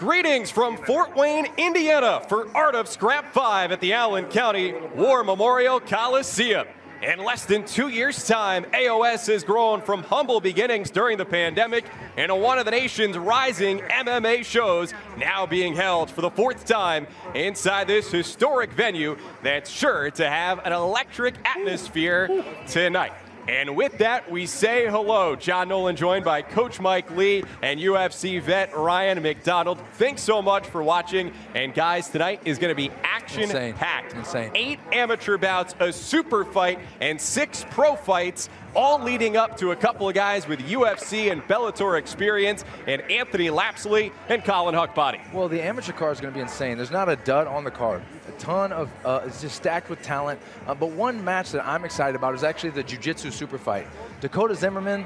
Greetings from Fort Wayne, Indiana for Art of Scrap 5 at the Allen County War Memorial Coliseum. In less than 2 years' time, AOS has grown from humble beginnings during the pandemic into one of the nation's rising MMA shows, now being held for the 4th time inside this historic venue that's sure to have an electric atmosphere tonight. And with that, we say hello. John Nolan joined by Coach Mike Lee and UFC vet Ryan McDonald. Thanks so much for watching. And guys, tonight is going to be action-packed. Insane. 8 amateur bouts, a super fight, and 6 pro fights, all leading up to a couple of guys with UFC and Bellator experience, and Anthony Lapsley and Colin Huckbody. Well, the amateur card is going to be insane. There's not a dud on the card. A ton of, it's just stacked with talent. But one match that I'm excited about is actually the Jiu-Jitsu super fight. Dakota Zimmerman,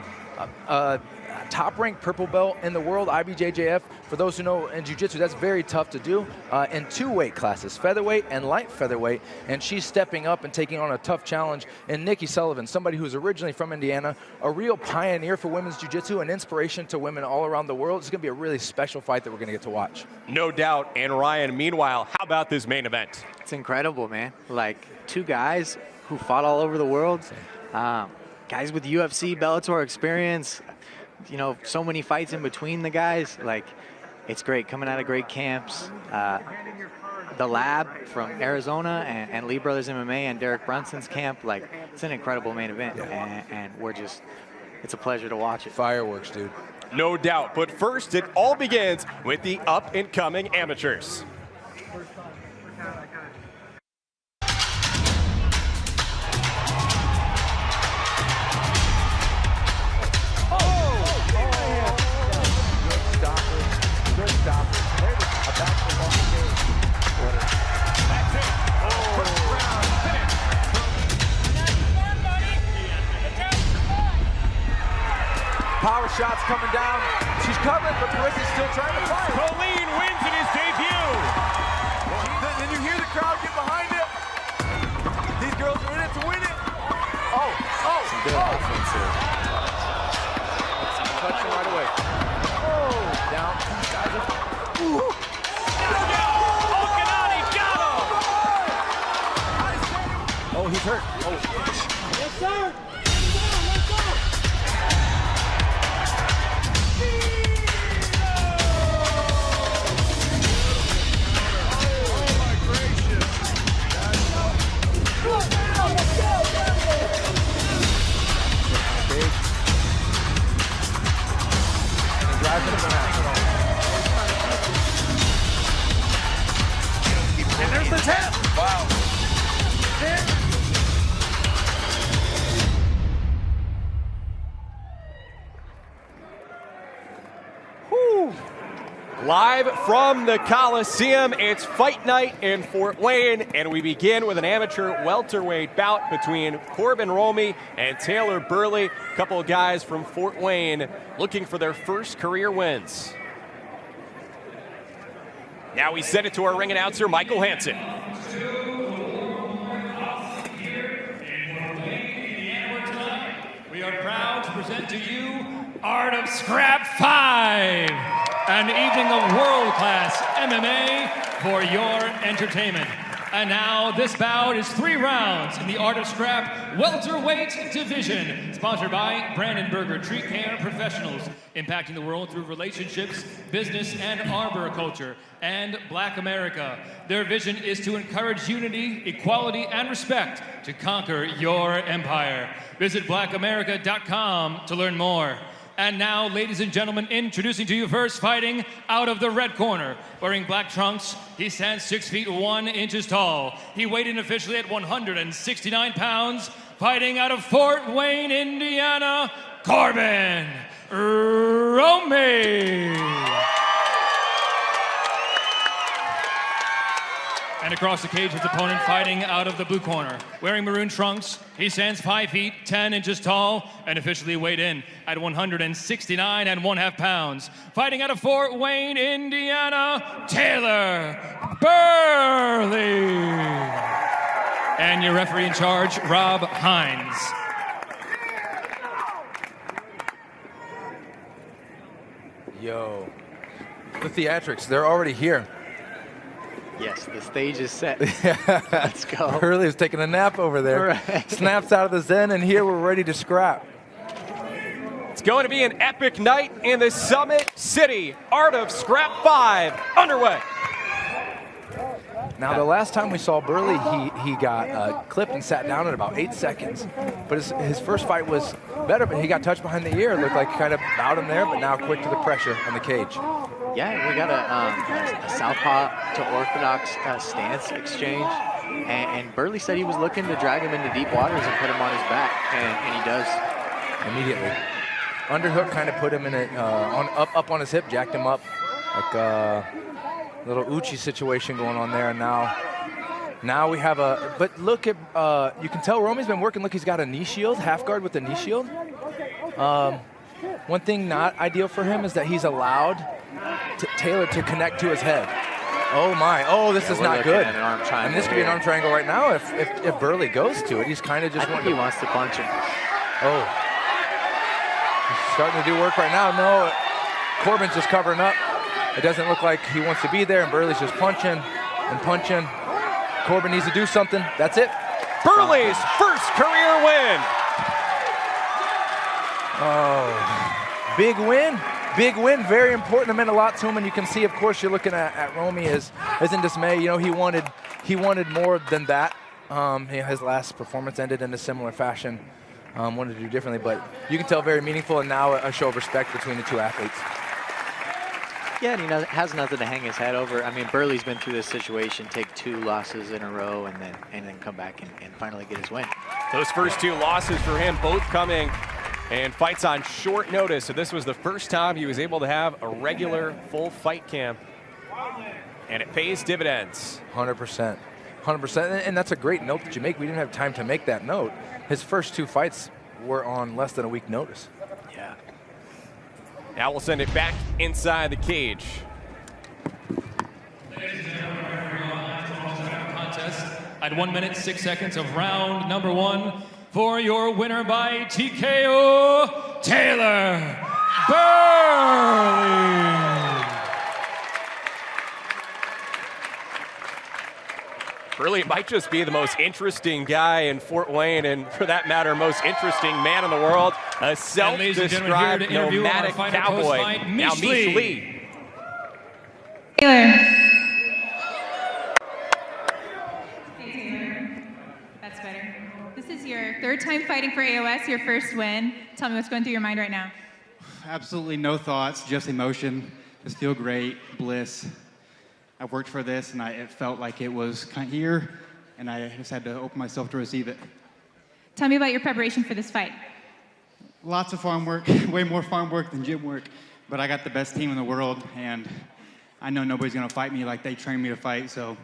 top-ranked purple belt in the world, IBJJF. For those who know in Jiu-Jitsu, that's very tough to do in 2 weight classes, featherweight and light featherweight. And she's stepping up and taking on a tough challenge. And NIKKI Sullivan, somebody who's originally from Indiana, a real pioneer for women's Jiu-Jitsu, an inspiration to women all around the world. It's going to be a really special fight that we're going to get to watch. No doubt. And Ryan, meanwhile, how about this main event? It's incredible, man. Like 2 guys who fought all over the world. Guys with UFC, Bellator experience. You know, so many fights in between the guys. Like, it's great coming out of great camps. The Lab from Arizona and Lee Brothers MMA and Derek Brunson's camp. Like, it's an incredible main event. And we're just, it's a pleasure to watch it. Fireworks, dude. No doubt. But first, it all begins with the up-and-coming amateurs. Power shots coming down. She's covered, but Marissa's still trying to fight. COLLIN wins in his debut. Then you hear the crowd get behind it. These girls are in it to win it. Some good offense here. Touch him right away. Down. KINANI got him. Oh, he's hurt. Yes, sir. And there's the tap. Wow. Live from the Coliseum, it's fight night in Fort Wayne, and we begin with an amateur welterweight bout between Corbin Romey and Taylor Burley. A couple of guys from Fort Wayne looking for their first career wins. Now we send it to our ring announcer, Michael Hansen. We are proud to present to you Art of Scrap 5, an evening of world-class MMA for your entertainment. And now this bout is 3 rounds in the Art of Scrap welterweight division, sponsored by Brandenburger Tree Care Professionals, impacting the world through relationships, business, and arboriculture, and Black America. Their vision is to encourage unity, equality, and respect to conquer your empire. Visit blackamerica.com to learn more. And now, ladies and gentlemen, introducing to you first, fighting out of the red corner. Wearing black trunks, he stands 6 feet 1 inches tall. He weighed in officially at 169 pounds. Fighting out of Fort Wayne, Indiana, Corbin Romey. And across the cage, his opponent fighting out of the blue corner. Wearing maroon trunks, he stands 5 feet 10 inches tall and officially weighed in at 169.5 pounds. Fighting out of Fort Wayne, Indiana, Taylor Burley. And your referee in charge, Rob Hines. Yo. The theatrics, they're already here. Yes, the stage is set. Let's go. Burley is taking a nap over there. Right. Snaps out of the zen, and here we're ready to scrap. It's going to be an epic night in the Summit City. Art of Scrap 5 underway. Now, the last time we saw Burley, he got clipped and sat down in about 8 seconds. But his first fight was better, but he got touched behind the ear. It looked like he kind of bowed him there, but now quick to the pressure on the cage. Yeah, we got a southpaw to orthodox stance exchange. And Burley said he was looking to drag him into deep waters and put him on his back, and he does. Immediately. Underhook kind of put him in up on his hip, jacked him up. Like a little Uchi situation going on there. And now we have but look at, you can tell Romy's been working. Look, he's got a knee shield, half guard with a knee shield. One thing not ideal for him is that he's allowed Taylor to connect to his head. Oh my, oh, this is not good. And this could be an arm triangle right now if Burley goes to it. He's kind of just he wants to punch him. Oh. He's starting to do work right now. No, Corbin's just covering up. It doesn't look like he wants to be there, and Burley's just punching and punching. Corbin needs to do something. That's it. Burley's first career win. Oh, big win. Big win, very important. It meant a lot to him, and you can see, of course, you're looking at Romy is in dismay. You know, he wanted more than that. His last performance ended in a similar fashion. Wanted to do differently, but you can tell very meaningful, and now a show of respect between the two athletes. Yeah, and he has nothing to hang his head over. I mean, Burley's been through this situation, take 2 losses in a row, and then come back and finally get his win. Those first 2 losses for him, both coming and fights on short notice. So this was the first time he was able to have a regular full fight camp, and it pays dividends. 100%. 100%, and that's a great note that you make. We didn't have time to make that note. His first 2 fights were on less than a week notice. Yeah. Now we'll send it back inside the cage. Contest at 1 minute, 6 seconds of round number 1 for your winner by TKO, Taylor Burley. Burley might just be the most interesting guy in Fort Wayne, and for that matter, most interesting man in the world. A self-described nomadic cowboy. Now McGee. Taylor. Hey, Taylor. That's better. This is your 3rd time fighting for AOS, your first win. Tell me what's going through your mind right now. Absolutely no thoughts, just emotion. Just feel great, bliss. I worked for this, and it felt like it was kind of here, and I just had to open myself to receive it. Tell me about your preparation for this fight. Lots of farm work, way more farm work than gym work, but I got the best team in the world, and I know nobody's going to fight me like they trained me to fight, so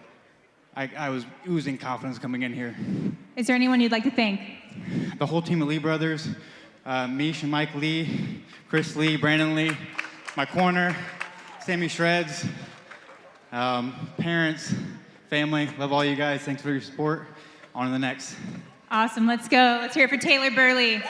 I was oozing confidence coming in here. Is there anyone you'd like to thank? The whole team of Lee brothers, Mish and Mike Lee, Chris Lee, Brandon Lee, my corner, Sammy Shreds, parents, family, love all you guys. Thanks for your support. On to the next. Awesome, let's go. Let's hear it for Taylor Burley.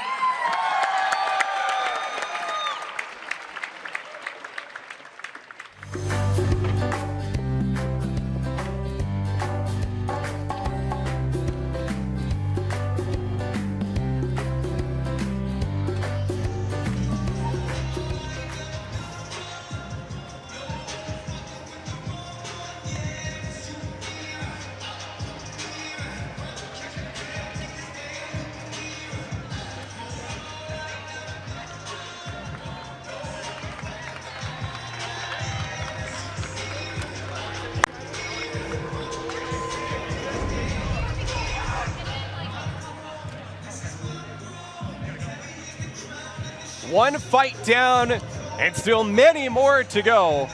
One fight down and still many more to go.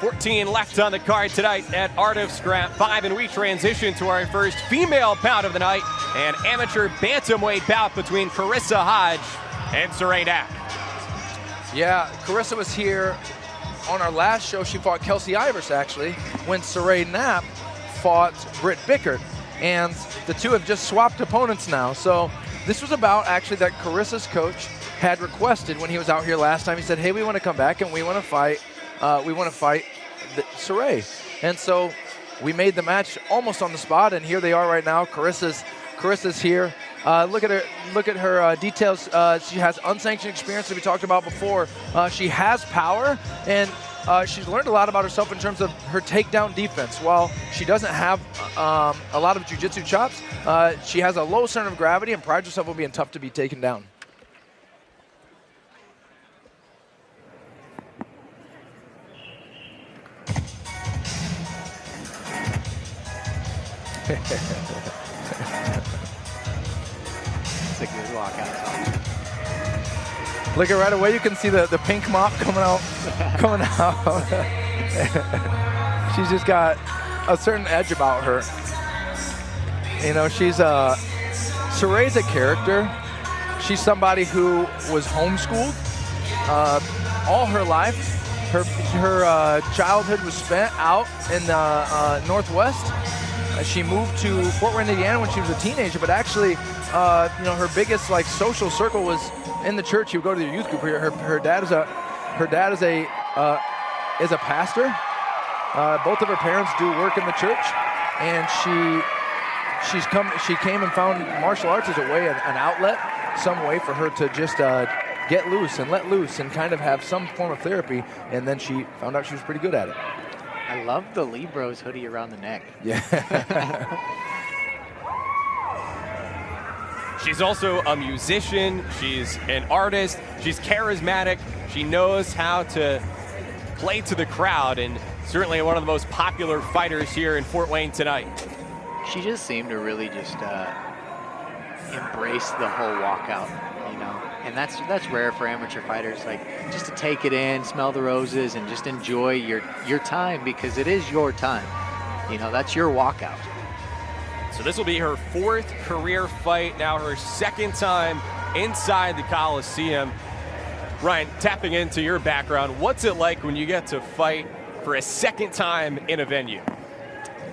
14 left on the card tonight at Art of Scrap 5, and we transition to our first female bout of the night, an amateur bantamweight bout between Carissa Hodge and Saray Knapp. Yeah, Carissa was here on our last show. She fought Kelsey Ivers, actually, when Saray Knapp fought Britt BICKHART. And the two have just swapped opponents now. So this was about, actually, that Carissa's coach had requested when he was out here last time. He said, hey, we want to come back and we want to fight we want to fight Saray. And so we made the match almost on the spot, and here they are right now. Carissa's here. Look at her details. She has unsanctioned experience that we talked about before. She has power, and she's learned a lot about herself in terms of her takedown defense. While she doesn't have a lot of jiu-jitsu chops, she has a low center of gravity and prides herself on being tough to be taken down. It's a good walkout. Look at right away, you can see the pink mop coming out. She's just got a certain edge about her. You know, she's Saray's a character. She's somebody who was homeschooled all her life. Her childhood was spent out in the Northwest. She moved to Fort Wayne, Indiana when she was a teenager, but actually, you know, her biggest like social circle was in the church. She would go to the youth group. Her dad is a pastor. Both of her parents do work in the church, and she came and found martial arts as a way, an outlet, some way for her to just get loose and let loose and kind of have some form of therapy. And then she found out she was pretty good at it. I love the Libro's hoodie around the neck. Yeah. She's also a musician. She's an artist. She's charismatic. She knows how to play to the crowd, and certainly one of the most popular fighters here in Fort Wayne tonight. She just seemed to really just embrace the whole walkout, you know, and that's rare for amateur fighters. Like, just to take it in, smell the roses, and just enjoy your time, because it is your time. You know, that's your walkout. So this will be her 4th career fight, now her 2nd time inside the Coliseum. Ryan, tapping into your background, what's it like when you get to fight for a 2nd time in a venue?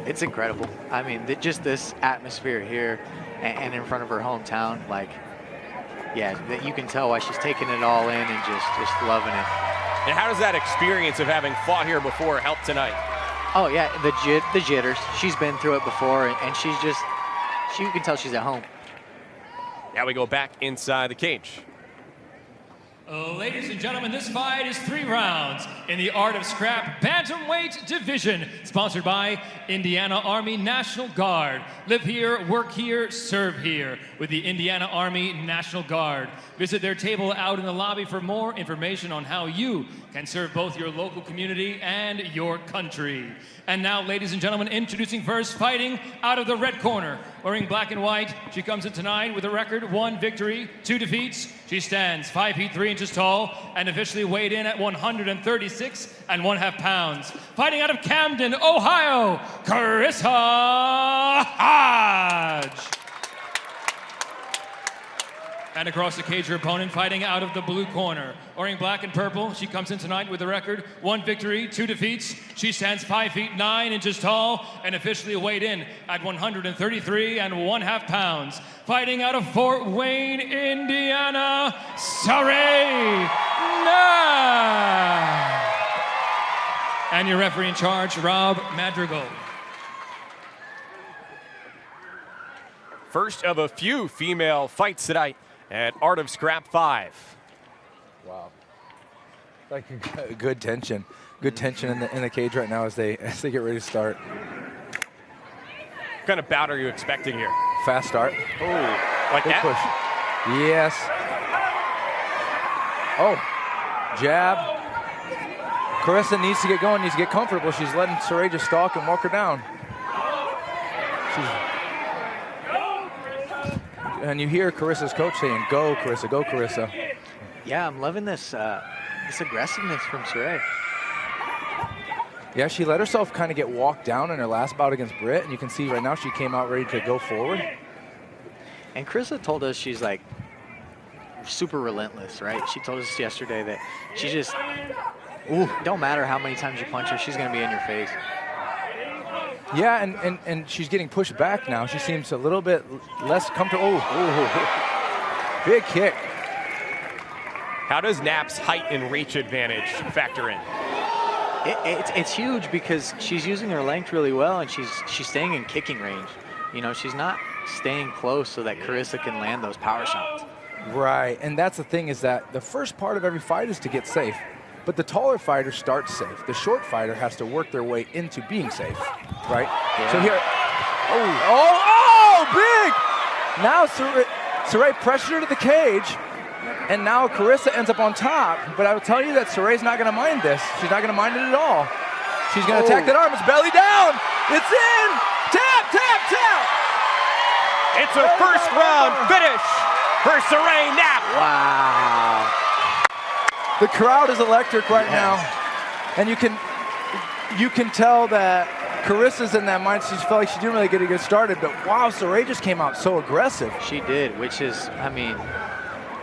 It's incredible. I mean, just this atmosphere here and in front of her hometown, like, yeah, that you can tell why she's taking it all in and just loving it. And how does that experience of having fought here before help tonight? Oh yeah, the jitters. She's been through it before, and you can tell she's at home. Now we go back inside the cage. Ladies and gentlemen, this fight is 3 rounds in the Art of Scrap Bantamweight division, sponsored by Indiana Army National Guard. Live here, work here, serve here with the Indiana Army National Guard. Visit their table out in the lobby for more information on how you can serve both your local community and your country. And now, ladies and gentlemen, introducing first, fighting out of the red corner, wearing black and white. She comes in tonight with a record, 1 victory, 2 defeats. She stands 5 feet 3 inches tall and officially weighed in at 136 1/2 pounds. Fighting out of Camden, Ohio, Carissa Hodge. And across the cage, her opponent, fighting out of the blue corner. Wearing black and purple, she comes in tonight with a record, 1 victory, 2 defeats. She stands 5 feet 9 inches tall and officially weighed in at 133 1/2 pounds. Fighting out of Fort Wayne, Indiana, Saray Na. And your referee in charge, Rob Madrigal. First of a few female fights tonight at Art of Scrap 5. Wow. Like a good tension. Good tension in the cage right now as they get ready to start. What kind of bout are you expecting here? Fast start. Oh, like Good that? push. Yes. Oh, jab. Carissa needs to get going, needs to get comfortable. She's letting Saray just stalk and walk her down. And you hear Carissa's coach saying, "Go, Carissa, go, Carissa." Yeah, I'm loving this aggressiveness from Saray. Yeah, she let herself kind of get walked down in her last bout against Britt, and you can see right now she came out ready to go forward. And Carissa told us she's like super relentless, right? She told us yesterday that she just, don't matter how many times you punch her, she's gonna be in your face. Yeah, and she's getting pushed back now. She seems a little bit less comfortable. Oh, big kick. How does Knapp's height and reach advantage factor in? It's huge because she's using her length really well, and she's staying in kicking range. You know, she's not staying close so that Carissa can land those power shots. Right, and that's the thing, is that the first part of every fight is to get safe. But the taller fighter starts safe. The short fighter has to work their way into being safe, right? Yeah. So here, oh, big! Now Saray pressured her to the cage, and now Carissa ends up on top. But I will tell you that Saray's not gonna mind this. She's not gonna mind it at all. She's gonna attack that arm, it's belly down! It's in! Tap, tap, tap! It's a first round finish for Saray Knapp. Wow. The crowd is electric right now, and you can tell that Carissa's in that mind. She felt like she didn't really get started, but wow, Saray just came out so aggressive. She did, which is, I mean,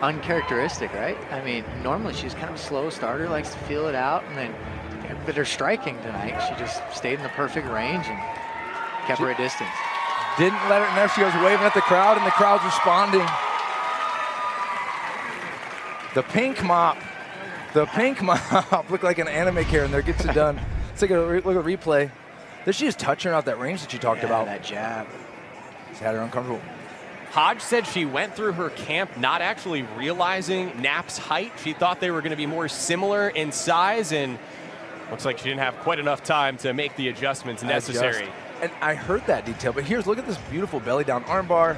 uncharacteristic, right? I mean, normally she's kind of a slow starter, likes to feel it out, and then, but her striking tonight, she just stayed in the perfect range and kept her at distance. Didn't let her, and there she goes waving at the crowd, and the crowd's responding. The pink mop looked like an anime character there, gets it done. Let's take a look at a replay. Did she just touch her out that range that you talked about? That jab. It's had her uncomfortable. Hodge said she went through her camp not actually realizing Knapp's height. She thought they were going to be more similar in size, and looks like she didn't have quite enough time to make the adjustments necessary. And I heard that detail, but look at this beautiful belly down armbar.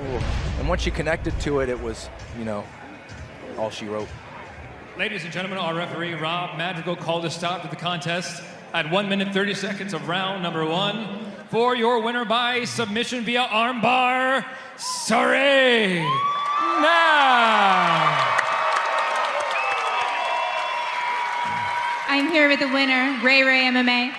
And once she connected to it, it was, you know, all she wrote. Ladies and gentlemen, our referee, Rob Madrigal, called a stop to the contest at 1 minute 30 seconds of round number 1. For your winner by submission via armbar, Saray Knapp. I'm here with the winner, Ray MMA.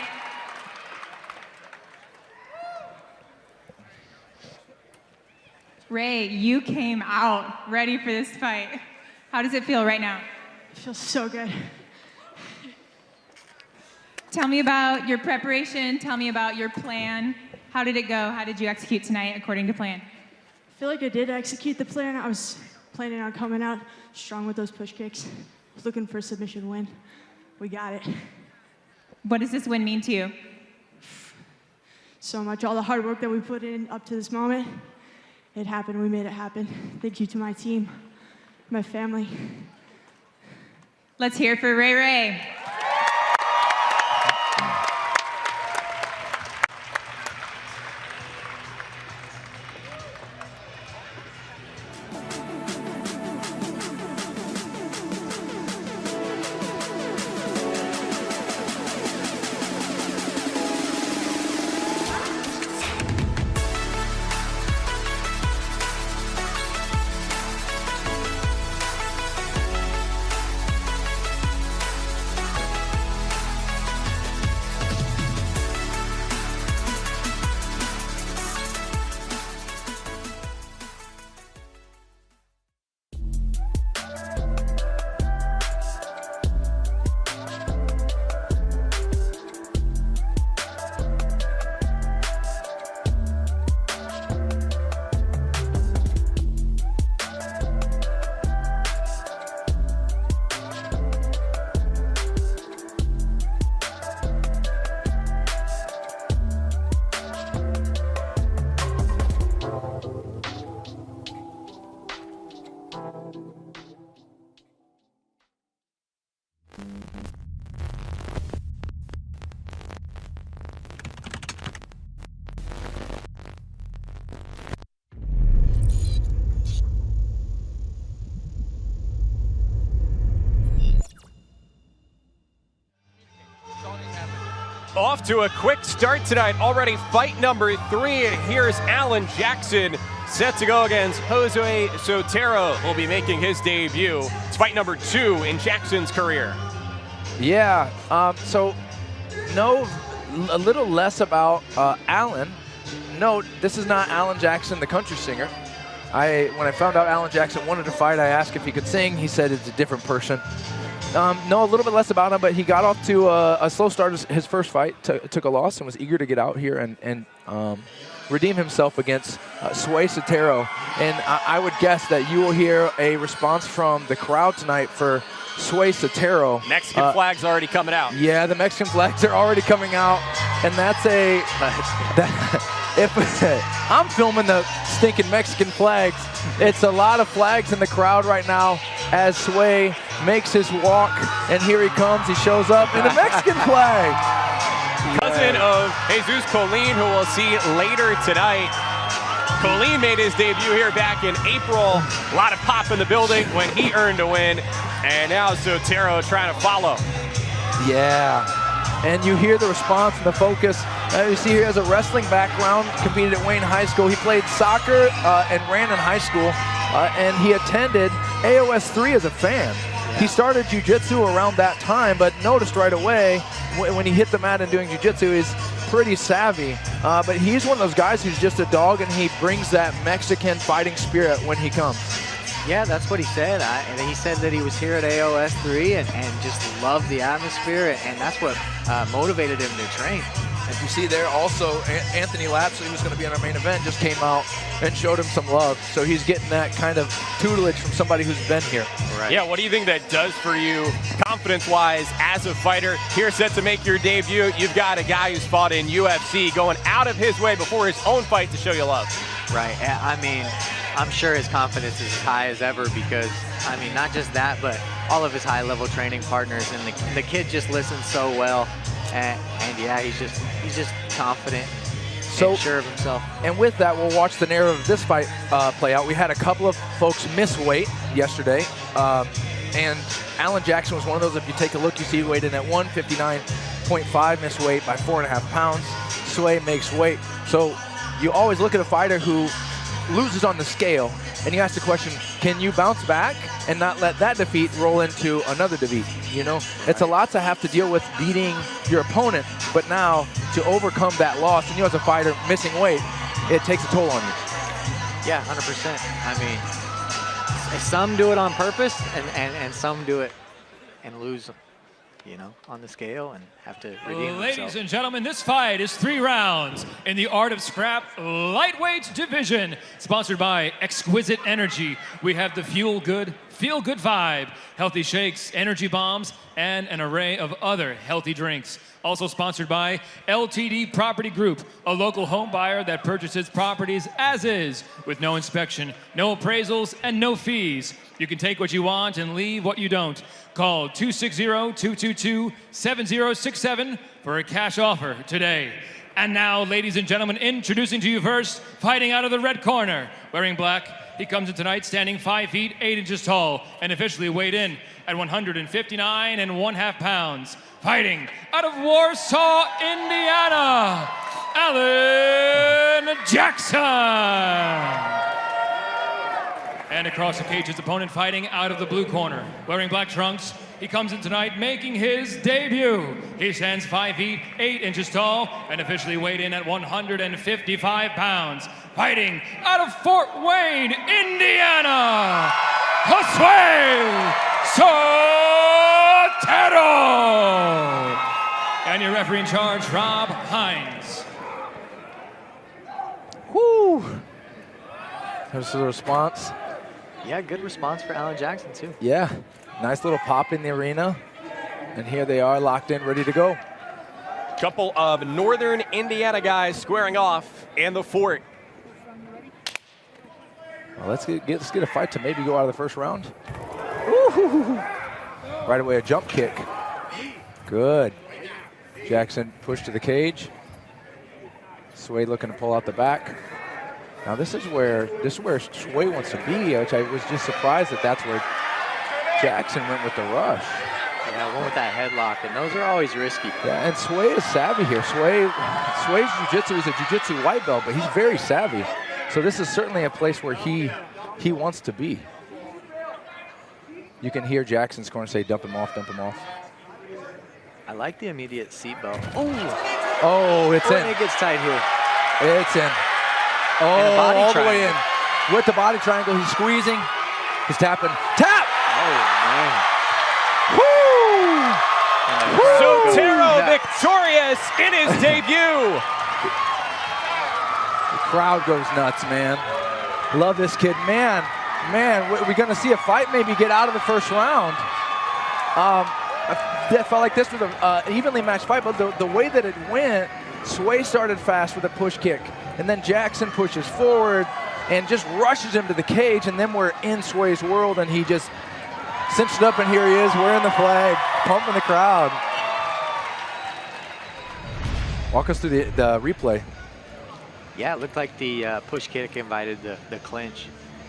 Ray, you came out ready for this fight. How does it feel right now? It feels so good. Tell me about your preparation. Tell me about your plan. How did it go? How did you execute tonight according to plan? I feel like I did execute the plan. I was planning on coming out strong with those push kicks. Looking for a submission win. We got it. What does this win mean to you? So much. All the hard work that we put in up to this moment, it happened. We made it happen. Thank you to my team, my family. Let's hear it for Ray. Off to a quick start tonight. Already fight number 3, and here's Alan Jackson set to go against Jose Sotero. Will be making his debut. It's fight number 2 in Jackson's career. Yeah, so know a little less about Alan. Note, this is not Alan Jackson, the country singer. When I found out Alan Jackson wanted to fight, I asked if he could sing. He said it's a different person. Know a little bit less about him, but he got off to a slow start his first fight, took a loss, and was eager to get out here and redeem himself against Sway Sotero. And I would guess that you will hear a response from the crowd tonight for Sway Sotero. Mexican flags already coming out. Yeah, the Mexican flags are already coming out, and that's if I'm filming the stinking Mexican flags, it's a lot of flags in the crowd right now as Sway makes his walk, and here he comes. He shows up in the Mexican flag. Cousin of Jesus Colin, who we'll see later tonight. Colin made his debut here back in April. A lot of pop in the building when he earned a win. And now Sotero trying to follow. Yeah, and you hear the response and the focus. You see he has a wrestling background, competed at Wayne High School. He played soccer and ran in high school, and he attended AOS 3 as a fan. He started jiu-jitsu around that time, but noticed right away when he hit the mat and doing jiu-jitsu, he's pretty savvy. But he's one of those guys who's just a dog, and he brings that Mexican fighting spirit when he comes. Yeah, that's what he said. And he said that he was here at AOS 3 and just loved the atmosphere, and that's what motivated him to train. As you see there, also Anthony Lapsley, who's going to be in our main event, just came out and showed him some love. So he's getting that kind of tutelage from somebody who's been here. Right. Yeah, what do you think that does for you confidence-wise as a fighter? Here set to make your debut, you've got a guy who's fought in UFC going out of his way before his own fight to show you love. Right. I mean, I'm sure his confidence is as high as ever because, I mean, not just that, but all of his high-level training partners, and the kid just listens so well. And yeah, he's just confident, and sure of himself. And with that, we'll watch the narrative of this fight play out. We had a couple of folks miss weight yesterday, and Alan Jackson was one of those. If you take a look, you see he weighed in at 159.5, missed weight by 4.5 pounds. Sway makes weight. So you always look at a fighter who loses on the scale, and you ask the question, can you bounce back and not let that defeat roll into another defeat? You know, it's a lot to have to deal with beating your opponent, but now to overcome that loss, and you as a fighter missing weight, it takes a toll on you. Yeah, 100%. I mean, some do it on purpose, and some do it and lose, you know, on the scale and have to redeem Ladies themselves. and gentlemen, this fight is 3 rounds in the Art of Scrap lightweight division, sponsored by Exquisite Energy. We have the Feel Good Vibe, healthy shakes, energy bombs, and an array of other healthy drinks. Also sponsored by LTD Property Group, a local home buyer that purchases properties as is, with no inspection, no appraisals, and no fees. You can take what you want and leave what you don't. Call 260-222-7067 for a cash offer today. And now, ladies and gentlemen, introducing to you first, fighting out of the red corner, wearing black. He comes in tonight standing 5 feet 8 inches tall and officially weighed in at 159.5 pounds. Fighting out of Warsaw, Indiana, Alan Jackson. And across the cage, his opponent fighting out of the blue corner, wearing black trunks. He comes in tonight making his debut. He stands 5 feet 8 inches tall and officially weighed in at 155 pounds. Fighting out of Fort Wayne, Indiana, Josué Sotero. And your referee in charge, Rob Hines. Whoo! There's the response. Yeah, good response for Alan Jackson, too. Yeah, nice little pop in the arena. And here they are, locked in, ready to go. Couple of Northern Indiana guys squaring off in the fort. Well, let's get a fight to maybe go out of the first round. Ooh. Right away, a jump kick. Good. Jackson pushed to the cage. Sway looking to pull out the back. Now this is where Sway wants to be, which I was just surprised that's where Jackson went with the rush. Yeah, one with that headlock, and those are always risky. Yeah, and Sway is savvy here. Sway's jiu-jitsu is a jiu-jitsu white belt, but he's very savvy. So this is certainly a place where he wants to be. You can hear Jackson's corner say, dump him off, dump him off. I like the immediate seatbelt. Oh, it's in. It gets tight here. It's in. Oh, all the way in. With the body triangle, he's squeezing. He's tapping. Tap! Oh, man. Woo! Sotero victorious in his debut. The crowd goes nuts, man. Love this kid. Man, we're going to see a fight maybe get out of the first round. I felt like this was an evenly matched fight, but the way that it went, Sway started fast with a push kick, and then Jackson pushes forward and just rushes him to the cage, and then we're in Sway's world, and he just cinched it up, and here he is wearing the flag, pumping the crowd. Walk us through the replay. Yeah, it looked like the push kick invited the clinch.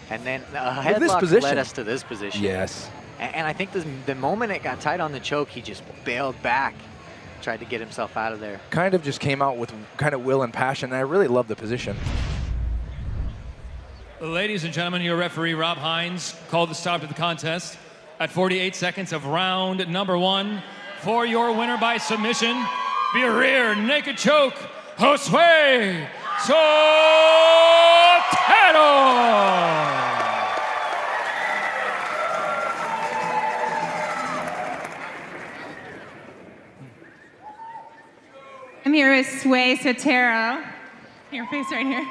And then a headlock led us to this position. Yes. And I think the moment it got tight on the choke, he just bailed back, tried to get himself out of there. Kind of just came out with kind of will and passion, and I really love the position. Ladies and gentlemen, your referee, Rob Hines, called the stop to the contest at 48 seconds of round number 1. For your winner by submission, via rear naked choke, Josue Sotero! I'm here with Sway Sotero. Your face right here.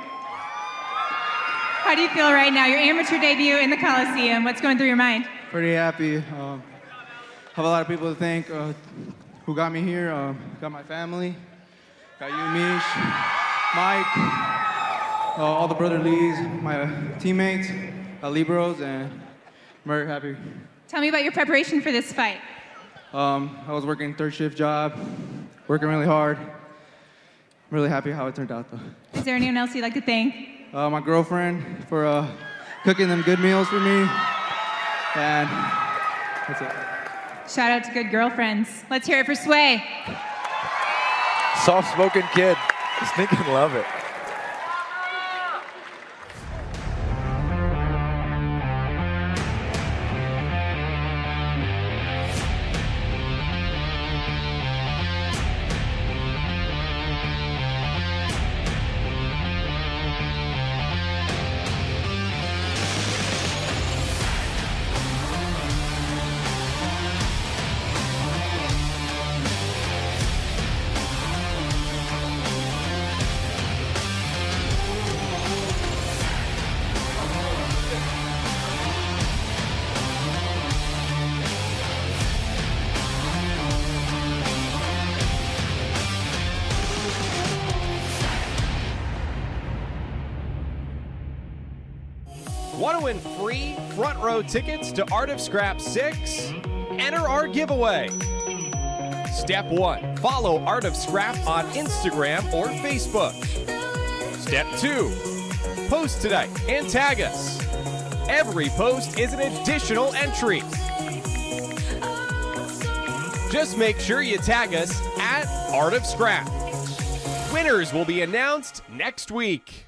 How do you feel right now? Your amateur debut in the Coliseum. What's going through your mind? Pretty happy. Have a lot of people to thank who got me here. Got my family. Got you, Mish, Mike, all the brother Lees, my teammates, Libros, and I'm very happy. Tell me about your preparation for this fight. I was working third shift job, working really hard. I'm really happy how it turned out, though. Is there anyone else you'd like to thank? My girlfriend for cooking them good meals for me, and that's it. Shout out to good girlfriends. Let's hear it for Sway. Soft-spoken kid. Just think and love it. Want to win free front row tickets to Art of Scrap 6? Enter our giveaway. Step 1, follow Art of Scrap on Instagram or Facebook. Step 2, post today and tag us. Every post is an additional entry. Just make sure you tag us at Art of Scrap. Winners will be announced next week.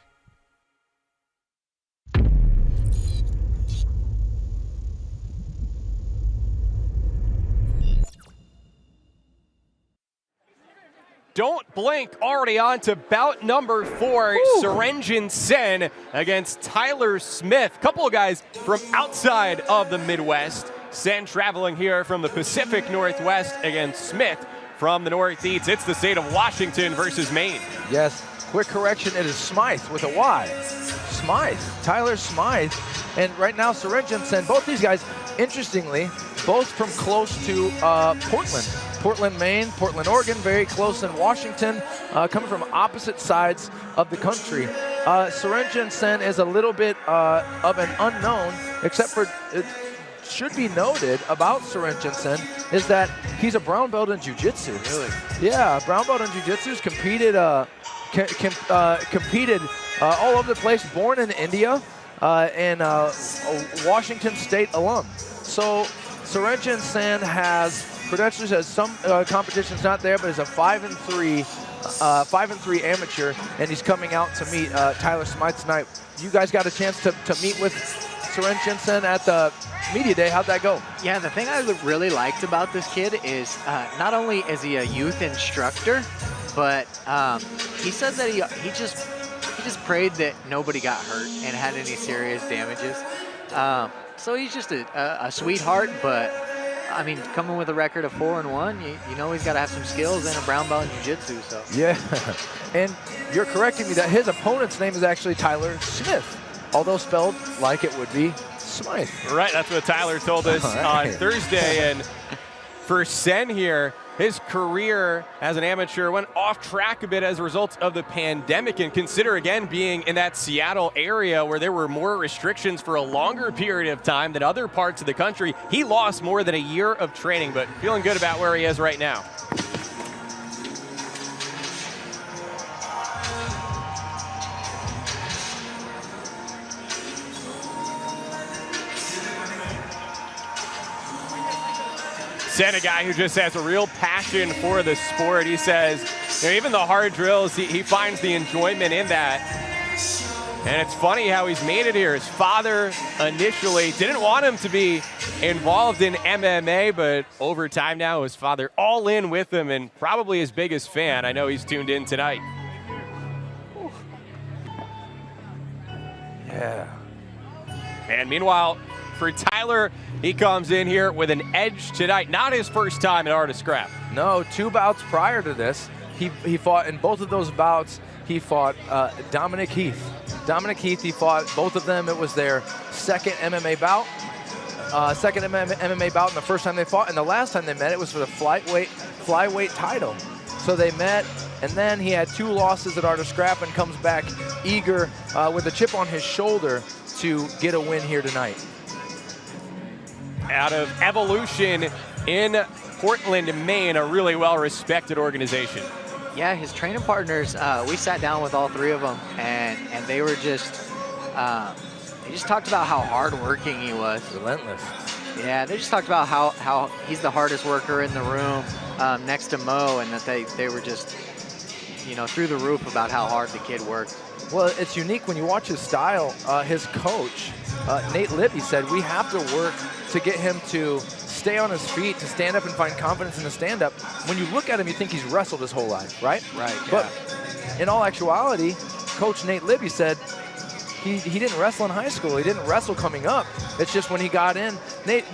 Don't blink, already on to bout number 4, Surenjan Sen against Tyler Smith. Couple of guys from outside of the Midwest. Sen traveling here from the Pacific Northwest against Smith from the Northeast. It's the state of Washington versus Maine. Yes, quick correction, it is Smythe with a Y. Smythe, Tyler Smythe. And right now, Surenjan Sen, both these guys, interestingly, both from close to Portland. Portland, Maine, Portland, Oregon, very close in Washington, coming from opposite sides of the country. Surenjan Sen is a little bit of an unknown, except for it should be noted about Surenjan Sen is that he's a brown belt in Jiu-Jitsu. Really? Yeah, brown belt in Jiu-Jitsu, competed all over the place, born in India, and a Washington State alum. So Surenjan Sen has credentials as some competitions not there, but is a 5-3 amateur, and he's coming out to meet Tyler Smythe tonight. You guys got a chance to meet with Surenjan Sen at the media day. How'd that go? Yeah, the thing I really liked about this kid is not only is he a youth instructor, but he said that he just prayed that nobody got hurt and had any serious damages. So he's just a sweetheart, but I mean, coming with a record of 4-1, you know he's got to have some skills and a brown belt in jiu-jitsu. So yeah, and you're correcting me that his opponent's name is actually Tyler Smith, although spelled like it would be Smythe. Right, that's what Tyler told us on Thursday, and for Sen here. His career as an amateur went off track a bit as a result of the pandemic, and consider again being in that Seattle area where there were more restrictions for a longer period of time than other parts of the country. He lost more than a year of training, but feeling good about where he is right now. Sen, a guy who just has a real passion for the sport. He says, you know, even the hard drills, he finds the enjoyment in that. And it's funny how he's made it here. His father initially didn't want him to be involved in MMA, but over time now, his father all in with him and probably his biggest fan. I know he's tuned in tonight. Yeah. And meanwhile, for Tyler, he comes in here with an edge tonight. Not his first time in Art of Scrap. No, 2 bouts prior to this. He fought in both of those bouts. He fought Dominic Heath. Dominic Heath, he fought both of them. It was their second MMA bout. Second MMA bout, and the first time they fought. And the last time they met, it was for the flyweight title. So they met, and then he had 2 losses at Art of Scrap and comes back eager with a chip on his shoulder to get a win here tonight. Out of Evolution in Portland, Maine, a really well-respected organization. Yeah, his training partners, we sat down with all 3 of them, and they were just, they just talked about how hard-working he was. Relentless. Yeah, they just talked about how he's the hardest worker in the room next to Mo, and that they were just, you know, through the roof about how hard the kid worked. Well, it's unique when you watch his style. His coach, Nate Libby, said we have to work to get him to stay on his feet, to stand up and find confidence in the stand-up. When you look at him, you think he's wrestled his whole life, right? Right, But in all actuality, Coach Nate Libby said he didn't wrestle in high school. He didn't wrestle coming up. It's just when he got in. Nate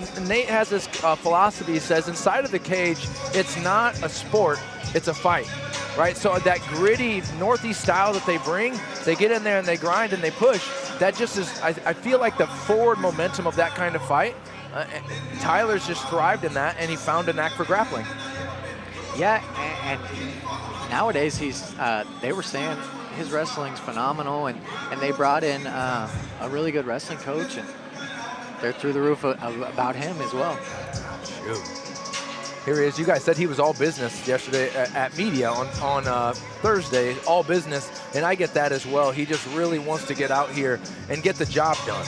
has this philosophy. He says inside of the cage, it's not a sport, it's a fight. Right, so that gritty Northeast style that they bring, they get in there and they grind and they push. That just is, I feel like the forward momentum of that kind of fight. Tyler's just thrived in that, and he found a knack for grappling. Yeah, and nowadays they were saying his wrestling's phenomenal, and they brought in a really good wrestling coach, and they're through the roof about him as well. Shoot. Here he is. You guys said he was all business yesterday at media on Thursday, all business, and I get that as well. He just really wants to get out here and get the job done.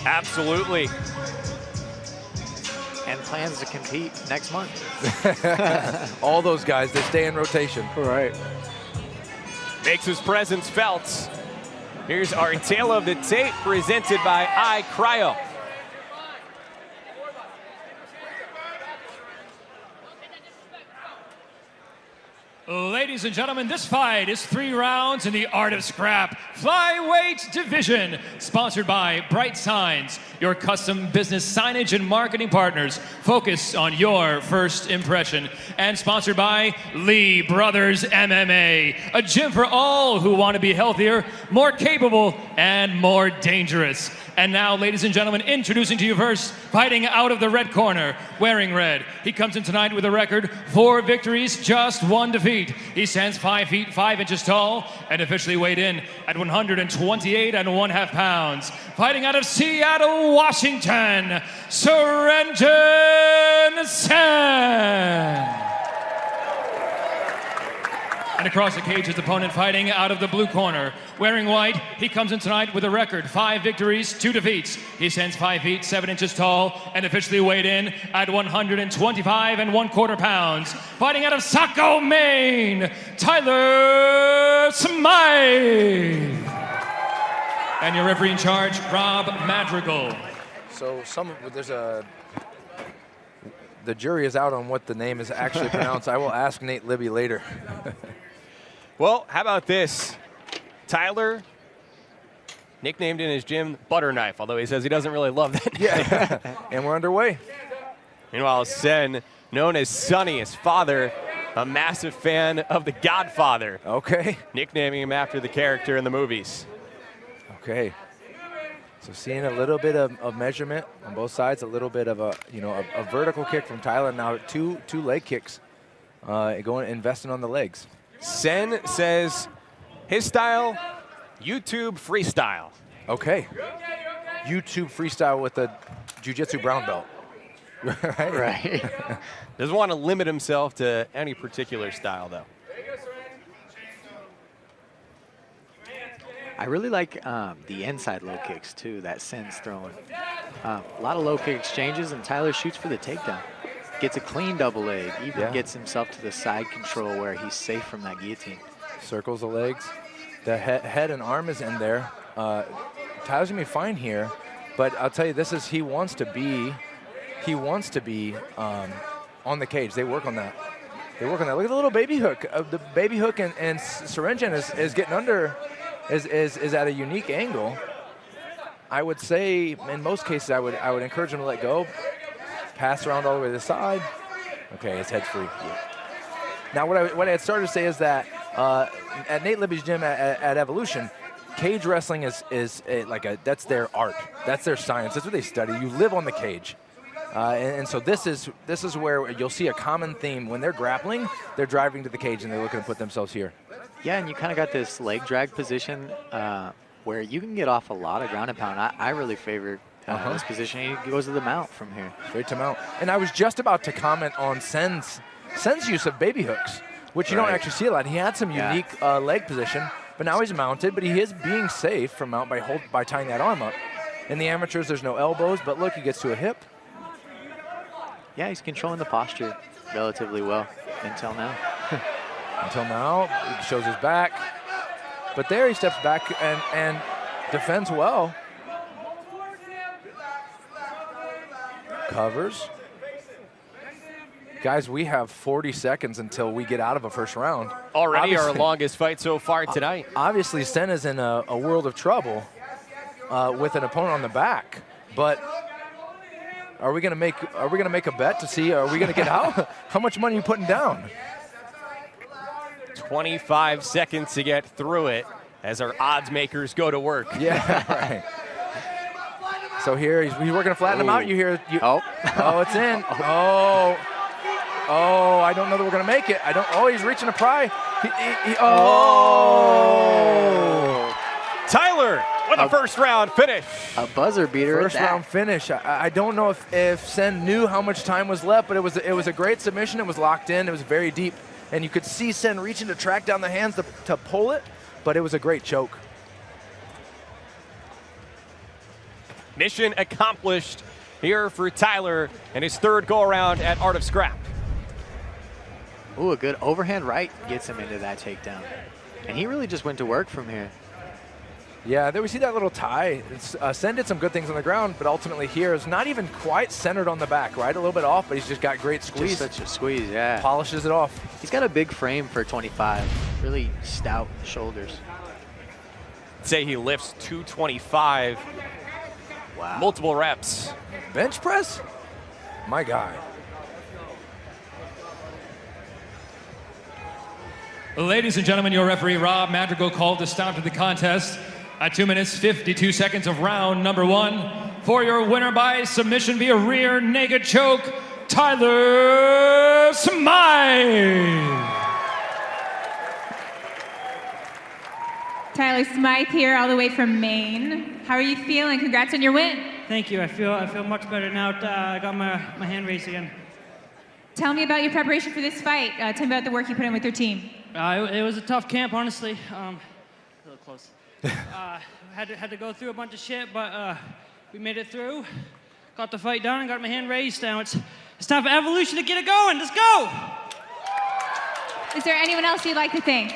Absolutely. And plans to compete next month. All those guys, they stay in rotation. Right. Makes his presence felt. Here's our Tale of the Tape presented by iCryo. Ladies and gentlemen, this fight is 3 rounds in the Art of Scrap Flyweight Division, sponsored by Bright Signs, your custom business signage and marketing partners. Focus on your first impression. And sponsored by Lee Brothers MMA, a gym for all who want to be healthier, more capable, and more dangerous. And now, ladies and gentlemen, introducing to you first, fighting out of the red corner, wearing red. He comes in tonight with a record, 4 victories, just 1 defeat. He stands 5 feet 5 inches tall and officially weighed in at 128 1/2 pounds. Fighting out of Seattle, Washington, Surrenton Sen. And across the cage, his opponent fighting out of the blue corner. Wearing white, he comes in tonight with a record, 5 victories, 2 defeats. He stands 5 feet 7 inches tall and officially weighed in at 125 1/4 pounds. Fighting out of Saco, Maine, Tyler Smythe. And your referee in charge, Rob Madrigal. So the jury is out on what the name is actually pronounced. I will ask Nate Libby later. Well, how about this? Tyler, nicknamed in his gym Butter Knife, although he says he doesn't really love that. Yeah, and we're underway. Meanwhile, Sen, known as Sonny, his father, a massive fan of The Godfather. Okay. Nicknaming him after the character in the movies. Okay. So seeing a little bit of measurement on both sides, a little bit of a, a vertical kick from Tyler. Now two leg kicks, investing on the legs. Sen says his style, YouTube freestyle. Okay. YouTube freestyle with a Jiu-Jitsu brown belt. Right. Doesn't want to limit himself to any particular style, though. I really like the inside low kicks, too, that Sen's throwing. A lot of low kick exchanges, and Tyler shoots for the takedown. Gets a clean double leg, even gets himself to the side control where he's safe from that guillotine. Circles the legs. The head and arm is in there. Tyler's going to be fine here, but I'll tell you, he wants to be on the cage. They work on that. Look at the little baby hook. The baby hook and syringe is getting under, is at a unique angle. I would say in most cases I would encourage him to let go, pass around all the way to the side. Okay, his head's free. Yeah. Now what I had started to say is that at Nate Libby's gym at Evolution, cage wrestling is that's their art. That's their science. That's what they study. You live on the cage. And so this is where you'll see a common theme. When they're grappling, they're driving to the cage and they're looking to put themselves here. Yeah, and you kind of got this leg drag position where you can get off a lot of ground and pound. I really favor this position. He goes to the mount from here. Straight to mount. And I was just about to comment on Sen's use of baby hooks, which you don't actually see a lot. He had some unique leg position, but now he's mounted, but he is being safe from mount by tying that arm up. In the amateurs, there's no elbows, but look, he gets to a hip. Yeah, he's controlling the posture relatively well until now. Until now, he shows his back. But there he steps back and defends well. Covers. Guys, we have 40 seconds until we get out of a first round. Already our longest fight so far tonight. Obviously, Sen is in a world of trouble with an opponent on the back. But are we gonna make a bet to see, are we gonna get out? How much money are you putting down? 25 seconds to get through it as our odds makers go to work. Yeah, right. So here he's working to flatten him out. You hear, oh, it's in. Oh, I don't know that we're gonna make it. He's reaching to pry. Tyler with a first round finish. A buzzer beater. First round finish. I don't know if Sen knew how much time was left, but it was a great submission. It was locked in. It was very deep, and you could see Sen reaching to track down the hands to pull it, but it was a great choke. Mission accomplished here for Tyler and his third go-around at Art of Scrap. Ooh, a good overhand right gets him into that takedown. And he really just went to work from here. Yeah, there we see that little tie. Sen did some good things on the ground, but ultimately here is not even quite centered on the back, right? A little bit off, but he's just got great squeeze. Just such a squeeze, yeah. Polishes it off. He's got a big frame for 25. Really stout shoulders. I'd say he lifts 225. Wow. Multiple reps. Bench press? My God. Ladies and gentlemen, your referee, Rob Madrigal, called the stop to the contest at 2 minutes, 52 seconds of round number 1. For your winner by submission via rear naked choke, Tyler Smythe. Tyler Smythe here, all the way from Maine. How are you feeling? Congrats on your win. Thank you. I feel much better now. I got my hand raised again. Tell me about your preparation for this fight. Tell me about the work you put in with your team. It was a tough camp, honestly. A little close. Had to go through a bunch of shit, but we made it through. Got the fight done and got my hand raised. Now it's time for Evolution to get it going. Let's go! Is there anyone else you'd like to thank?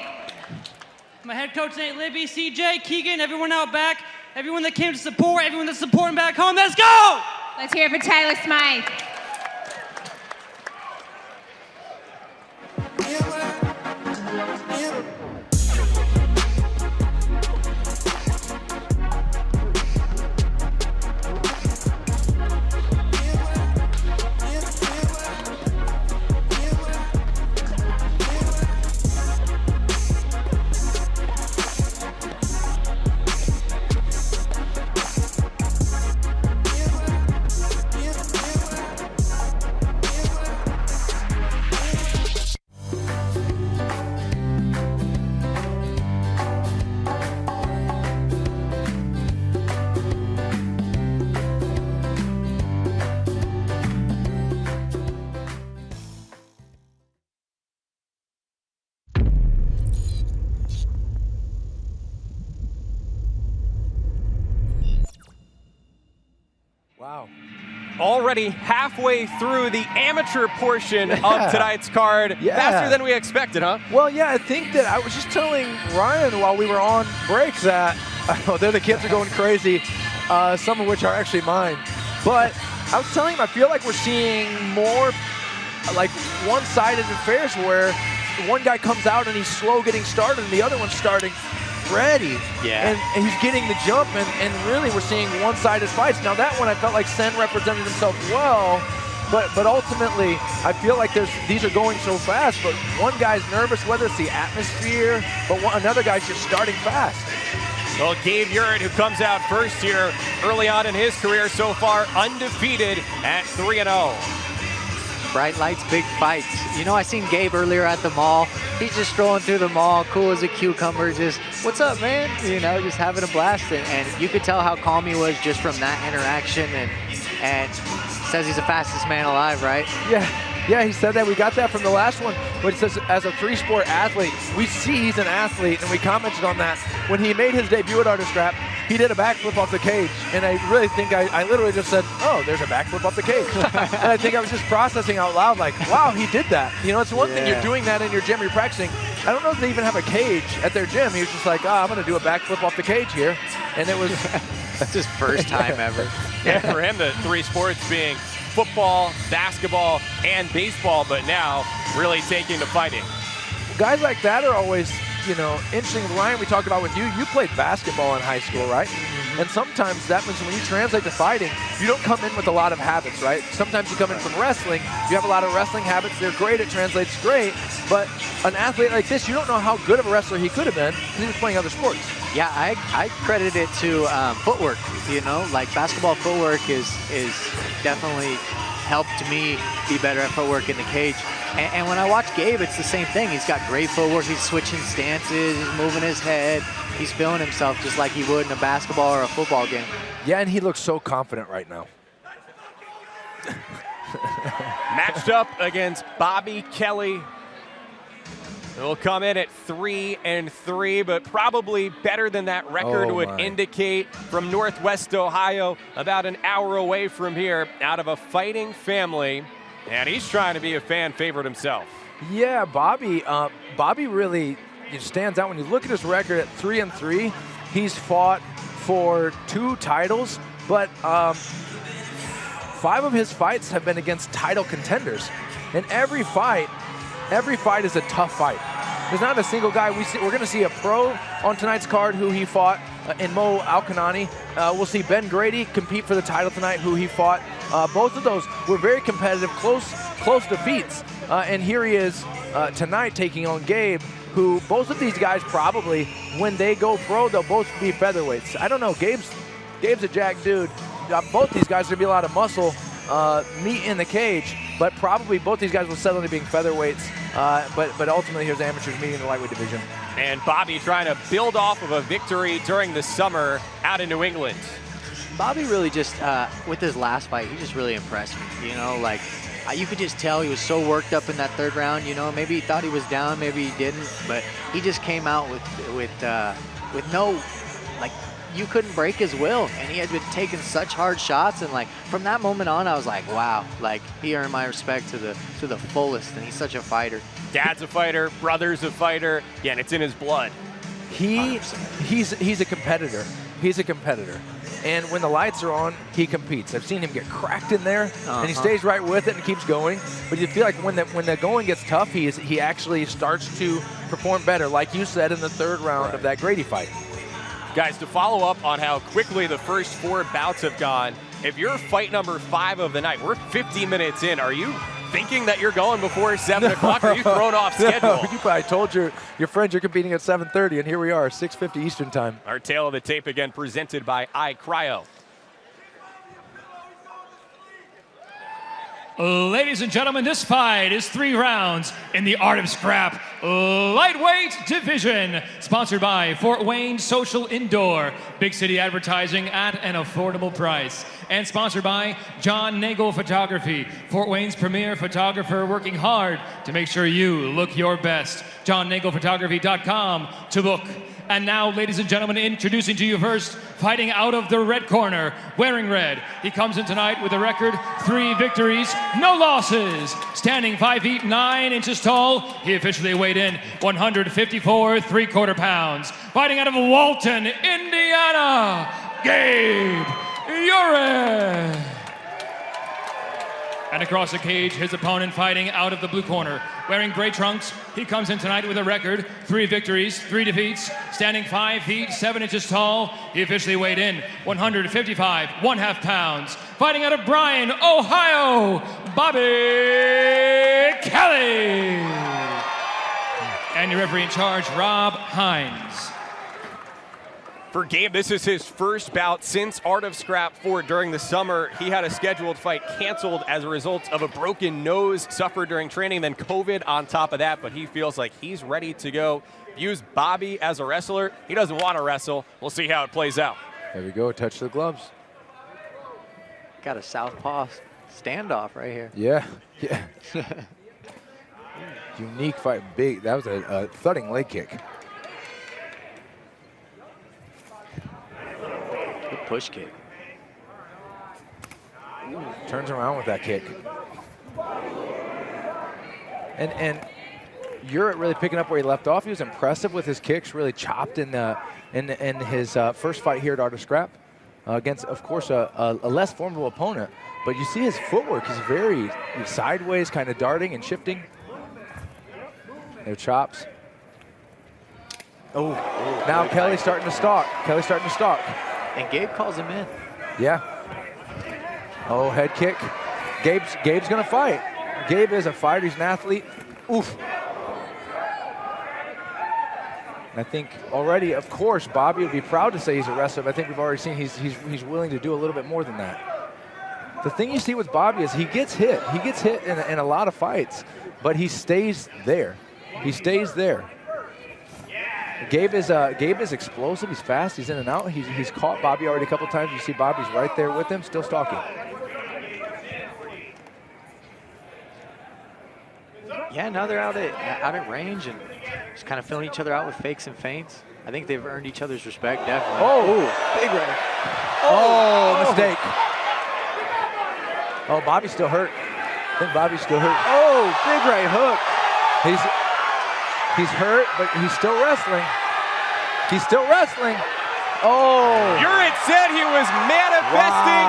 My head coach, Nate Libby, CJ, Keegan, everyone out back, everyone that came to support, everyone that's supporting back home. Let's go! Let's hear it for Tyler Smythe. already halfway through the amateur portion of tonight's card. Yeah. Faster than we expected, huh? Well, yeah, I think that I was just telling Ryan while we were on break that, there the kids are going crazy, some of which are actually mine. But I was telling him I feel like we're seeing more like one-sided affairs where one guy comes out and he's slow getting started and the other one's starting ready. Yeah. And he's getting the jump, and really we're seeing one-sided fights. Now that one I felt like Sen represented himself well, but ultimately I feel like these are going so fast, but one guy's nervous, whether it's the atmosphere, but another guy's just starting fast. Well, Gabe Urett, who comes out first here early on in his career so far, undefeated at 3-0. Bright lights, big fights. You know, I seen Gabe earlier at the mall. He's just strolling through the mall, cool as a cucumber, just, what's up, man? You know, just having a blast. And you could tell how calm he was just from that interaction. And says he's the fastest man alive, right? Yeah, he said that. We got that from the last one. But it says, as a three-sport athlete, we see he's an athlete, and we commented on that. When he made his debut at Art of Scrap, he did a backflip off the cage. And I really think I literally just said, oh, there's a backflip off the cage. And I think I was just processing out loud, like, wow, he did that. You know, it's one thing you're doing that in your gym, you're practicing. I don't know if they even have a cage at their gym. He was just like, I'm going to do a backflip off the cage here. And it was... That's his first time ever. Yeah, for him, the three sports being football, basketball, and baseball, but now really taking to fighting. Guys like that are always, you know, interesting. Ryan, we talked about with you played basketball in high school, right? And sometimes that means when you translate to fighting, you don't come in with a lot of habits, right? Sometimes you come in from wrestling, you have a lot of wrestling habits, they're great, it translates great, but an athlete like this, you don't know how good of a wrestler he could have been because he was playing other sports. Yeah, I credit it to footwork, you know, like basketball footwork is definitely helped me be better at footwork in the cage. And when I watch Gabe, it's the same thing. He's got great footwork, he's switching stances, he's moving his head, he's feeling himself just like he would in a basketball or a football game. Yeah, and he looks so confident right now. Matched up against Bobby Kelly. He'll come in at 3-3, but probably better than that record would indicate, from Northwest Ohio, about an hour away from here, out of a fighting family, and he's trying to be a fan favorite himself. Yeah, Bobby really stands out. When you look at his record at 3-3, he's fought for 2 titles, but 5 of his fights have been against title contenders, and every fight is a tough fight. There's not a single guy. We're going to see a pro on tonight's card who he fought in Mo Al-Kanani. We'll see Ben Grady compete for the title tonight, who he fought. Both of those were very competitive, close defeats. And here he is tonight taking on Gabe, who both of these guys probably, when they go pro, they'll both be featherweights. I don't know. Gabe's a jacked dude. Both these guys are going to be a lot of muscle meat in the cage, but probably both these guys will settle into being featherweights. But ultimately, here's amateurs meeting in the lightweight division. And Bobby trying to build off of a victory during the summer out in New England. Bobby really just, with his last fight, he just really impressed me. You know, like, you could just tell he was so worked up in that 3rd round. You know, maybe he thought he was down, maybe he didn't, but he just came out with no, like, you couldn't break his will, and he had been taking such hard shots, and like from that moment on, I was like, wow, like he earned my respect to the fullest, and he's such a fighter. Dad's a fighter, brother's a fighter. Yeah, and it's in his blood. He's a competitor. He's a competitor. And when the lights are on, he competes. I've seen him get cracked in there, and he stays right with it and keeps going. But you feel like when the going gets tough, he actually starts to perform better, like you said in the 3rd round of that Grady fight. Guys, to follow up on how quickly the first 4 bouts have gone, if you're fight number 5 of the night, we're 50 minutes in. Are you thinking that you're going before 7 o'clock? Or are you thrown off schedule? You probably told your friends you're competing at 7:30, and here we are, 6:50 Eastern time. Our tail of the tape again presented by iCryo. Ladies and gentlemen, this fight is 3 rounds in the Art of Scrap lightweight division. Sponsored by Fort Wayne Social Indoor, big city advertising at an affordable price. And sponsored by John Nagel Photography, Fort Wayne's premier photographer, working hard to make sure you look your best. JohnNagelPhotography.com to book And now, ladies and gentlemen, introducing to you first, fighting out of the red corner, wearing red. He comes in tonight with a record 3 victories, no losses. Standing 5 feet 9 inches tall, he officially weighed in 154 3/4 pounds. Fighting out of Walton, Indiana, Gabe Ure. And across the cage, his opponent fighting out of the blue corner. Wearing gray trunks, he comes in tonight with a record 3 victories, 3 defeats. Standing 5 feet 7 inches tall, he officially weighed in 155 1/2 pounds. Fighting out of Bryan, Ohio, Bobby Kelly. And your referee in charge, Rob Hines. For Gabe, this is his first bout since Art of Scrap 4 during the summer. He had a scheduled fight canceled as a result of a broken nose suffered during training, then COVID on top of that, but he feels like he's ready to go. Use Bobby as a wrestler. He doesn't want to wrestle. We'll see how it plays out. There we go, touch the gloves. Got a southpaw standoff right here. Yeah, yeah. Unique fight, big. That was a thudding leg kick. Good push kick. Turns around with that kick. And Uric really picking up where he left off. He was impressive with his kicks, really chopped in his first fight here at Art of Scrap against, of course, a less formidable opponent. But you see his footwork, he's very sideways, kind of darting and shifting. There chops. Oh, now Kelly's starting to stalk. Kelly's starting to stalk. And Gabe calls him in. Yeah. Oh, head kick. Gabe's gonna fight. Gabe is a fighter, he's an athlete. Oof. And I think already, of course, Bobby would be proud to say he's a wrestler, but I think we've already seen he's willing to do a little bit more than that. The thing you see with Bobby is he gets hit. He gets hit in a lot of fights, but he stays there. He stays there. Gabe is explosive. He's fast. He's in and out. He's caught Bobby already a couple times. You see Bobby's right there with him, still stalking. Yeah, now they're out at range and just kind of filling each other out with fakes and feints. I think they've earned each other's respect, definitely. Oh, big right. Oh, mistake. Oh, Bobby's still hurt. I think Bobby's still hurt. Oh, big right hook. He's hurt, but he's still wrestling. He's still wrestling. Oh. Uric said he was manifesting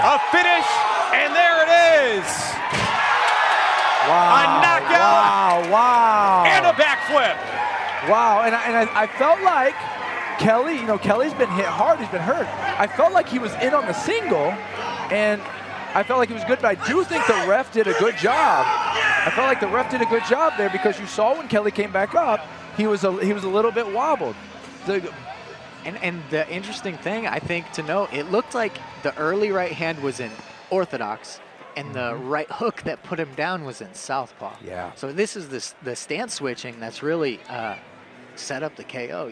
a finish, and there it is. Wow. A knockout. Wow. And a backflip. Wow. And I felt like Kelly, Kelly's been hit hard. He's been hurt. I felt like he was in on the single, and I felt like it was good, but I do think the ref did a good job. I felt like the ref did a good job there because you saw when Kelly came back up, he was a little bit wobbled. And the interesting thing, I think, to note, it looked like the early right hand was in orthodox, and the right hook that put him down was in southpaw. Yeah. So this is the stance switching that's really set up the KO,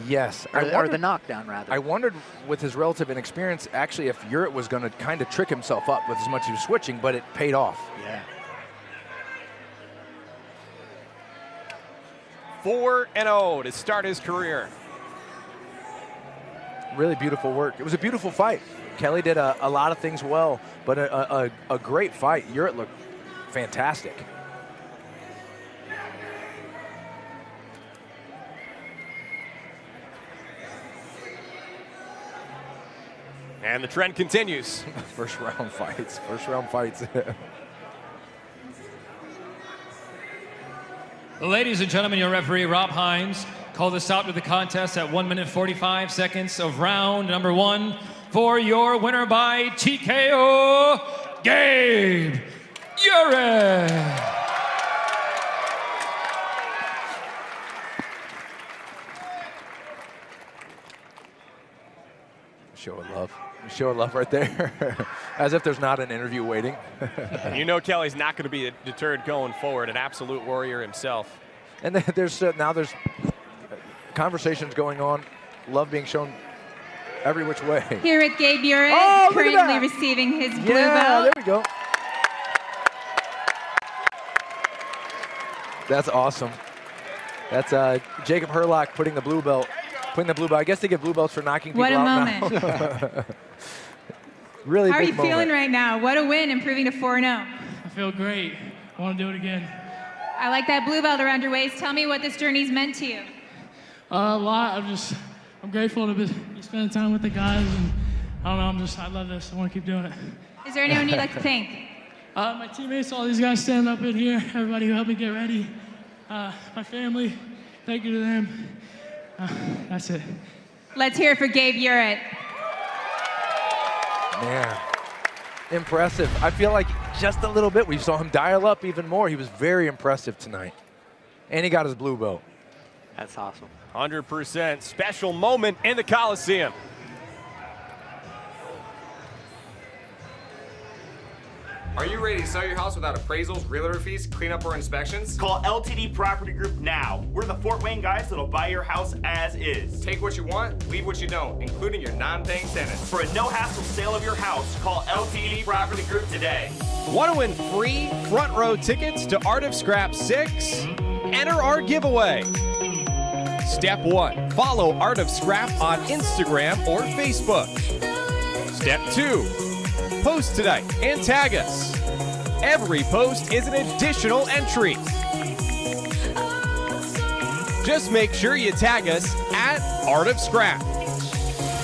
Yes. Or the knockdown, rather. I wondered, with his relative inexperience, actually, if Uric was going to kind of trick himself up with as much as he was switching, but it paid off. Yeah. 4-0 to start his career. Really beautiful work. It was a beautiful fight. Kelly did a lot of things well, but a great fight. Uric looked fantastic. And the trend continues. First round fights. First round fights. Ladies and gentlemen, your referee, Rob Hines, called the stop to the contest at 1 minute 45 seconds of round number 1 for your winner by TKO, Gabe Ure. Show of love. Show of love right there. As if there's not an interview waiting. And Kelly's not going to be deterred going forward, an absolute warrior himself. And there's now there's conversations going on, love being shown every which way. Here with Gabe Uric, currently receiving his blue belt. There we go. That's awesome. That's Jacob Herlock putting the blue belt putting the blue belt. I guess they give blue belts for knocking people What a out moment. now. Really How are big you feeling moment. right now? What a win, improving to 4-0. I feel great. I want to do it again. I like that blue belt around your waist. Tell me what this journey's meant to you. A lot. I'm grateful to be spending time with the guys, and I don't know. I love this. I want to keep doing it. Is there anyone you'd like to thank? My teammates, all these guys standing up in here, everybody who helped me get ready, my family. Thank you to them. That's it. Let's hear it for Gabe Urett. Man, impressive. I feel like just a little bit we saw him dial up even more. He was very impressive tonight. And he got his blue belt. That's awesome. 100% special moment in the Coliseum. Are you ready to sell your house without appraisals, realtor fees, cleanup, or inspections? Call LTD Property Group now. We're the Fort Wayne guys that'll buy your house as is. Take what you want, leave what you don't, including your non-paying tenants. For a no-hassle sale of your house, call LTD Property Group today. Want to win free front row tickets to Art of Scrap 6? Enter our giveaway. Step 1, follow Art of Scrap on Instagram or Facebook. Step 2, post tonight and tag us. Every post is an additional entry. Just make sure you tag us at Art of Scrap.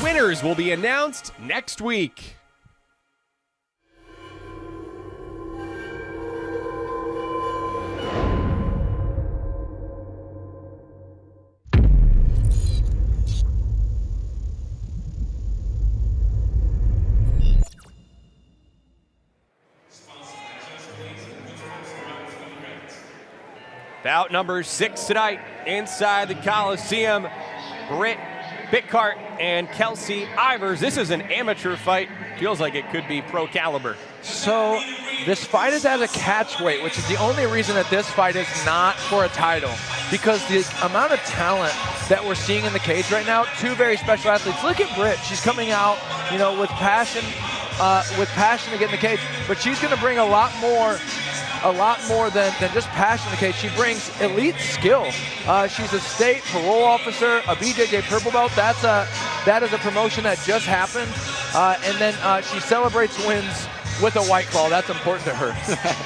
Winners will be announced next week. Bout number 6 tonight inside the Coliseum. Britt, BICKHART, and Kelsey Ivers. This is an amateur fight. Feels like it could be pro caliber. So this fight is at a catch weight, which is the only reason that this fight is not for a title. Because the amount of talent that we're seeing in the cage right now, two very special athletes. Look at Britt. She's coming out, you know, with passion to get in the cage. But she's going to bring a lot more than just passion in the cage. She brings elite skill. She's a state parole officer, a BJJ purple belt. That is a promotion that just happened. And then she celebrates wins with a white claw. That's important to her.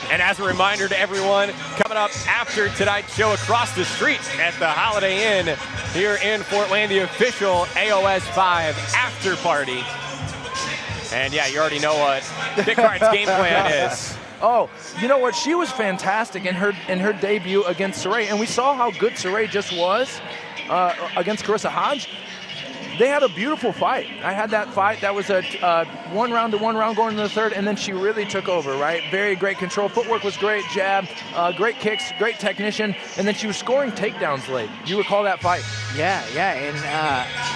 And as a reminder to everyone, coming up after tonight's show across the street at the Holiday Inn here in Fort Wayne, the official AOS 5 after party. And yeah, you already know what BICKHART's game plan is. Oh, you know what? She was fantastic in her debut against Saray, and we saw how good Saray just was against Carissa Hodge. They had a beautiful fight. I had that fight. That was a 1-round going into the third, and then she really took over, right? Very great control. Footwork was great, jab, great kicks, great technician, and then she was scoring takedowns late. You recall that fight? Yeah, and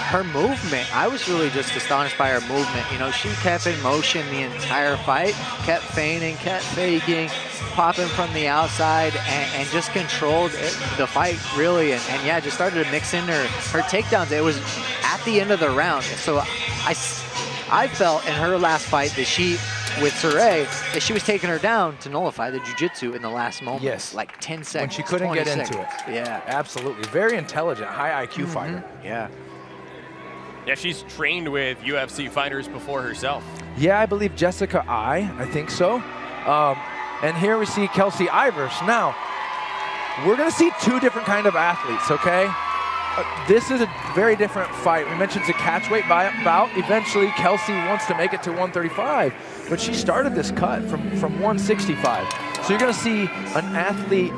her movement, I was really just astonished by her movement. You know, she kept in motion the entire fight, kept feigning, kept faking, popping from the outside, and just controlled the fight, really. And yeah, just started to mix in her takedowns. It was at the end of the round. So I felt in her last fight that with Saray, that she was taking her down to nullify the jiu-jitsu in the last moment. Yes. Like 10 seconds, When she couldn't get into seconds. it. Yeah. Absolutely. Very intelligent, high IQ fighter. Yeah. Yeah, she's trained with UFC fighters before herself. Yeah, I believe Jessica I think so. And here we see Kelsey Ivers. Now, we're going to see two different kind of athletes, okay? This is a very different fight. We mentioned it's a catchweight bout. Eventually, Kelsey wants to make it to 135, but she started this cut from 165. So you're going to see an athlete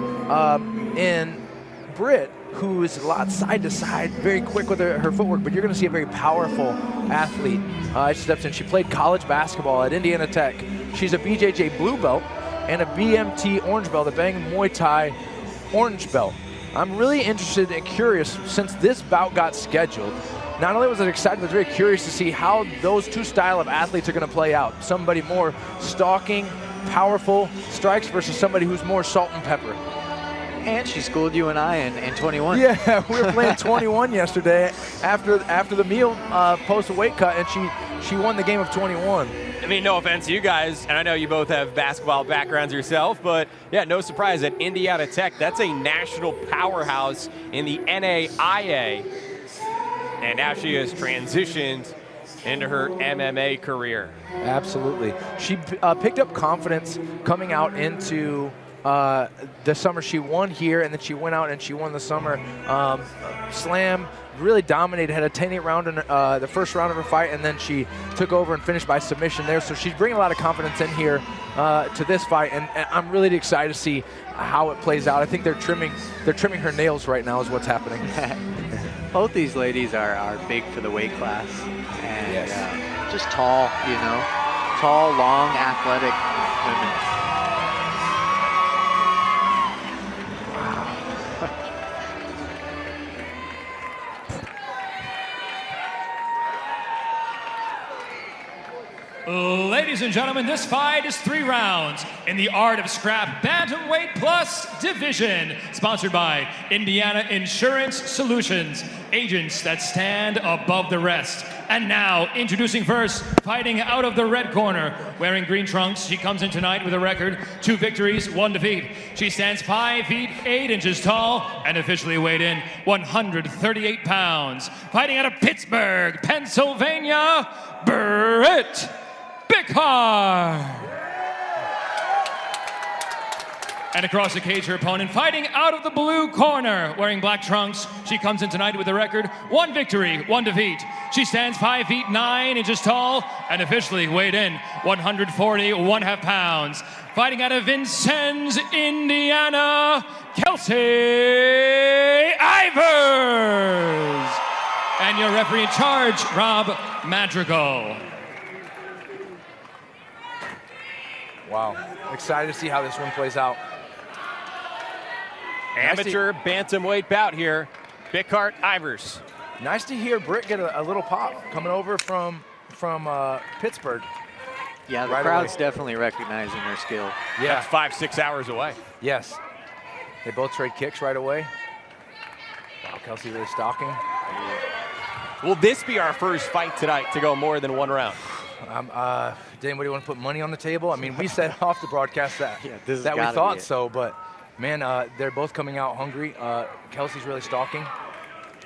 in Britt who is a lot side to side, very quick with her footwork, but you're going to see a very powerful athlete. She steps in. She played college basketball at Indiana Tech. She's a BJJ blue belt and a BMT orange belt, a Bang Muay Thai orange belt. I'm really interested and curious, since this bout got scheduled, not only was I excited, but very curious to see how those two style of athletes are going to play out. Somebody more stalking, powerful strikes versus somebody who's more salt and pepper. And she schooled you and I in 21. Yeah, we were playing 21 yesterday after the meal post a weight cut, and she won the game of 21. I mean, no offense to you guys, and I know you both have basketball backgrounds yourself, but yeah, no surprise at Indiana Tech, that's a national powerhouse in the NAIA. and now she has transitioned into her MMA career. Absolutely. She picked up confidence coming out into the summer. She won here, and then she went out and she won the summer slam. Really dominated, had a 10-8 round in the first round of her fight, and then she took over and finished by submission there. So she's bringing a lot of confidence in here to this fight, and I'm really excited to see how it plays out. I think they're trimming her nails right now is what's happening. Both these ladies are big for the weight class, and just tall, you know, tall, long, athletic women. Ladies and gentlemen, this fight is 3 rounds in the Art of Scrap Bantamweight Plus division, sponsored by Indiana Insurance Solutions, agents that stand above the rest. And now, introducing first, fighting out of the red corner, wearing green trunks, she comes in tonight with a record, 2 victories, 1 defeat. She stands 5 feet 8 inches tall and officially weighed in 138 pounds. Fighting out of Pittsburgh, Pennsylvania, BRITT. BICKHART. And across the cage, her opponent, fighting out of the blue corner, wearing black trunks. She comes in tonight with a record, 1 victory, 1 defeat. She stands 5 feet 9 inches tall and officially weighed in 140.5 pounds. Fighting out of Vincennes, Indiana, Kelsey Ivers. And your referee in charge, Rob Madrigal. Wow, excited to see how this one plays out. Amateur bantamweight bout here. BICKHART, Ivers. Nice to hear Britt get a little pop coming over from Pittsburgh. Yeah, the crowd's definitely recognizing her skill. Yeah, that's 5-6 hours away. Yes, they both trade kicks right away. Wow, Kelsey really stalking. Will this be our first fight tonight to go more than 1 round? Did anybody want to put money on the table? I mean, we said off the broadcast that, we thought so, but man, they're both coming out hungry. Kelsey's really stalking,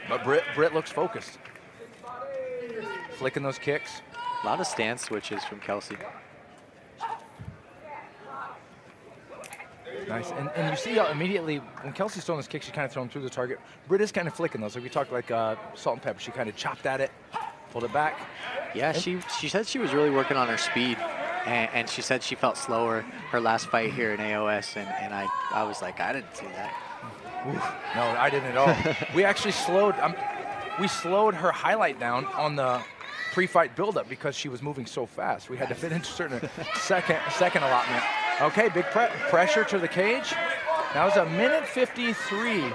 but Britt looks focused. Flicking those kicks. A lot of stance switches from Kelsey. Nice, and you see immediately when Kelsey's throwing those kicks, she's kind of throwing through the target. Britt is kind of flicking those. Like we talked like salt and pepper. She kind of chopped at it, pulled it back. Yeah, she said she was really working on her speed, and she said she felt slower her last fight here in AOS, and I was like, I didn't see that. Oof, no, I didn't at all. We actually slowed her highlight down on the pre-fight buildup because she was moving so fast. We had to fit into a certain second allotment. Okay, big pressure to the cage. That was a minute 53.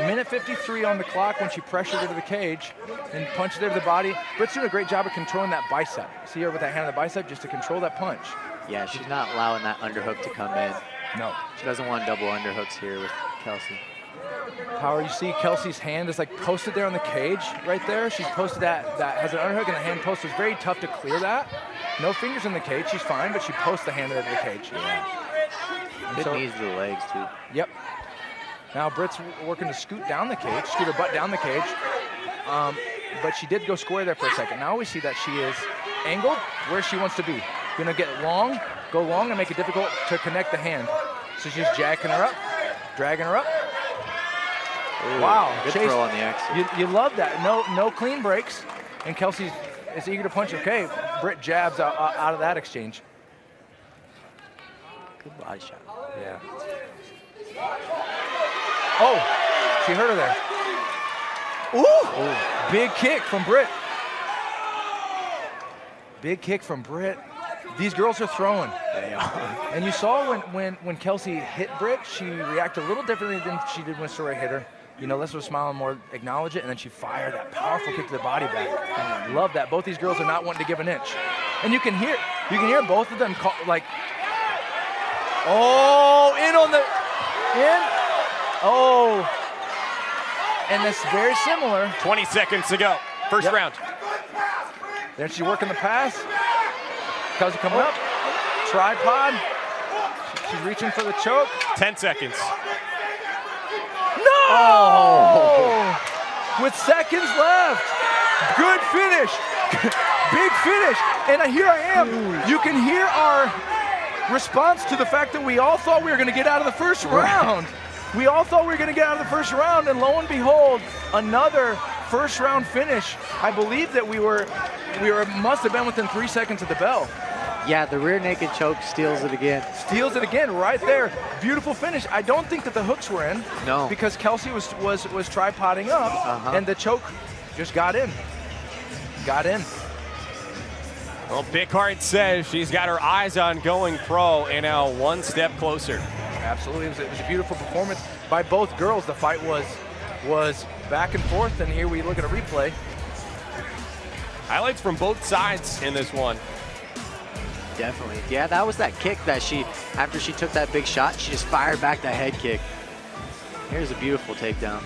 Minute 53 on the clock when she pressured her to the cage and punched her to the body. Britt's doing a great job of controlling that bicep. See her with that hand on the bicep just to control that punch. Yeah, she's not allowing that underhook to come in. No. She doesn't want double underhooks here with Kelsey. Power, you see Kelsey's hand is like posted there on the cage right there. She's posted that has an underhook and the hand post. It's very tough to clear that. No fingers in the cage, she's fine, but she posts the hand into the cage. Yeah. Good knees to the legs too. Yep. Now Britt's working to scoot down the cage, scoot her butt down the cage. But she did go square there for a second. Now we see that she is angled where she wants to be. Gonna get long, go long and make it difficult to connect the hand. So she's jacking her up, dragging her up. Ooh, wow, good Chase, throw on the exit. You love that. No clean breaks. And Kelsey is eager to punch. Okay, Britt jabs out of that exchange. Good body shot. Yeah. Oh, she hurt her there. Ooh, big kick from Britt. Big kick from Britt. These girls are throwing. They are. And you saw when Kelsey hit Britt, she reacted a little differently than she did when Soraya hit her. You know, less of a smile and more acknowledge it, and then she fired that powerful kick to the body back. Love that. Both these girls are not wanting to give an inch. And you can hear both of them call, like, oh, oh. And that's very similar. 20 seconds to go. First round. Then she's working the pass. Kelsey coming up. Tripod. She's reaching for the choke. 10 seconds. No! Oh. With seconds left. Good finish. Big finish. And here I am. You can hear our response to the fact that we all thought we were going to get out of the first round. We all thought we were going to get out of the first round, and lo and behold, another first round finish. I believe that we must have been within 3 seconds of the bell. Yeah, the rear naked choke steals it again. Steals it again right there. Beautiful finish. I don't think that the hooks were in. No. Because Kelsey was tripoding up, and the choke just got in. Got in. Well, BICKHART says she's got her eyes on going pro and now one step closer. Absolutely, it was a beautiful performance by both girls. The fight was back and forth, and here we look at a replay. Highlights from both sides in this one. Definitely. Yeah, that was that kick that after she took that big shot, she just fired back that head kick. Here's a beautiful takedown.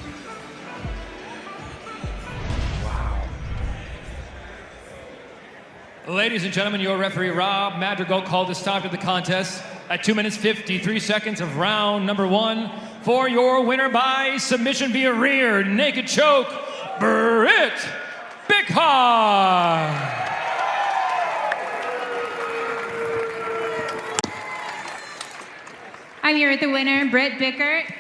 Ladies and gentlemen, your referee Rob Madrigal called the stop to the contest at 2 minutes 53 seconds of round number 1 for your winner by submission via rear naked choke, BRITT BICKHART. I'm here with the winner, BRITT BICKHART.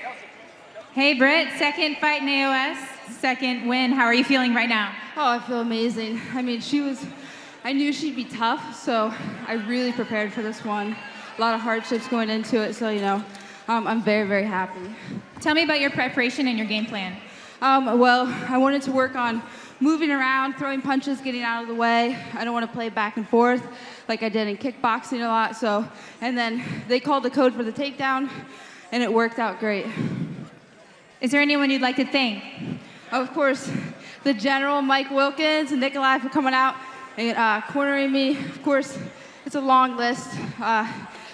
Hey Britt, second fight in AOS, second win. How are you feeling right now? Oh, I feel amazing. I mean, I knew she'd be tough, so I really prepared for this one. A lot of hardships going into it, so, you know, I'm very, very happy. Tell me about your preparation and your game plan. Well, I wanted to work on moving around, throwing punches, getting out of the way. I don't want to play back and forth like I did in kickboxing a lot, so, and then they called the code for the takedown, and it worked out great. Is there anyone you'd like to thank? Of course, the general, Mike Wilkins and NIKKI for coming out and cornering me. Of course, it's a long list,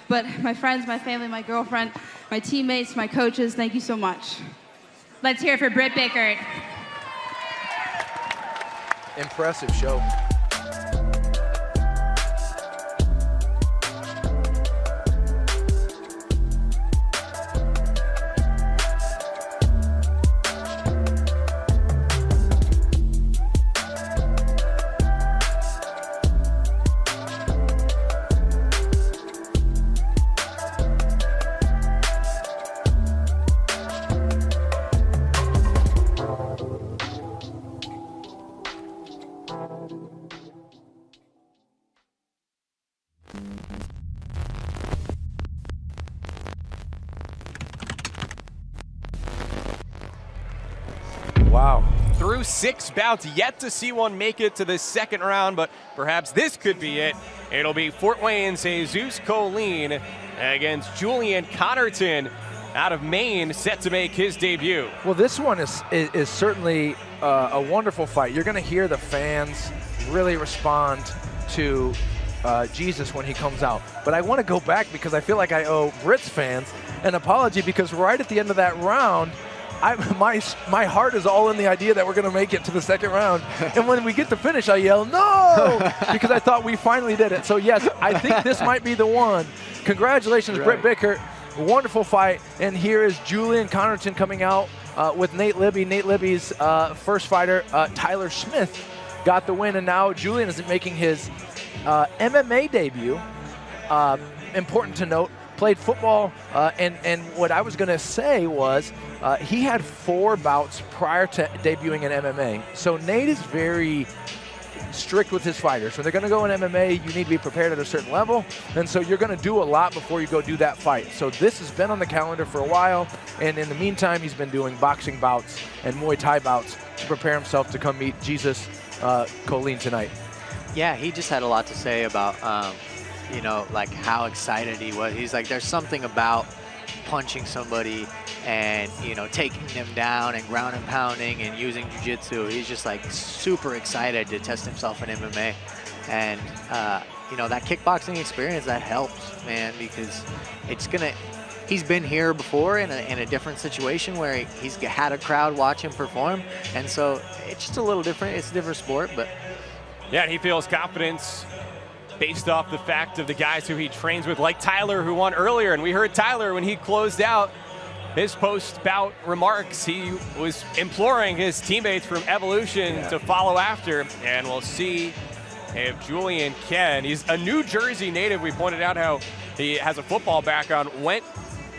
but my friends, my family, my girlfriend, my teammates, my coaches, thank you so much. Let's hear it for BRITT BICKHART. Impressive show. Wow. Through 6 bouts, yet to see one make it to the second round, but perhaps this could be it. It'll be Fort Wayne's Jesus COLLIN against Julian Connerton out of Maine, set to make his debut. Well, this one is certainly a wonderful fight. You're going to hear the fans really respond to Jesus when he comes out. But I want to go back because I feel like I owe Britt's fans an apology, because right at the end of that round, my heart is all in the idea that we're going to make it to the second round. And when we get to finish, I yell, no, because I thought we finally did it. So, yes, I think this might be the one. Congratulations, right. BRITT BICKHART. Wonderful fight. And here is Julian Connerton coming out with Nate Libby. Nate Libby's first fighter, Tyler Smith, got the win. And now Julian is making his MMA debut. Important to note, played football, and what I was going to say was he had 4 bouts prior to debuting in MMA. So Nate is very strict with his fighters. When they're going to go in MMA, you need to be prepared at a certain level, and so you're going to do a lot before you go do that fight. So this has been on the calendar for a while, and in the meantime, he's been doing boxing bouts and Muay Thai bouts to prepare himself to come meet Jesus COLLIN tonight. Yeah, he just had a lot to say about you know, like how excited he was. He's like, there's something about punching somebody and, you know, taking them down and ground and pounding and using jiu-jitsu. He's just like super excited to test himself in MMA. And, you know, that kickboxing experience, that helps, man, because it's gonna, he's been here before in a different situation where he's had a crowd watch him perform. And so it's just a little different. It's a different sport, but. Yeah, and he feels confidence based off the fact of the guys who he trains with, like Tyler, who won earlier. And we heard Tyler when he closed out his post-bout remarks, he was imploring his teammates from Evolution to follow after, and we'll see if Julian can. He's a New Jersey native. We pointed out how he has a football background, went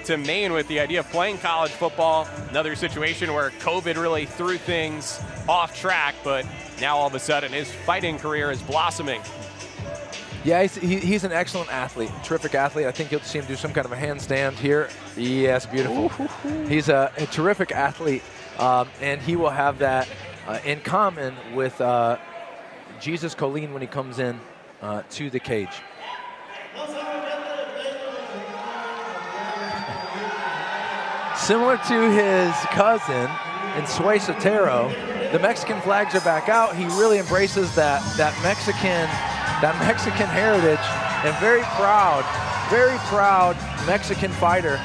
to Maine with the idea of playing college football. Another situation where COVID really threw things off track, but now all of a sudden his fighting career is blossoming. Yeah, he's an excellent athlete, terrific athlete. I think you'll see him do some kind of a handstand here. Yes, beautiful. He's a terrific athlete, and he will have that in common with Jesus COLLIN when he comes in to the cage. Similar to his cousin in Sway Sotero, the Mexican flags are back out. He really embraces that Mexican heritage, and very proud Mexican fighter.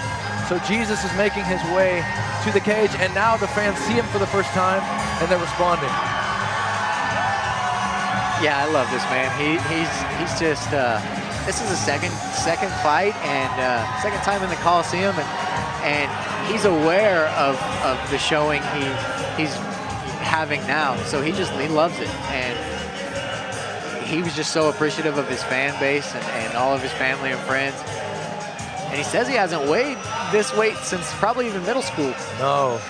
So Jesus is making his way to the cage, and now the fans see him for the first time, and they're responding. Yeah, I love this man. He's just this is a second fight and second time in the Coliseum, and he's aware of the showing he's having now. So he loves it, and he was just so appreciative of his fan base and all of his family and friends. And he says he hasn't weighed this weight since probably even middle school. No,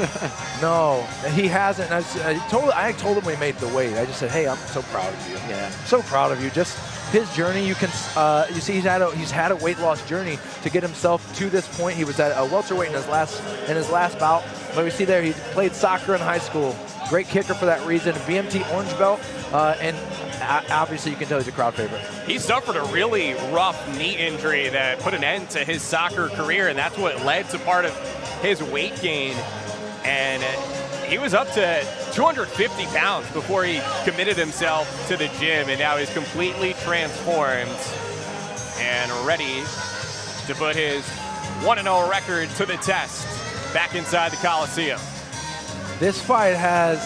no, he hasn't. I told him we made the weight. I just said, hey, I'm so proud of you. Yeah, so proud of you. Just his journey. You can you see he's had a weight loss journey to get himself to this point. He was at a welterweight in his last bout. But we see there he played soccer in high school. Great kicker for that reason. BMT orange belt, and obviously you can tell he's a crowd favorite. He suffered a really rough knee injury that put an end to his soccer career, and that's what led to part of his weight gain. And he was up to 250 pounds before he committed himself to the gym, and now he's completely transformed and ready to put his 1-0 record to the test back inside the Coliseum. This fight has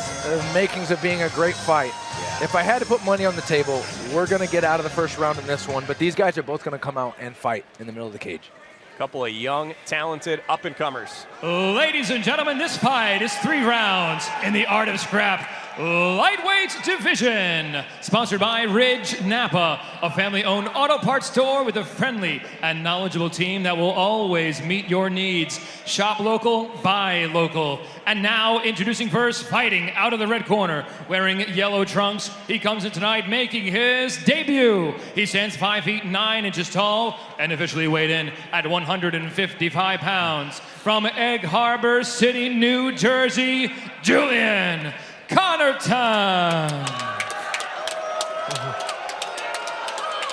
makings of being a great fight. Yeah. If I had to put money on the table, we're going to get out of the first round in this one, but these guys are both going to come out and fight in the middle of the cage. A couple of young, talented up-and-comers. Ladies and gentlemen, this fight is 3 rounds in the Art of Scrap lightweight division. Sponsored by Ridge Napa, a family-owned auto parts store with a friendly and knowledgeable team that will always meet your needs. Shop local, buy local. And now, introducing first, fighting out of the red corner, wearing yellow trunks. He comes in tonight making his debut. He stands 5 feet 9 inches tall and officially weighed in at 155 pounds. From Egg Harbor City, New Jersey, Julian Connerton.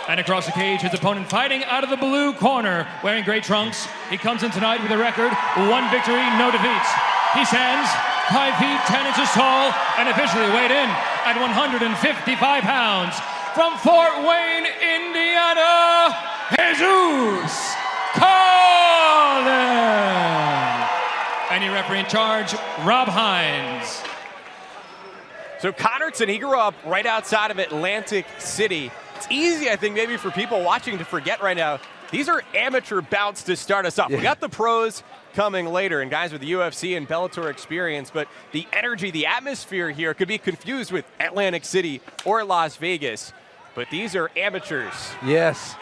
And across the cage, his opponent fighting out of the blue corner, wearing gray trunks. He comes in tonight with a record, 1 victory, no defeats. He stands 5 feet 10 inches tall and officially weighed in at 155 pounds. From Fort Wayne, Indiana, Jesus COLLIN. And your referee in charge, Rob Hines. So Connerton, he grew up right outside of Atlantic City. It's easy, I think, maybe for people watching to forget right now. These are amateur bouts to start us off. Yeah. We got the pros coming later and guys with the UFC and Bellator experience, but the energy, the atmosphere here could be confused with Atlantic City or Las Vegas. But these are amateurs. Yes.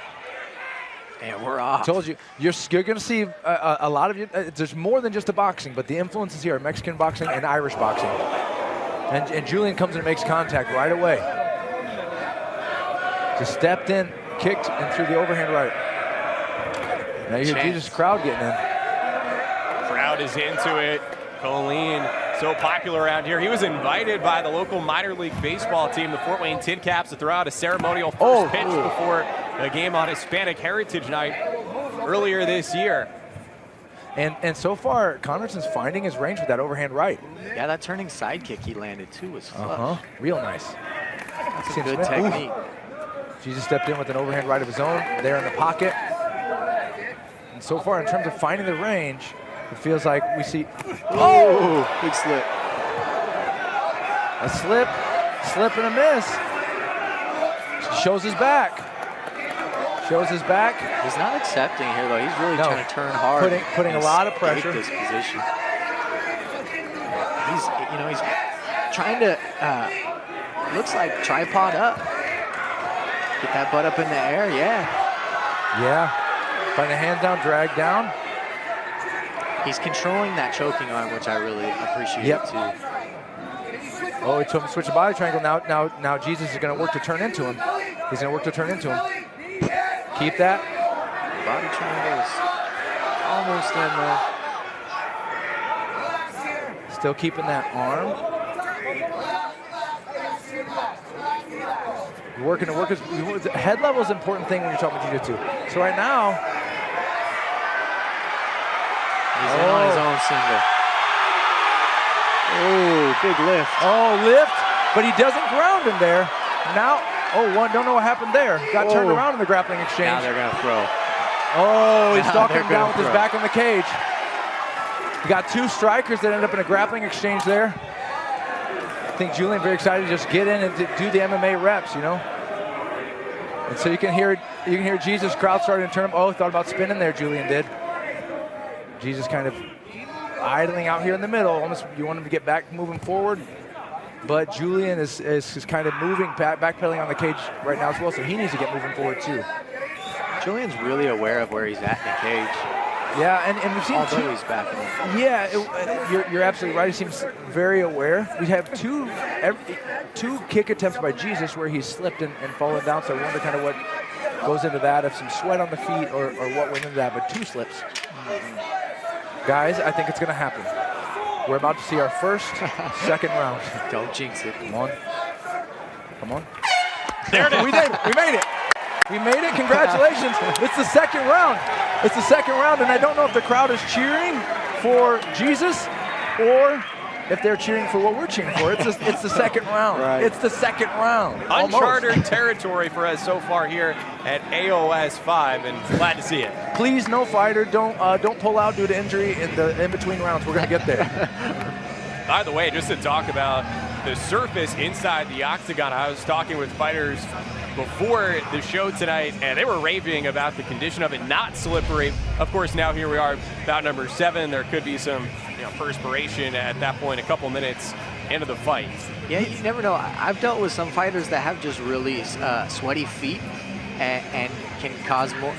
And we're off. I told you, you're going to see a lot of you. There's more than just the boxing, but the influences here are Mexican boxing and Irish boxing. And Julian comes in and makes contact right away. Just stepped in, kicked, and threw the overhand right. Now you hear Jesus crowd getting in. Crowd is into it. Colin, so popular around here. He was invited by the local minor league baseball team, the Fort Wayne Tin Caps, to throw out a ceremonial first pitch before a game on Hispanic Heritage Night earlier this year. And so far, Connerton's finding his range with that overhand right. Yeah, that turning side kick he landed too was flush. Real nice. That's a good technique. Jesus stepped in with an overhand right of his own there in the pocket. And so far, in terms of finding the range, it feels like we see, big slip. A slip and a miss. Shows his back. Shows his back. He's not accepting here, though. He's really trying to turn hard. Putting a lot of pressure. This position. He's, you know, he's trying to, looks like tripod up. Get that butt up in the air, yeah. Yeah. Find the hands down, drag down. He's controlling that choking arm, which I really appreciate too. Oh, he told him to switch the body triangle. Now Jesus is going to work to turn into him. He's going to work to turn into him. Keep that. Body triangle is almost in there. Still keeping that arm. You're working to work his head level is an important thing when you're talking about jiu-jitsu. So right now, he's in on his own single. Oh, big lift. Oh, lift, but he doesn't ground him there. Now, don't know what happened there. Got turned around in the grappling exchange. Now they're going to throw. Oh, he's stalking him down with his back on the cage. You got two strikers that end up in a grappling exchange there. I think Julian very excited to just get in and do the MMA reps, you know. And so you can hear Jesus crowd starting to turn him. Oh, thought about spinning there. Julian did. Jesus kind of idling out here in the middle. Almost you want him to get back, moving forward. But Julian is kind of moving, backpedaling on the cage right now as well. So he needs to get moving forward too. Julian's really aware of where he's at in the cage. Yeah, and we've seen although he's back in the Yeah, you're absolutely right. He seems very aware. We have two kick attempts by Jesus where he's slipped and fallen down. So I wonder kind of what goes into that, if some sweat on the feet or what went into that. But two slips. Guys, I think it's going to happen. We're about to see our first, second round. Don't jinx it. Come on. Come on. There it is. We did. We made it. We made it. Congratulations. It's the second round. It's the second round, and I don't know if the crowd is cheering for Jesus or if they're cheering for what we're cheering for. It's the second round. Right. It's the second round. Uncharted territory for us so far here at AOS 5, and glad to see it. Please, no fighter, don't pull out due to injury in between rounds. We're gonna get there. By the way, just to talk about the surface inside the octagon, I was talking with fighters before the show tonight, and they were raving about the condition of it, not slippery. Of course, now here we are, bout number 7. There could be some perspiration at that point, a couple minutes into the fight. Yeah, you never know. I've dealt with some fighters that have just really sweaty feet and can cause more,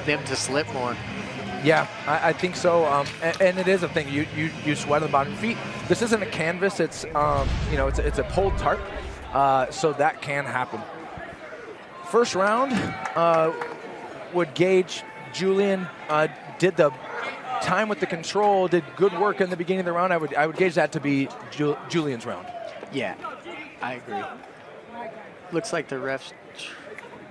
them to slip more. Yeah, I think so, and it is a thing. You sweat on the bottom of your feet. This isn't a canvas. It's it's a pulled tarp, so that can happen. First round would gauge Julian did the time with the control, did good work in the beginning of the round. I would gauge that to be Julian's round. Yeah, I agree. Looks like the refs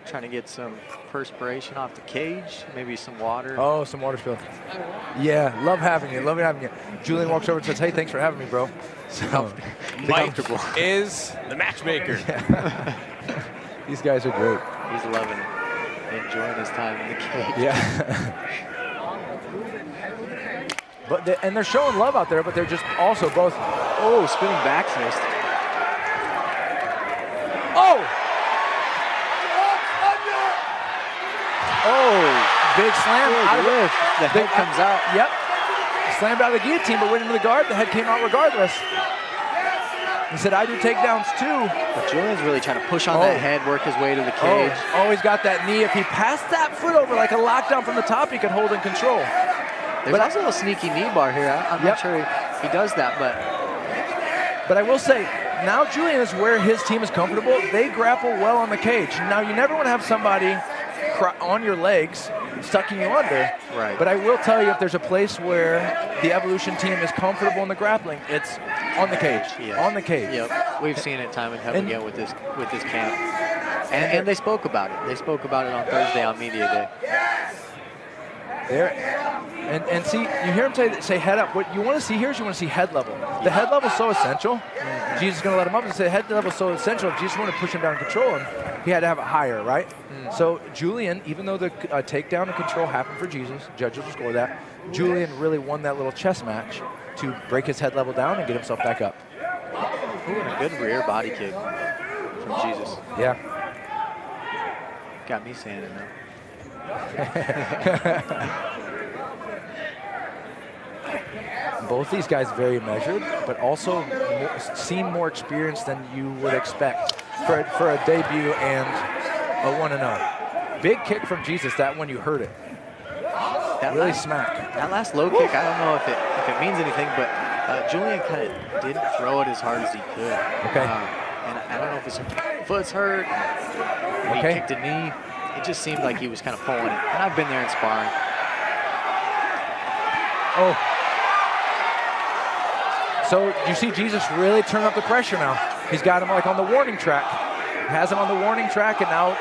trying to get some perspiration off the cage, maybe some water. Oh, some water spill. Yeah, love having you. Love having you. Julian walks over and says, "Hey, thanks for having me, bro." So, Mike is the matchmaker. Yeah. These guys are great. He's loving it, enjoying his time in the cage. Yeah. But they're showing love out there, but they're just also both. Oh, spinning back fist. Oh! Oh, big slam. Out of it. The head comes out. Yep. Slammed out of the guillotine, but went into the guard. The head came out regardless. He said, I do takedowns too. But Julian's really trying to push on that head, work his way to the cage. Oh, he's got that knee. If he passed that foot over like a lockdown from the top, he could hold in control. There's also a sneaky knee bar here. I'm not sure he does that, but I will say, now Julian is where his team is comfortable. They grapple well on the cage. Now, you never want to have somebody on your legs, sucking you under. Right. But I will tell you, if there's a place where the Evolution team is comfortable in the grappling, it's on the cage. Yes. On the cage. Yep. We've seen it time and time again with this camp. And they spoke about it. They spoke about it on Thursday on Media Day. There, and see, you hear him say head up. What you want to see here is you want to see head level. The head level is so essential. Jesus is going to let him up and say head level is so essential. If Jesus wanted to push him down and control him, he had to have it higher, right? So Julian, even though the takedown and control happened for Jesus, judges will score that, Julian really won that little chess match to break his head level down and get himself back up. Ooh, and a good rear body kick from Jesus. Yeah. Got me saying it now. Both these guys very measured, but also seem more experienced than you would expect for a debut and a 1-0. Big kick from Jesus. That one, you heard it. That really smack. That last low kick, I don't know if it means anything, but Julian kind of didn't throw it as hard as he could. Okay. And I don't know if his foot's hurt. He kicked a knee. It just seemed like he was kind of pulling it. And I've been there in sparring. Oh. So you see Jesus really turn up the pressure now. He's got him like on the warning track. Has him on the warning track, and now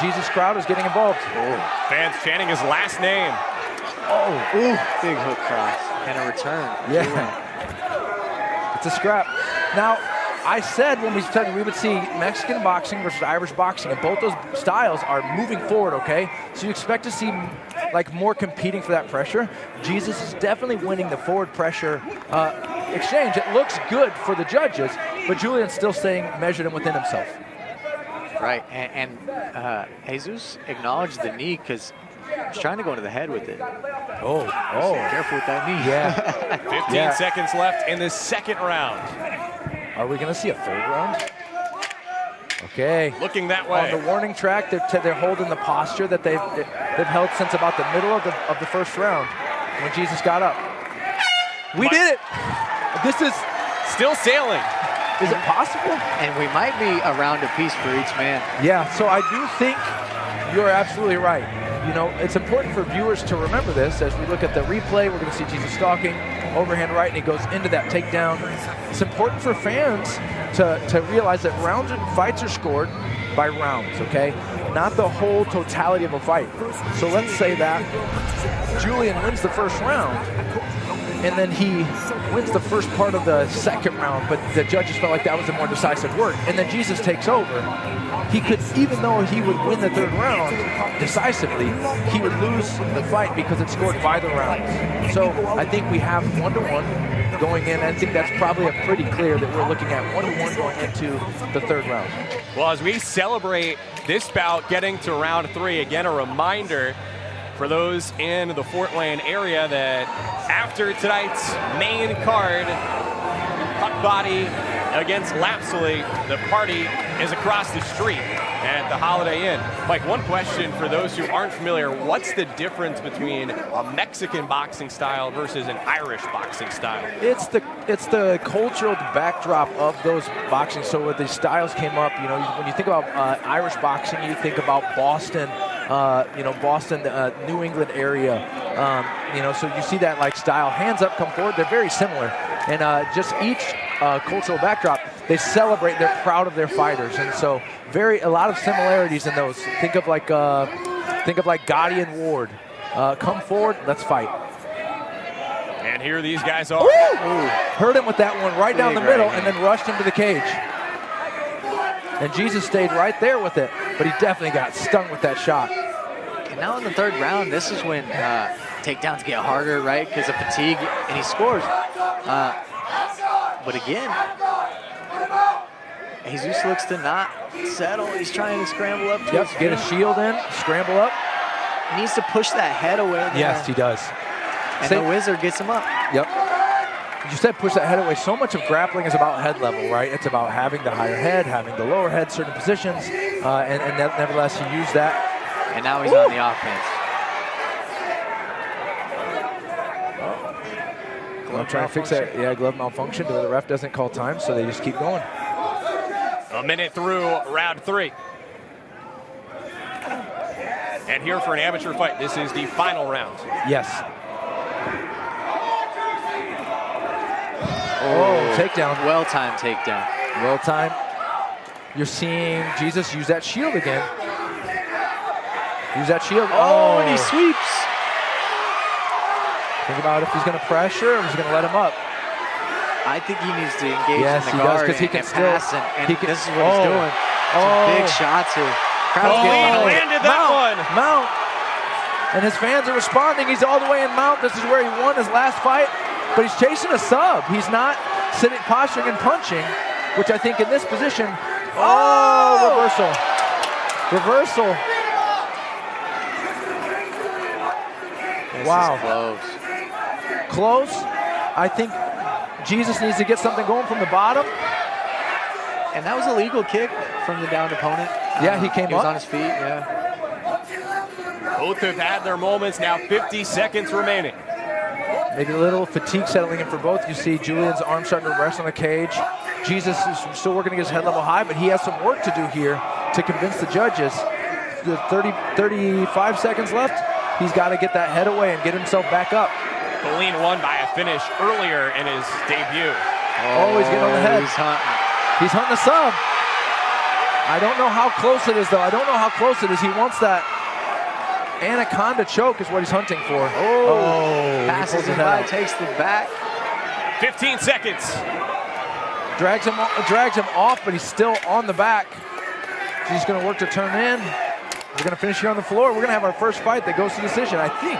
Jesus crowd is getting involved. Oh. Fans chanting his last name. Oh, ooh. Big hook cross and a return. Yeah. It's a scrap. Now, I said when we started we would see Mexican boxing versus Irish boxing, and both those styles are moving forward, okay? So you expect to see like more competing for that pressure. Jesus is definitely winning the forward pressure exchange. It looks good for the judges, but Julian's still staying measured and within himself. Right, and Jesus acknowledged the knee because he's trying to go into the head with it. Oh. Careful with that knee. Yeah. 15 seconds left in the second round. Are we going to see a third round? Okay. Looking that way. On the warning track, they're holding the posture that they've held since about the middle of the first round when Jesus got up. We did it. This is still sailing. Is it possible? And we might be a round apiece for each man. Yeah, so I do think you're absolutely right. You know, it's important for viewers to remember this as we look at the replay. We're going to see Jesus stalking, overhand right, and he goes into that takedown. It's important for fans to realize that fights are scored by rounds, okay? Not the whole totality of a fight. So let's say that Julian wins the first round, and then he wins the first part of the second round, but the judges felt like that was a more decisive work. And then Jesus takes over. He could, even though he would win the third round decisively, he would lose the fight because it's scored by the rounds. So I think we have 1-1 going in. I think that's probably pretty clear that we're looking at 1-1 going into the third round. Well, as we celebrate this bout getting to round 3, again, a reminder for those in the Fort Wayne area that after tonight's main card, Huckbody against Lapsley, the party is across the street at the Holiday Inn. Mike, one question for those who aren't familiar, what's the difference between a Mexican boxing style versus an Irish boxing style? It's the cultural backdrop of those boxing. So when the styles came up, you know, when you think about Irish boxing, you think about Boston, Boston, New England area. So you see that like style, hands up, come forward. They're very similar, and just each cultural backdrop, they celebrate. They're proud of their fighters, and so a lot of similarities in those. Think of like Gotti and Ward. Come forward, let's fight. And here these guys are. Ooh. Heard him with that one right down the middle, and then rushed him to the cage. And Jesus stayed right there with it, but he definitely got stung with that shot. And now in the third round, this is when takedowns get harder, right? Because of fatigue, and he scores. But again, Jesus looks to not settle. He's trying to scramble up. Yep, get a shield in, scramble up. He needs to push that head away there. Yes, he does. And the Wizard gets him up. Yep. You said push that head away. So much of grappling is about head level, right? It's about having the higher head, having the lower head, certain positions, and nevertheless, he used that. And now he's on the offense. I'm trying to fix that. Yeah, glove malfunction. The ref doesn't call time, so they just keep going. A minute through round 3. And here for an amateur fight, this is the final round. Yes. Oh, takedown. Well-timed takedown. Well-timed. You're seeing Jesus use that shield again. Use that shield. Oh, and he sweeps. Think about if he's going to pressure or he's going to let him up. I think he needs to engage yes, in the he guard does, he can and pass, and he can, this is what he's doing. Some big shots here. Crowd's getting landed that one. Mount. And his fans are responding. He's all the way in Mount. This is where he won his last fight. But he's chasing a sub. He's not sitting, posturing, and punching, which I think in this position, reversal. Reversal. Wow. Close. Close. I think Jesus needs to get something going from the bottom. And that was a legal kick from the downed opponent. Yeah, he came He was up. on his feet, yeah. Both have had their moments. Now 50 seconds remaining. Maybe a little fatigue settling in for both. You see Julian's arm starting to rest on the cage. Jesus is still working to get his head level high, but he has some work to do here to convince the judges. The 35 seconds left. He's got to get that head away and get himself back up. COLIN won by a finish earlier in his debut. Oh, he's getting on the head. He's hunting. He's hunting the sub. I don't know how close it is, though. I don't know how close it is. He wants that anaconda choke is what he's hunting for. Oh, passes him by, takes the back. 15 seconds. Drags him off, but he's still on the back. So he's going to work to turn in. We're going to finish here on the floor. We're going to have our first fight that goes to decision, I think.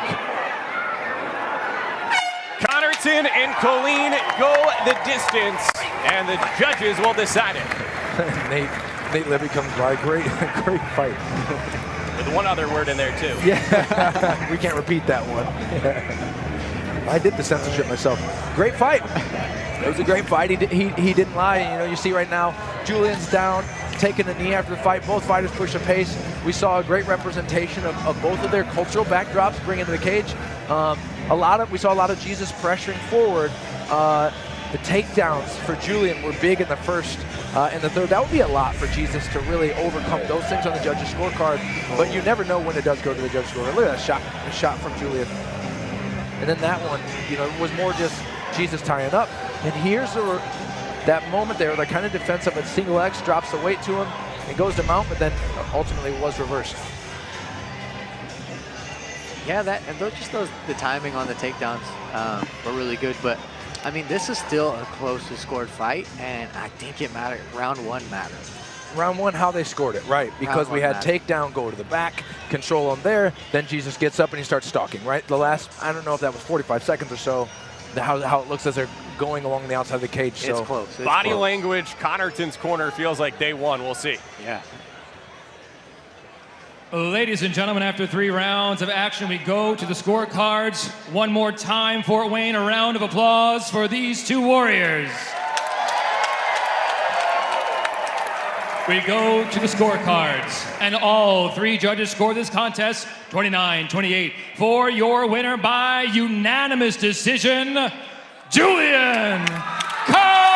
Connerton and COLIN go the distance, and the judges will decide it. Nate Libby comes by. Great fight. With one other word in there, too. Yeah, we can't repeat that one. I did the censorship myself. Great fight. It was a great fight. He didn't lie. You know, you see right now, Julian's down, taking a knee after the fight. Both fighters push the pace. We saw a great representation of both of their cultural backdrops bring into the cage. We saw a lot of Jesus pressuring forward. The takedowns for Julian were big in the first and the third. That would be a lot for Jesus to really overcome those things on the judges' scorecard. But you never know when it does go to the judges' scorecard. Look at that shot from Julian. And then that one, you know, was more just Jesus tying up. And here's that moment there, the kind of defensive, a single X drops the weight to him and goes to mount, but then ultimately was reversed. Yeah, the timing on the takedowns were really good, but I mean, this is still a closely scored fight, and I think it mattered. Round one mattered. Round one, how they scored it, right? Because we had takedown, go to the back, control him there, then Jesus gets up and he starts stalking, right? The last, I don't know if that was 45 seconds or so, how it looks as they're going along the outside of the cage. It's close. It's Body close. language, Connerton's corner feels like they won. We'll see. Yeah. Ladies and gentlemen, after 3 rounds of action, we go to the scorecards. One more time, Fort Wayne, a round of applause for these two warriors. We go to the scorecards, and all 3 judges score this contest 29-28 for your winner by unanimous decision, Julian Connerton.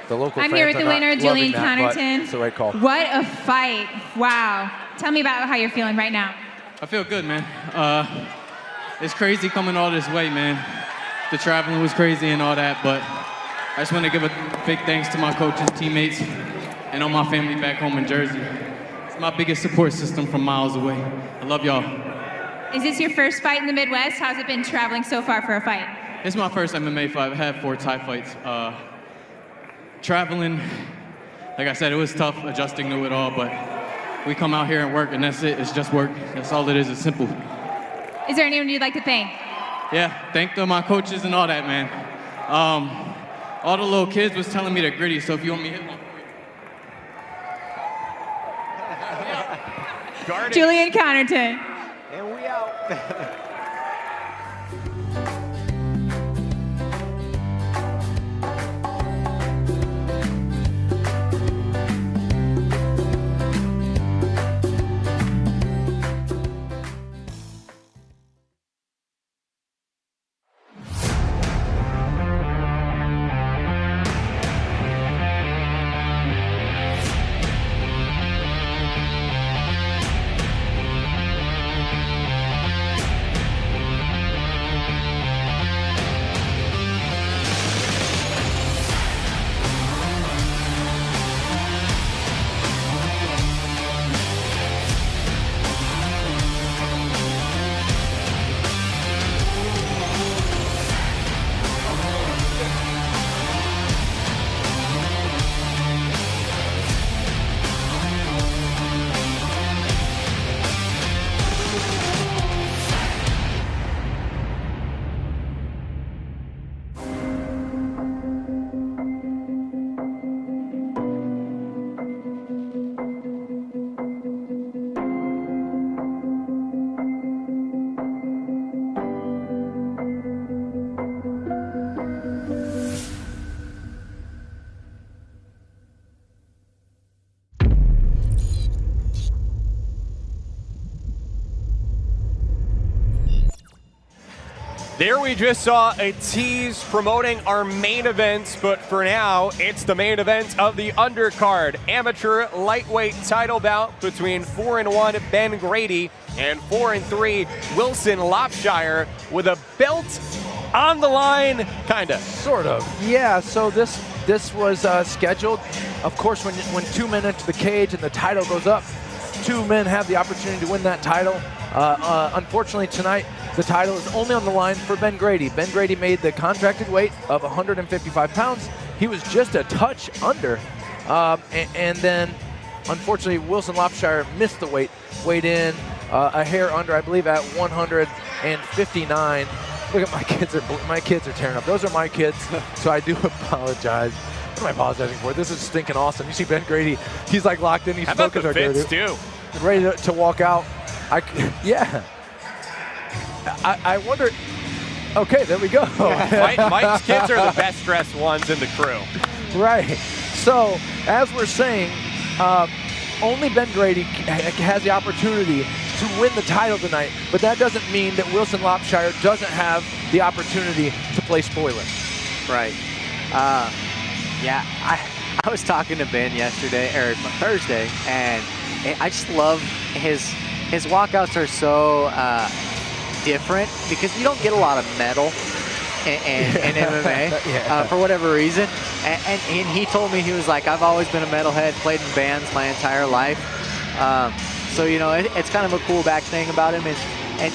The local I'm here with the winner, Julian Connerton. It's the right call. What a fight. Wow. Tell me about how you're feeling right now. I feel good, man. It's crazy coming all this way, man. The traveling was crazy and all that, but I just want to give a big thanks to my coaches, teammates, and all my family back home in Jersey. It's my biggest support system from miles away. I love y'all. Is this your first fight in the Midwest? How's it been traveling so far for a fight? It's my first MMA fight. I've had 4 Thai fights. Traveling, like I said, it was tough adjusting to it all, but we come out here and work, and that's it. It's just work. That's all it is. It's simple. Is there anyone you'd like to thank? Yeah, thank my coaches and all that, man. All the little kids was telling me to Gritty, so if you want me to hit one. Julian Connerton. And we out. There we just saw a tease promoting our main events, but for now, it's the main event of the undercard. Amateur lightweight title bout between 4-1 Ben Grady and 4-3 Wilson Lopshire with a belt on the line, kinda. Sort of. Yeah, so this was scheduled. Of course, when 2 men enter the cage and the title goes up, 2 men have the opportunity to win that title. Unfortunately, tonight, the title is only on the line for Ben Grady. Ben Grady made the contracted weight of 155 pounds. He was just a touch under. And then, unfortunately, Wilson Lopshire missed the weight, weighed in a hair under, I believe, at 159. Look at my kids are tearing up. Those are my kids, so I do apologize. What am I apologizing for? This is stinking awesome. You see Ben Grady, he's like locked in. He's How about focused. the fits too? Ready to walk out. Yeah. I wonder. Okay, there we go. Mike's kids are the best dressed ones in the crew. Right. So as we're saying, only Ben Grady has the opportunity to win the title tonight, but that doesn't mean that Wilson Lopshire doesn't have the opportunity to play spoiler. Right. Yeah, I was talking to Ben yesterday, or Thursday, and I just love his walkouts are so different because you don't get a lot of metal in MMA for whatever reason. And he told me, he was like, I've always been a metalhead, played in bands my entire life. So, you know, it's kind of a cool back thing about him. And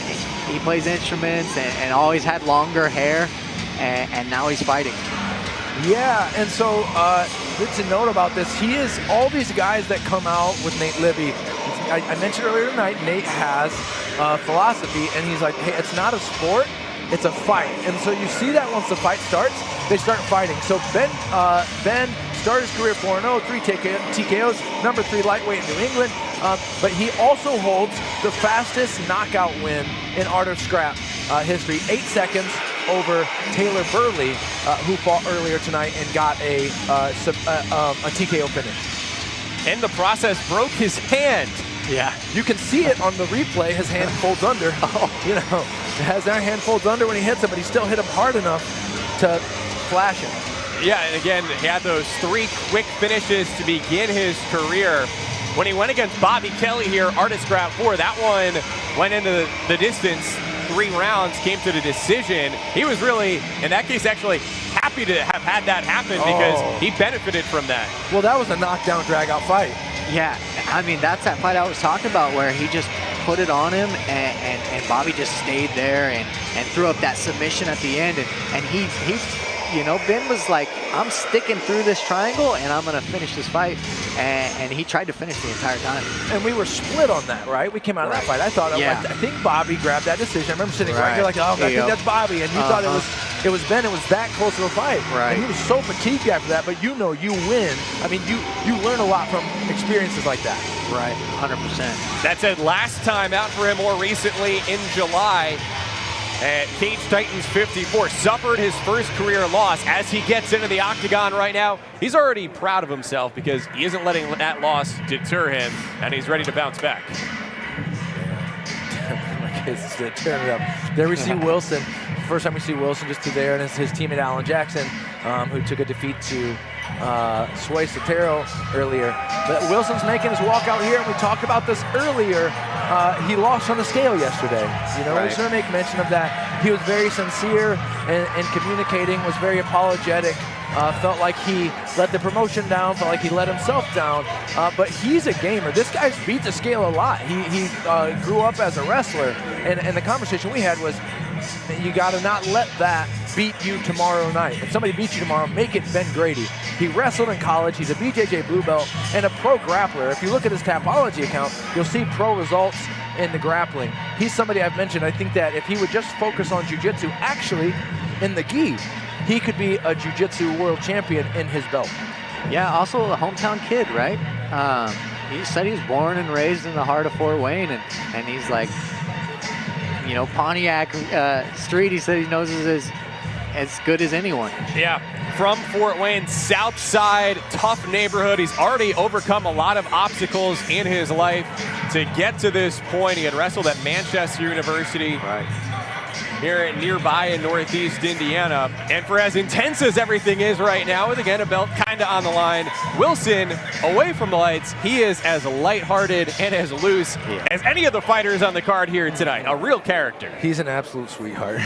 he plays instruments and always had longer hair, and now he's fighting. Yeah, and so good to note about this. He is, all these guys that come out with Nate Libby, I mentioned earlier tonight, Nate has philosophy, and he's like, hey, it's not a sport, it's a fight. And so you see that once the fight starts, they start fighting. So Ben started his career 4-0, 3 TKOs, number 3 lightweight in New England, but he also holds the fastest knockout win in Art of Scrap history, 8 seconds over Taylor Burley, who fought earlier tonight and got a TKO finish. In the process, broke his hand. Yeah. You can see it on the replay. His hand folds under. You know, his hand folds under when he hits him, but he still hit him hard enough to flash him. Yeah, and again, he had those 3 quick finishes to begin his career. When he went against Bobby Kelly here, Art of Scrap 4, that one went into the distance. 3 rounds, came to the decision. He was really, in that case, actually happy to have had that happen because he benefited from that. Well, that was a knockdown, drag-out fight. Yeah, I mean, that's that fight I was talking about where he just put it on him and Bobby just stayed there and threw up that submission at the end. And he, you know, Ben was like, I'm sticking through this triangle and I'm gonna finish this fight. And he tried to finish the entire time. And we were split on that, right? We came out of that fight. I thought, I think Bobby grabbed that decision. I remember sitting right here like, oh, I think that's Bobby. And you thought it was Ben. It was that close of a fight. Right. And he was so fatigued after that, but you know, you win. I mean, you learn a lot from experiences like that. Right, 100%. That's it. Last time out for him more recently in July at Cage Titans 54. Suffered his first career loss. As he gets into the octagon right now, he's already proud of himself because he isn't letting that loss deter him, and he's ready to bounce back. Tearing it up. There we see Wilson. First time we see Wilson just to there, and it's his teammate Alan Jackson, who took a defeat to Sway Sotero earlier. But Wilson's making his walk out here, and we talked about this earlier. He lost on the scale yesterday. You know, we should make mention of that. He was very sincere and communicating, was very apologetic. Felt like he let the promotion down, felt like he let himself down, but he's a gamer. This guy's beat the scale a lot. He grew up as a wrestler, and the conversation we had was, you gotta not let that beat you tomorrow night. If somebody beats you tomorrow, make it Ben Grady. He wrestled in college, he's a BJJ blue belt, and a pro grappler. If you look at his Tapology account, you'll see pro results in the grappling. He's somebody I've mentioned. I think that if he would just focus on jiu-jitsu, actually, in the gi, he could be a jiu-jitsu world champion in his belt. Yeah, also a hometown kid, right? He said he was born and raised in the heart of Fort Wayne, and he's like, you know, Pontiac Street, he said he knows is as good as anyone. Yeah, from Fort Wayne, South Side, tough neighborhood. He's already overcome a lot of obstacles in his life to get to this point. He had wrestled at Manchester University. Right. here nearby in Northeast Indiana. And for as intense as everything is right now, with again a belt kind of on the line, Wilson, away from the lights, he is as lighthearted and as loose as any of the fighters on the card here tonight. A real character. He's an absolute sweetheart.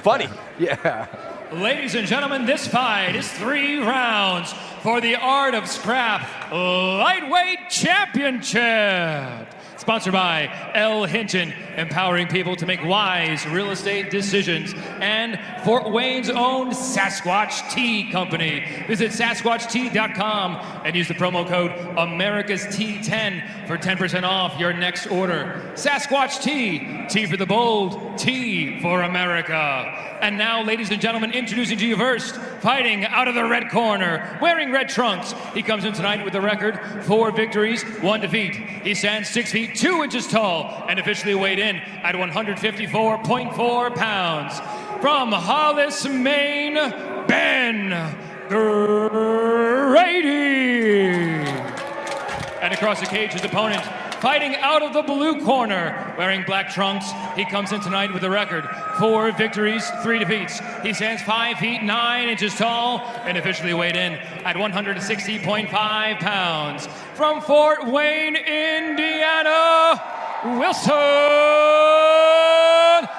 Funny. Yeah. Ladies and gentlemen, this fight is 3 rounds for the Art of Scrap Lightweight Championship. Sponsored by L. Hinton, empowering people to make wise real estate decisions. And Fort Wayne's own Sasquatch Tea Company. Visit SasquatchTea.com and use the promo code AmericasT10 for 10% off your next order. Sasquatch Tea, tea for the bold, tea for America. And now, ladies and gentlemen, introducing to you first, fighting out of the red corner, wearing red trunks. He comes in tonight with a record 4 victories, 1 defeat. He stands 6 feet 2 inches tall and officially weighed in at 154.4 pounds. From Hollis, Maine, Ben Grady. And across the cage, his opponent, fighting out of the blue corner, wearing black trunks. He comes in tonight with a record 4 victories, 3 defeats. He stands 5 feet 9 inches tall and officially weighed in at 160.5 pounds. From Fort Wayne, Indiana, Wilson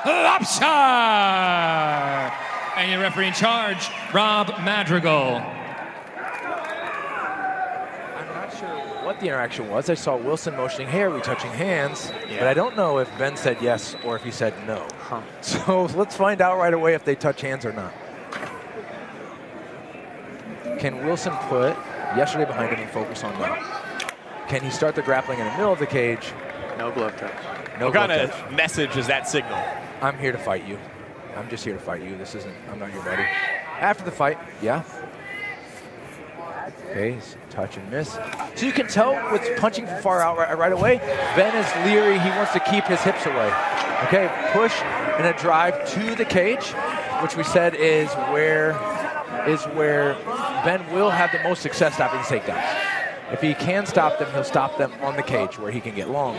Lopshire. And your referee in charge, Rob Madrigal. What the interaction was. I saw Wilson motioning, hey, are we touching hands? But I don't know if Ben said yes or if he said no. So let's find out right away if they touch hands or not. Can Wilson put yesterday behind him and focus on now? Can he start the grappling in the middle of the cage? No glove touch. No what kind of message is that signal? I'm here to fight you. I'm just here to fight you. This isn't, I'm not your buddy. After the fight, yeah. Okay, touch and miss. So you can tell with punching from far out right away, Ben is leery. He wants to keep his hips away. Okay, push and a drive to the cage, which we said is where Ben will have the most success stopping takedowns. If he can stop them, he'll stop them on the cage where he can get long.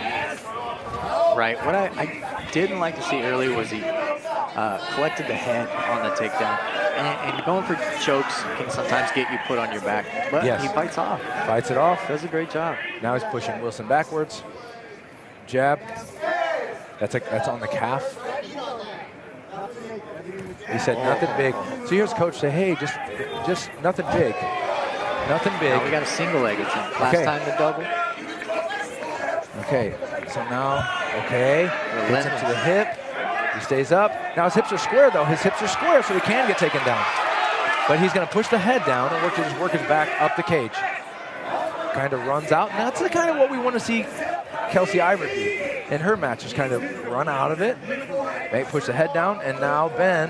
Right. What I didn't like to see early was he collected the head on the takedown. And going for chokes can sometimes get you put on your back. But he fights off. Fights it off. Does a great job. Now he's pushing Wilson backwards. Jab. That's on the calf. He said nothing big. So here's coach say, hey, just nothing big. Nothing big. Now we got a single leg. It's last time the double. Okay, so now, gets him to the hip. He stays up. Now his hips are square though. His hips are square so he can get taken down. But he's gonna push the head down and work his back up the cage. Kind of runs out. And that's the kind of what we want to see Kelsey Ivers do in her matches, kind of run out of it, push the head down, and now Ben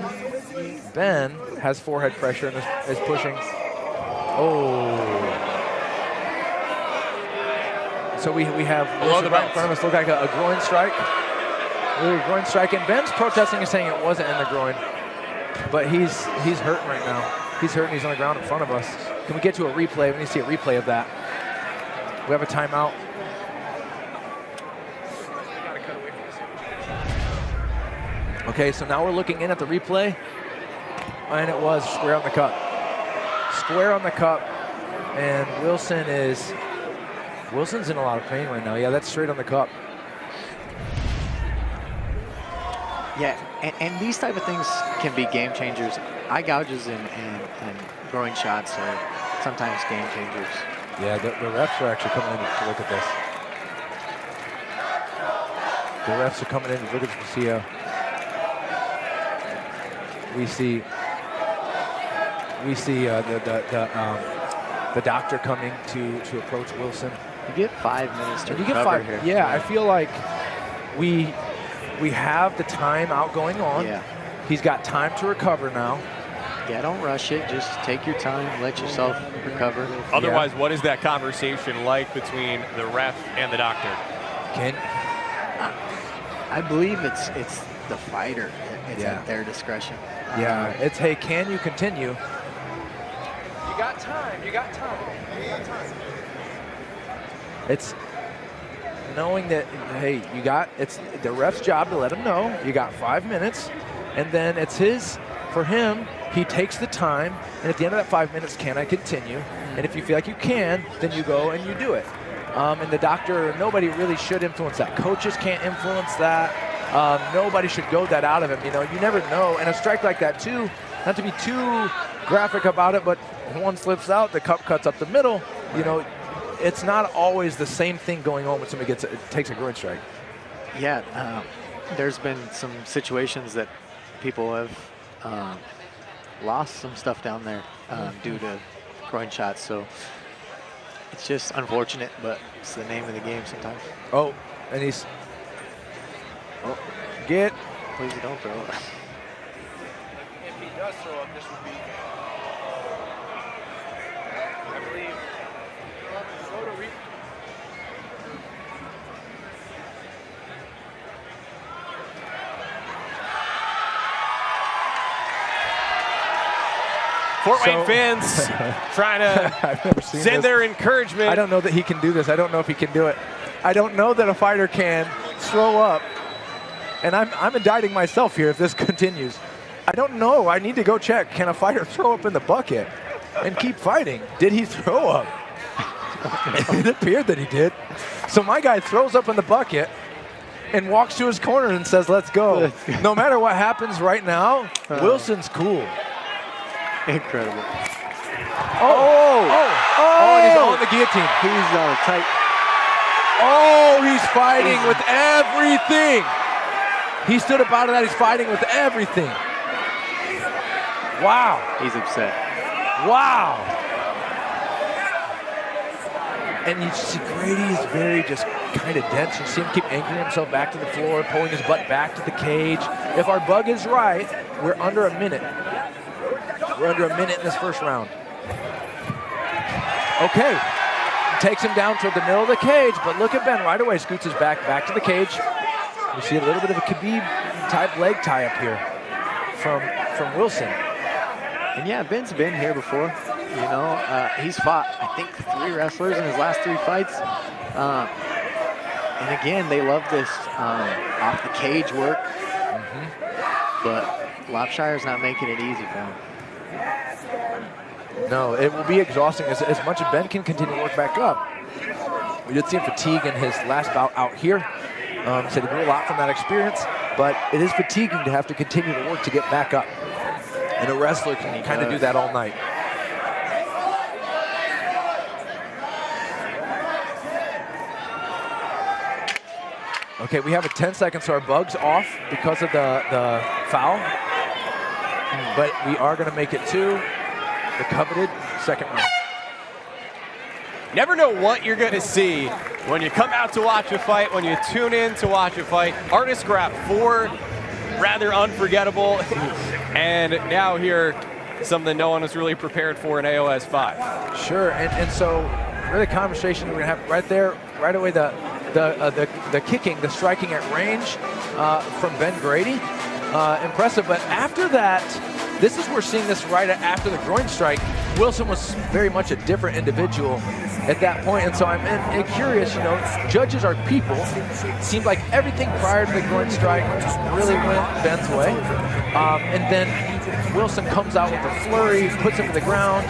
has forehead pressure and is pushing. Oh. So we have Wilson right in front of us, look like a groin strike. Groin strike, and Ben's protesting and saying it wasn't in the groin, but he's hurting right now. He's hurting. He's on the ground in front of us. Can we get to a replay? We need to see a replay of that. We have a timeout. Okay, so now we're looking in at the replay, and it was square on the cup. Square on the cup, and Wilson's in a lot of pain right now. Yeah, that's straight on the cup. Yeah, and these type of things can be game changers. Eye gouges and groin shots are sometimes game changers. Yeah, the refs are actually coming in to look at this. The refs are coming in to look at this. We see the doctor coming to approach Wilson. You get 5 minutes to recover here. Yeah, I feel like we have the timeout going on. Yeah. He's got time to recover now. Yeah, don't rush it. Just take your time, let yourself recover. Otherwise, what is that conversation like between the ref and the doctor? I believe it's the fighter. It's at their discretion. Yeah, it's, hey, can you continue? You got time, you got time, you got time. It's knowing that, hey, it's the ref's job to let him know you got 5 minutes, And then it's for him, he takes the time, and at the end of that 5 minutes, can I continue? And if you feel like you can, then you go and you do it. And the doctor, nobody really should influence that. Coaches can't influence that. Nobody should goad that out of him. You know, you never know. And a strike like that too, not to be too graphic about it, but one slips out, the cup cuts up the middle. You know, it's not always the same thing going on when somebody takes a groin strike. Yeah, there's been some situations that people have lost some stuff down there due to groin shots. So it's just unfortunate, but it's the name of the game sometimes. Oh, and he's... Oh, get... Please don't throw it. If he does throw up, this would be... I believe... Fort Wayne fans trying to send their encouragement. I don't know that he can do this. I don't know if he can do it. I don't know that a fighter can throw up. And I'm indicting myself here if this continues. I don't know. I need to go check. Can a fighter throw up in the bucket and keep fighting? Did he throw up? It appeared that he did. So my guy throws up in the bucket and walks to his corner and says, let's go. No matter what happens right now, Wilson's cool. Incredible. Oh, and he's on the guillotine. He's tight. Oh, he's fighting with everything. He stood up out of that. He's fighting with everything. Wow. He's upset. Wow. And you see Grady is very just kind of dense. You see him keep anchoring himself back to the floor, pulling his butt back to the cage. If our bug is right, we're under a minute. We're under a minute in this first round. Okay. Takes him down toward the middle of the cage, but look at Ben right away. Scoots his back to the cage. We see a little bit of a Khabib-type leg tie up here from Wilson. And yeah, Ben's been here before. You know, he's fought, I think, 3 wrestlers in his last 3 fights. And again, they love this off the cage work. But Lopshire's not making it easy for him. No, it will be exhausting as much as Ben can continue to work back up. We did see him fatigue in his last bout out here. Said he grew a lot from that experience, but it is fatiguing to have to continue to work to get back up. And a wrestler can kind of do that all night. Okay, we have a 10 seconds, so our bug's off because of the foul. But we are going to make it to the coveted second round. Never know what you're going to see when you come out to watch a fight, when you tune in to watch a fight. Artist Scrap 4, rather unforgettable. And now here, something no one was really prepared for in AOS 5. Sure, and so really conversation we're going to have right there, right away, the kicking, the striking at range from Ben Grady. Impressive, but after that, this is we're seeing this right after the groin strike. Wilson was very much a different individual at that point, and so I'm curious, you know, judges are people. Seemed like everything prior to the groin strike really went Ben's way. And then Wilson comes out with a flurry, puts him to the ground.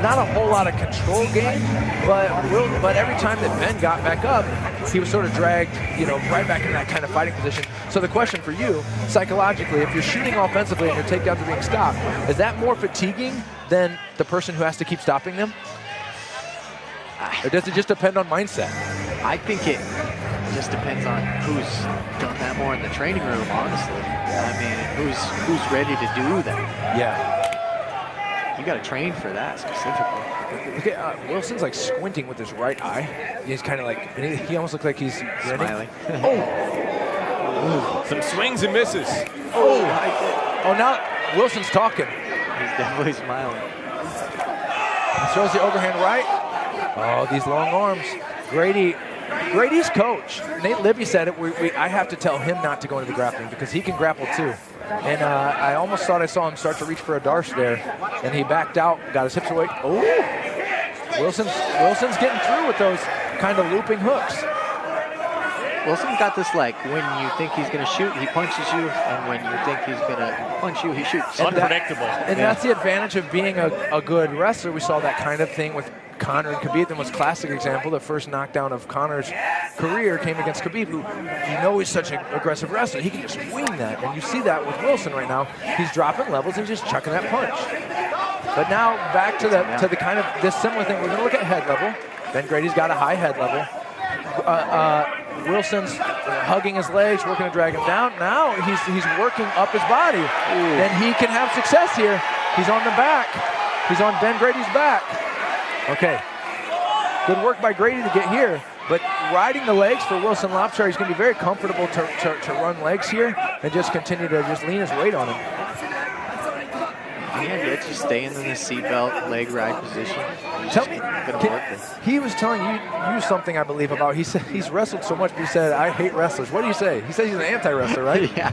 Not a whole lot of control game, but every time that Ben got back up, he was sort of dragged, you know, right back into that kind of fighting position. So the question for you, psychologically, if you're shooting offensively and your takedowns are being stopped, is that more fatiguing than the person who has to keep stopping them? Or does it just depend on mindset? I think it just depends on who's done that more in the training room, honestly. I mean, who's ready to do that. Yeah. You got to train for that specifically. Look at Wilson's like squinting with his right eye. He's kind of like, he almost looks like he's smiling. Some swings and misses. Oh, now Wilson's talking. He's definitely smiling. He throws the overhand right. Oh, these long arms. Grady's coach, Nate Libby, said it. I have to tell him not to go into the grappling because he can grapple too. And I almost thought I saw him start to reach for a darce there, and he backed out, got his hips away. Oh, Wilson's getting through with those kind of looping hooks. Wilson's got this, like, when you think he's going to shoot, he punches you, and when you think he's going to punch you, he shoots. Unpredictable. And that's the advantage of being a good wrestler. We saw that kind of thing with Conor and Khabib, the most classic example. The first knockdown of Conor's career came against Khabib, who you know he's such an aggressive wrestler. He can just wing that, and you see that with Wilson right now. He's dropping levels and just chucking that punch. But now back to the kind of this similar thing. We're going to look at head level. Ben Grady's got a high head level. Wilson's hugging his legs, working to drag him down. Now he's working up his body. Then he can have success here. He's on the back. He's on Ben Grady's back. Okay. Good work by Grady to get here. But riding the legs for Wilson Lopshire, he's going to be very comfortable to run legs here and just continue to just lean his weight on him. Yeah, just staying in the seatbelt, leg ride position. Tell me, he was telling you something, I believe, about, he said he's wrestled so much, but he said, I hate wrestlers. What do you say? He says he's an anti-wrestler, right? Yeah.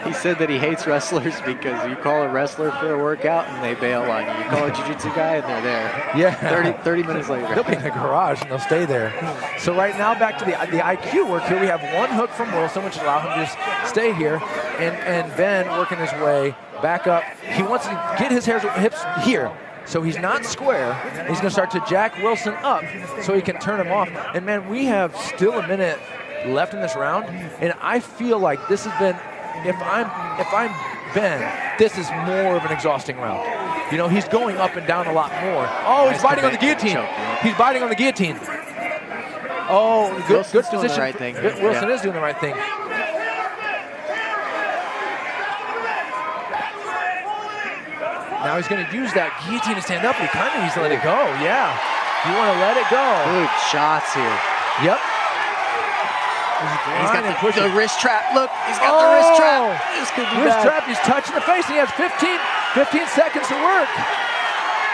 He said that he hates wrestlers because you call a wrestler for a workout and they bail on you. You call a jiu-jitsu guy and they're there. Yeah. 30 minutes later. They'll be in the garage and they'll stay there. So right now, back to the IQ work here. We have one hook from Wilson, which allows him to just stay here. And Ben working his way back up. He wants to get his hips here. So he's not square. He's going to start to jack Wilson up so he can turn him off. And man, we have still a minute left in this round, and I feel like this has been, if I'm Ben, this is more of an exhausting round. You know, he's going up and down a lot more. Oh, he's biting on the guillotine. He's biting on the guillotine. Oh, good position. Doing the right thing. Wilson is doing the right thing. Now he's going to use that guillotine to stand up, but he kind of needs to let it go. Yeah, you want to let it go. Good shots here. Yep. He's got the wrist trap. Look, he's got the wrist trap. This could be wrist bad. trap. He's touching the face. He has 15 seconds to work.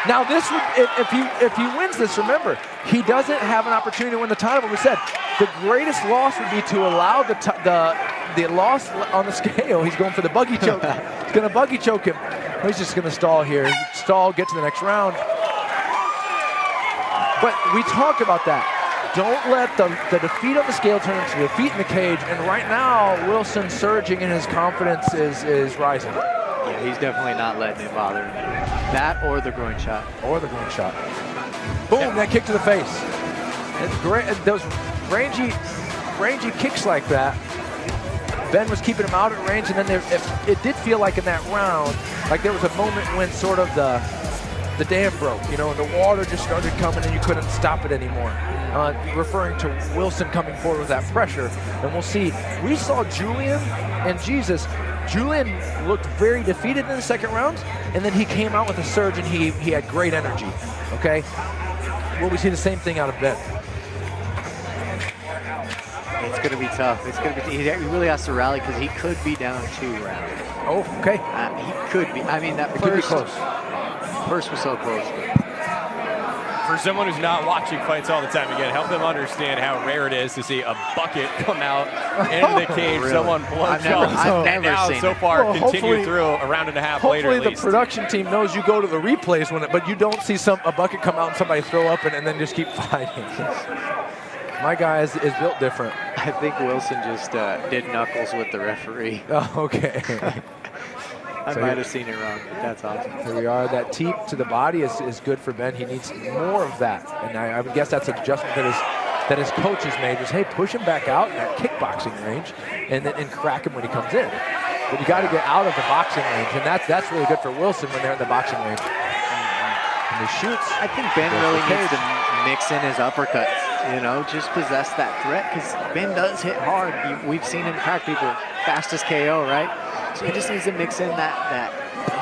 Now this would, if he wins this, remember, he doesn't have an opportunity to win the title. But we said the greatest loss would be to allow the loss on the scale. He's going for the buggy choke. He's going to buggy choke him. He's just going to stall here. Stall, get to the next round. But we talked about that. Don't let the defeat on the scale turn into defeat in the cage. And right now, Wilson surging and his confidence is rising. Yeah, he's definitely not letting it bother him. That or the groin shot. Or the groin shot. Boom, that kick to the face. It's great. Those rangy kicks like that. Ben was keeping him out at range, and then it did feel like in that round, like there was a moment when sort of the dam broke, you know, and the water just started coming and you couldn't stop it anymore. Referring to Wilson coming forward with that pressure. And we'll see. We saw Julian and Jesus. Julian looked very defeated in the second round, and then he came out with a surge and he had great energy, okay? Will we see the same thing out of Ben? It's going to be tough. It's going to be. He really has to rally because he could be down 2 rounds. Oh, okay. He could be. I mean, that could be close. First was so close. For someone who's not watching fights all the time, again, help them understand how rare it is to see a bucket come out into the cage, really? someone plunge off, I've never seen so it. far Well, continue through a round and a half later. Hopefully the production team knows you go to the replays but you don't see a bucket come out and somebody throw up and then just keep fighting. My guy is built different. I think Wilson just did knuckles with the referee. Oh, okay. I might have seen it wrong, but that's awesome. Here we are. That teep to the body is good for Ben. He needs more of that. And I would guess that's an adjustment that his coach has made, is, hey, push him back out in that kickboxing range and crack him when he comes in. But you got to get out of the boxing range, and that's really good for Wilson when they're in the boxing range. And he shoots. I think Ben really needs to mix in his uppercuts, you know, just possess that threat, because Ben does hit hard. We've seen him crack people, fastest KO, right? So he just needs to mix in that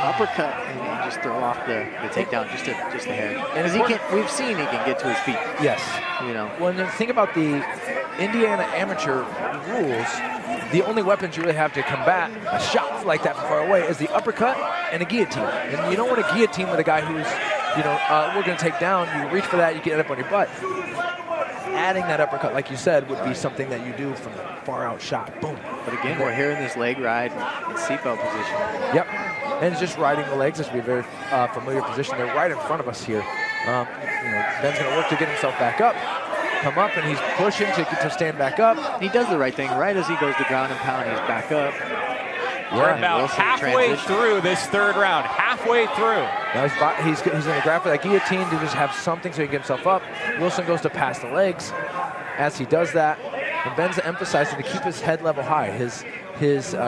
uppercut and just throw off the takedown just a hair. And as we've seen he can get to his feet. Yes. You know. When you think about the Indiana amateur rules, the only weapons you really have to combat a shot like that from far away is the uppercut and a guillotine. And you don't want to guillotine with a guy who's, you know, we're going to take down. You reach for that, you get it up on your butt. Adding that uppercut, like you said, would be something that you do from a far out shot. Boom. But again, we're here in this leg ride and seatbelt position. Yep. And it's just riding the legs. This would be a very familiar position. They're right in front of us here. You know, Ben's going to work to get himself back up. come up, and he's pushing to stand back up. He does the right thing. Right as he goes to ground and pound, he's back up. We're about halfway through this third round. Halfway through. Now he's going to grab for that guillotine to just have something so he can get himself up. Wilson goes to pass the legs. As he does that, and Ben's emphasizing to keep his head level high. His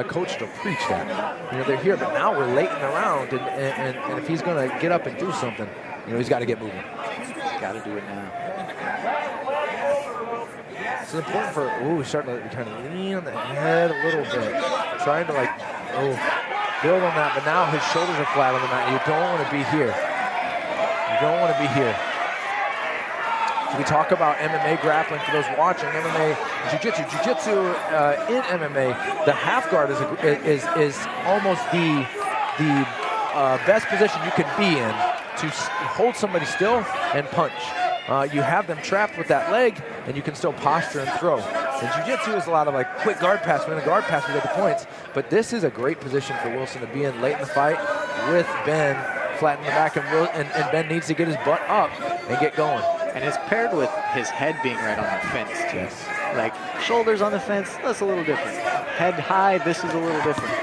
coach will preach that. You know, they're here, but now we're late in the round, and if he's going to get up and do something, you know, he's got to get moving. Got to do it now. It's important for, he's starting to kind of lean on the head a little bit. Trying to build on that, but now his shoulders are flat on the mat. You don't want to be here. You don't want to be here. We talk about MMA grappling for those watching, MMA, Jiu-Jitsu. Jiu-Jitsu in MMA, the half guard is almost the best position you can be in to hold somebody still and punch. You have them trapped with that leg, and you can still posture and throw. And Jiu-Jitsu is a lot of like quick guard pass, win a guard pass, we get the points. But this is a great position for Wilson to be in late in the fight with Ben flat in the back, and Ben needs to get his butt up and get going. And it's paired with his head being right on the fence, too. Yes. Like, shoulders on the fence, that's a little different. Head high, this is a little different.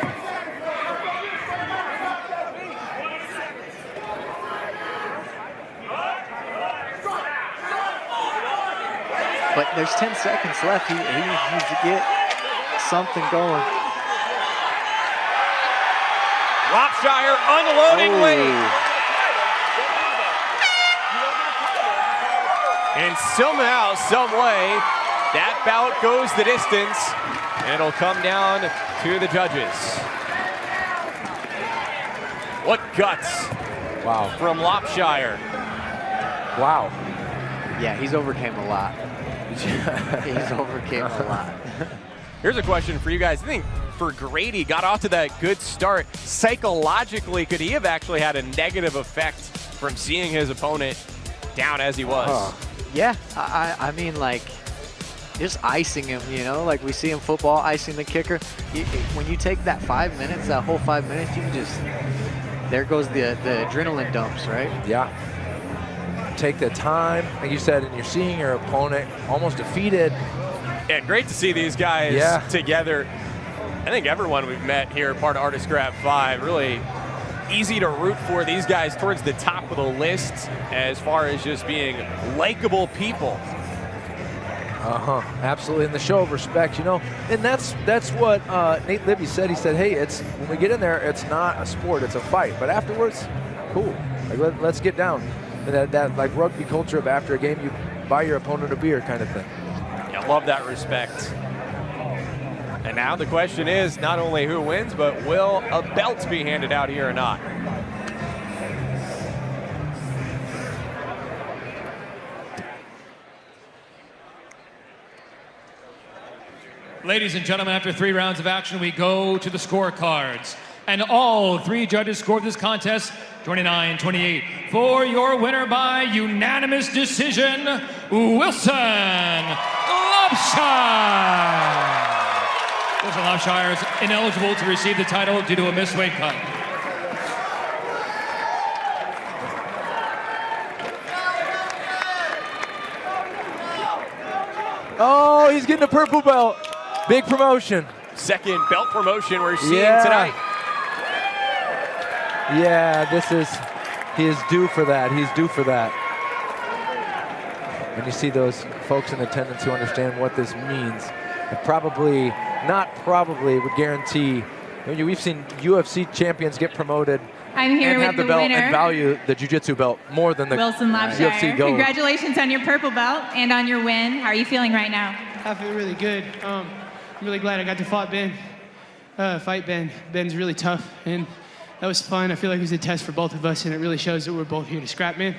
But there's 10 seconds left. He needs to get something going. Lopshire unloading weight. And somehow, some way, that bout goes the distance, and it'll come down to the judges. What guts. Wow. From Lopshire. Wow. Yeah, he's overcame a lot. He's overcame a lot. Here's a question for you guys. I think for Grady, got off to that good start. Psychologically, could he have actually had a negative effect from seeing his opponent down as he was? Yeah, I mean, like, just icing him, you know? Like, we see in football, icing the kicker. When you take that 5 minutes, that whole 5 minutes, you can just, there goes the adrenaline dumps, right? Yeah. Take the time, like you said, and you're seeing your opponent almost defeated. Yeah, great to see these guys together. I think everyone we've met here, part of Art of Scrap 5, really easy to root for. These guys towards the top of the list as far as just being likable people. Absolutely, in the show of respect, you know, and that's what Nate Libby said. He said, hey, it's when we get in there, it's not a sport, it's a fight. But afterwards, cool, like, let's get down. And that like rugby culture of after a game, you buy your opponent a beer kind of thing. Yeah, love that respect. And now the question is not only who wins, but will a belt be handed out here or not? Ladies and gentlemen, after 3 rounds of action, we go to the scorecards. And all 3 judges scored this contest 29-28. For your winner by unanimous decision, Wilson Lopshire. Wilson Lopshire is ineligible to receive the title due to a missed weight cut. Oh, he's getting a purple belt. Big promotion. Second belt promotion we're seeing tonight. Yeah, he is due for that. He's due for that. And you see those folks in attendance who understand what this means. And probably, not probably, would guarantee. I mean, we've seen UFC champions get promoted I'm here and with have the the belt winner, and value the Jiu-Jitsu belt more than the Wilson Lopshire. UFC gold. Congratulations on your purple belt and on your win. How are you feeling right now? I feel really good. I'm really glad I got to fight Ben. Ben's really tough, and that was fun. I feel like it was a test for both of us, and it really shows that we're both here to scrap, man.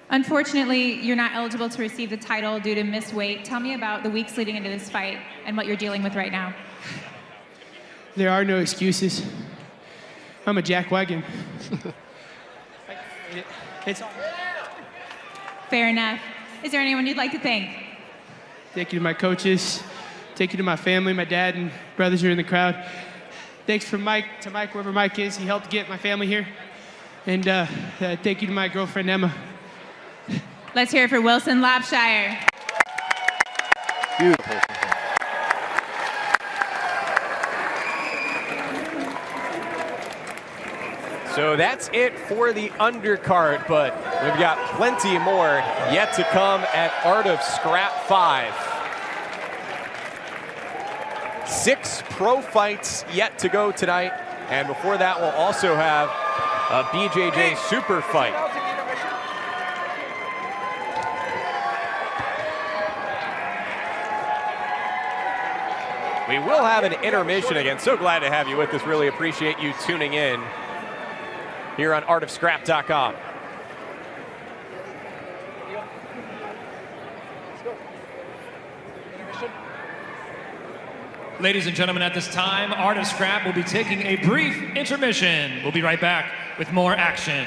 Unfortunately, you're not eligible to receive the title due to missed weight. Tell me about the weeks leading into this fight and what you're dealing with right now. There are no excuses. I'm a jackwagon. It's Fair enough. Is there anyone you'd like to thank? Thank you to my coaches. Thank you to my family, my dad and brothers who are in the crowd. Thanks to Mike, wherever Mike is. He helped get my family here. And thank you to my girlfriend, Emma. Let's hear it for Wilson Lapshire. Beautiful. So that's it for the undercard, but we've got plenty more yet to come at Art of Scrap 5. 6 pro fights yet to go tonight, and before that we'll also have a BJJ super fight. We will have an intermission again. So glad to have you with us. Really appreciate you tuning in here on artofscrap.com. Ladies and gentlemen, at this time, Art of Scrap will be taking a brief intermission. We'll be right back with more action.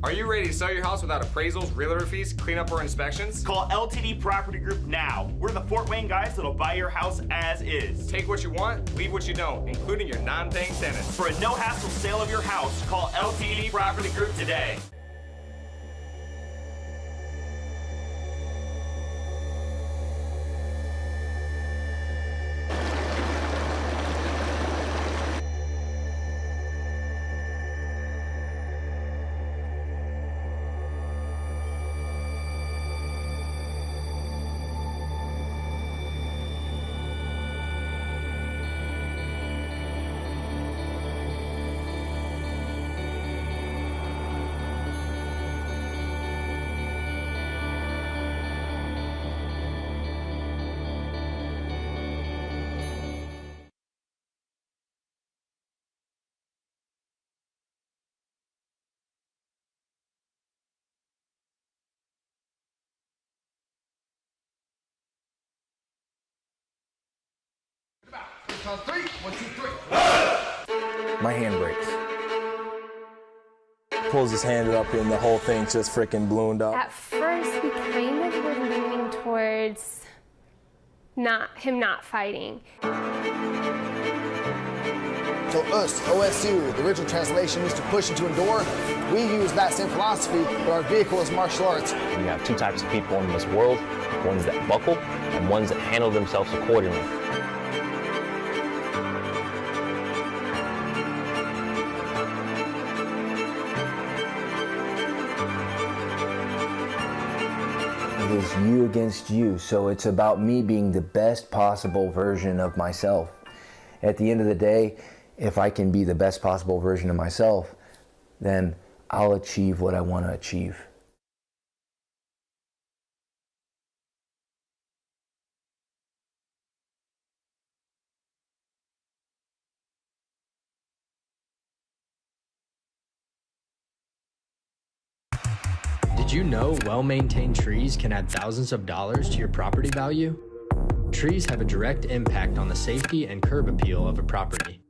Are you ready to sell your house without appraisals, realtor fees, cleanup, or inspections? Call LTD Property Group now. We're the Fort Wayne guys that'll buy your house as is. Take what you want, leave what you don't, including your non-paying tenants. For a no-hassle sale of your house, call LTD Property Group today. count 3. 1, 2, 3. My hand breaks. Pulls his hand up and the whole thing just freaking ballooned up. At first, we kind of were leaning towards him not fighting. So us, OSU, the original translation is to push and to endure. We use that same philosophy, but our vehicle is martial arts. You have two types of people in this world, ones that buckle and ones that handle themselves accordingly. It is you against you, so it's about me being the best possible version of myself. At the end of the day, if I can be the best possible version of myself, then I'll achieve what I want to achieve. Did you know well-maintained trees can add thousands of dollars to your property value? Trees have a direct impact on the safety and curb appeal of a property.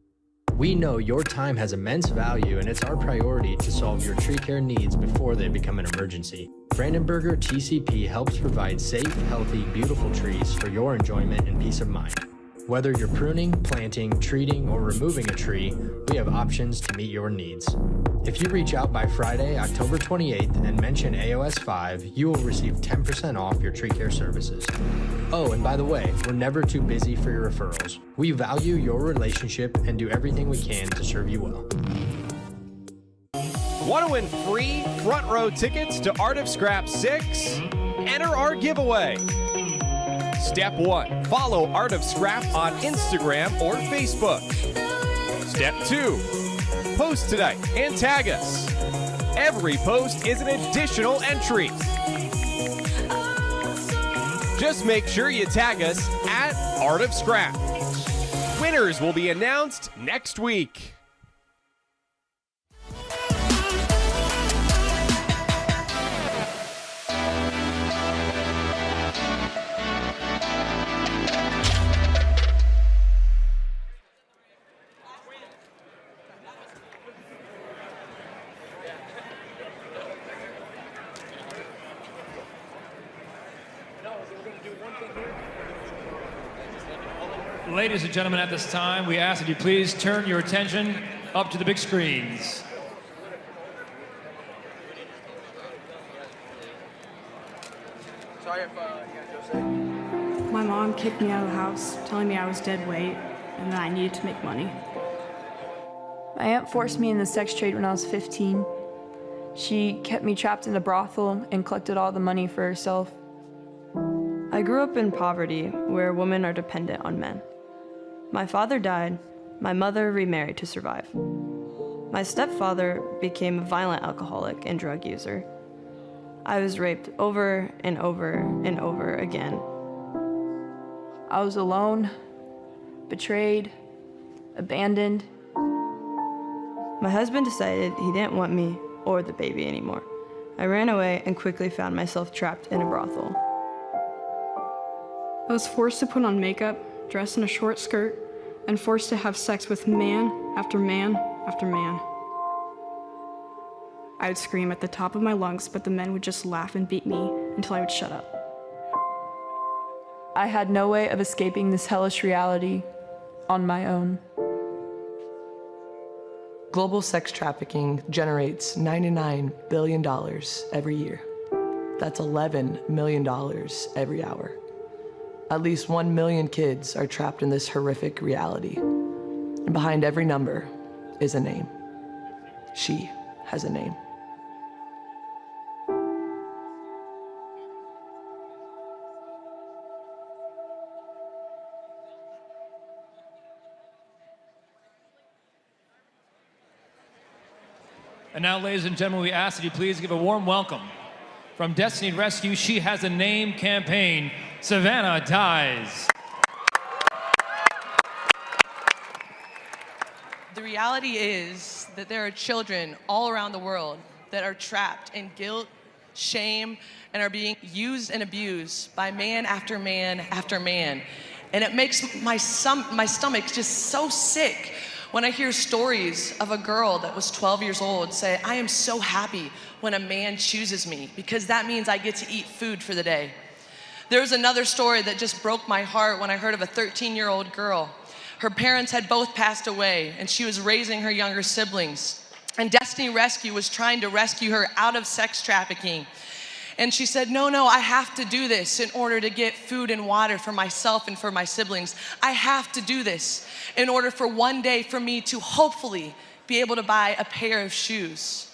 We know your time has immense value, and it's our priority to solve your tree care needs before they become an emergency. Brandenburger TCP helps provide safe, healthy, beautiful trees for your enjoyment and peace of mind. Whether you're pruning, planting, treating, or removing a tree, we have options to meet your needs. If you reach out by Friday, October 28th and mention AOS 5, you will receive 10% off your tree care services. Oh, and by the way, we're never too busy for your referrals. We value your relationship and do everything we can to serve you well. Want to win free front row tickets to Art of Scrap 6? Enter our giveaway. Step 1, follow Art of Scrap on Instagram or Facebook. Step 2, post today and tag us. Every post is an additional entry. Just make sure you tag us at Art of Scrap. Winners will be announced next week. Ladies and gentlemen, at this time, we ask that you please turn your attention up to the big screens. Sorry if My mom kicked me out of the house, telling me I was dead weight and that I needed to make money. My aunt forced me in the sex trade when I was 15. She kept me trapped in a brothel and collected all the money for herself. I grew up in poverty, where women are dependent on men. My father died. My mother remarried to survive. My stepfather became a violent alcoholic and drug user. I was raped over and over and over again. I was alone, betrayed, abandoned. My husband decided he didn't want me or the baby anymore. I ran away and quickly found myself trapped in a brothel. I was forced to put on makeup, dress in a short skirt, and forced to have sex with man after man after man. I would scream at the top of my lungs, but the men would just laugh and beat me until I would shut up. I had no way of escaping this hellish reality on my own. Global sex trafficking generates $99 billion every year. That's $11 million every hour. At least 1 million kids are trapped in this horrific reality. And behind every number is a name. She has a name. And now, ladies and gentlemen, we ask that you please give a warm welcome from Destiny Rescue She Has a Name campaign, Savannah Dies. The reality is that there are children all around the world that are trapped in guilt, shame, and are being used and abused by man after man after man. And it makes my stomach just so sick when I hear stories of a girl that was 12 years old say, I am so happy when a man chooses me because that means I get to eat food for the day. There was another story that just broke my heart when I heard of a 13-year-old girl. Her parents had both passed away and she was raising her younger siblings. And Destiny Rescue was trying to rescue her out of sex trafficking. And she said, no, I have to do this in order to get food and water for myself and for my siblings. I have to do this in order for one day for me to hopefully be able to buy a pair of shoes.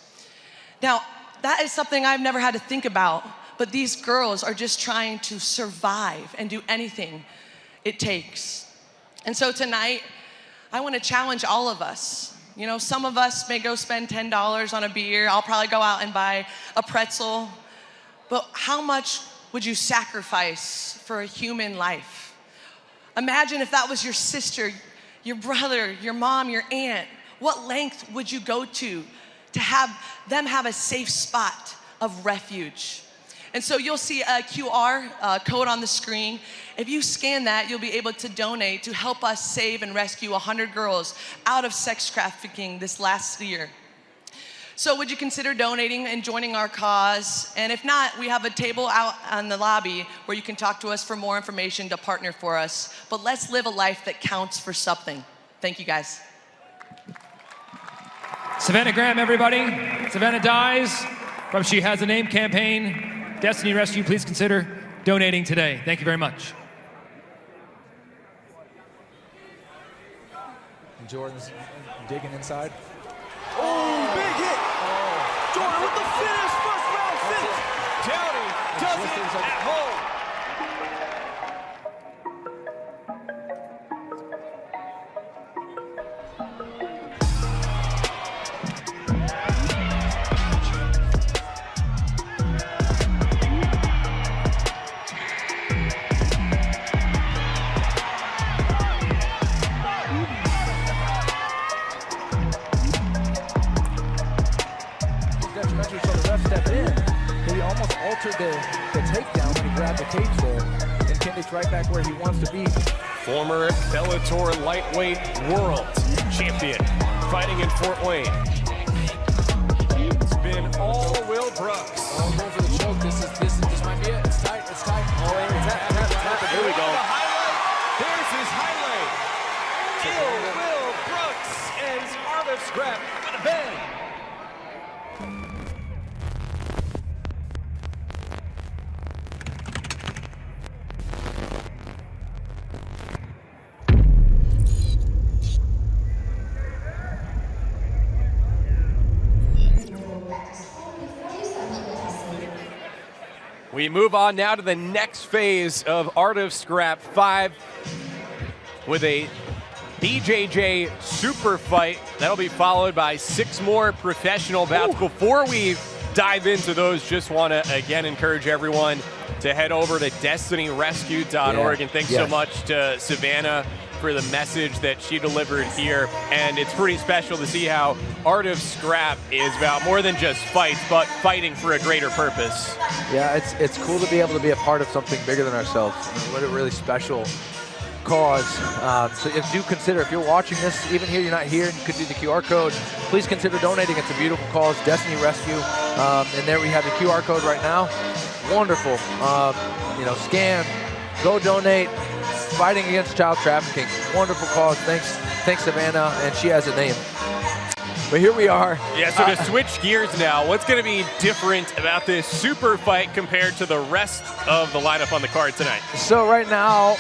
Now, that is something I've never had to think about, but these girls are just trying to survive and do anything it takes. And so tonight, I want to challenge all of us. You know, some of us may go spend $10 on a beer. I'll probably go out and buy a pretzel. But how much would you sacrifice for a human life? Imagine if that was your sister, your brother, your mom, your aunt. What length would you go to have them have a safe spot of refuge? And so you'll see a QR code on the screen. If you scan that, you'll be able to donate to help us save and rescue 100 girls out of sex trafficking this last year. So would you consider donating and joining our cause? And if not, we have a table out on the lobby where you can talk to us for more information to partner for us. But let's live a life that counts for something. Thank you, guys. Savannah Graham, everybody. Savannah Dies from She Has a Name campaign. Destiny Rescue, please consider donating today. Thank you very much. And Jordan's digging inside. Oh, big hit! Jordan with the finish, first round finish! Downey does it at home! The takedown when he grabbed the cage there. And Kindig's right back where he wants to be. Former Bellator lightweight world champion fighting in Fort Wayne. It's been all Will Brooks. Oh, going for the choke. This might be it. It's tight. Oh, tap. Here we go. There's his highlight. Will Brooks ends Art of Scrap with a bang. We move on now to the next phase of Art of Scrap 5 with a BJJ super fight. That'll be followed by 6 more professional bouts. Before we dive into those, just want to again encourage everyone to head over to destinyrescue.org. And thanks so much to Savannah for the message that she delivered here. And it's pretty special to see how Art of Scrap is about more than just fights, but fighting for a greater purpose. Yeah, it's cool to be able to be a part of something bigger than ourselves. I mean, what a really special cause. So do consider, if you're watching this, even here, you're not here, and you could do the QR code, please consider donating. It's a beautiful cause, Destiny Rescue. And there we have the QR code right now. Wonderful. You know, scan, go donate. Fighting against child trafficking. Wonderful cause. Thanks Savannah, and She Has a Name. But here we are. Yeah, so to switch gears now, what's going to be different about this super fight compared to the rest of the lineup on the card tonight? So right now,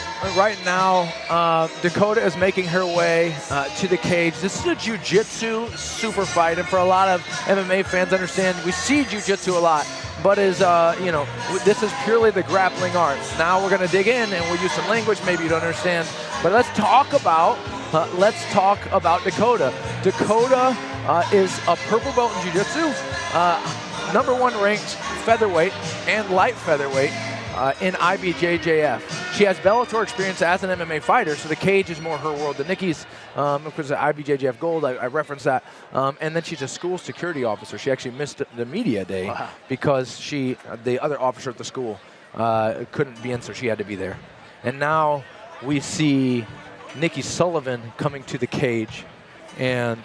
Dakota is making her way to the cage. This is a Jiu-Jitsu super fight, and for a lot of MMA fans understand, we see Jiu-Jitsu a lot, but is, you know, this is purely the grappling art. Now we're going to dig in, and we'll use some language maybe you don't understand, but let's talk about Dakota. Dakota is a purple belt in Jiu-Jitsu, #1 ranked featherweight and light featherweight in IBJJF. She has Bellator experience as an MMA fighter, so the cage is more her world than Nikki's. Of course, IBJJF Gold, I referenced that. And then she's a school security officer. She actually missed the media day because the other officer at the school couldn't be in, so she had to be there. And now we see Nikki Sullivan coming to the cage. And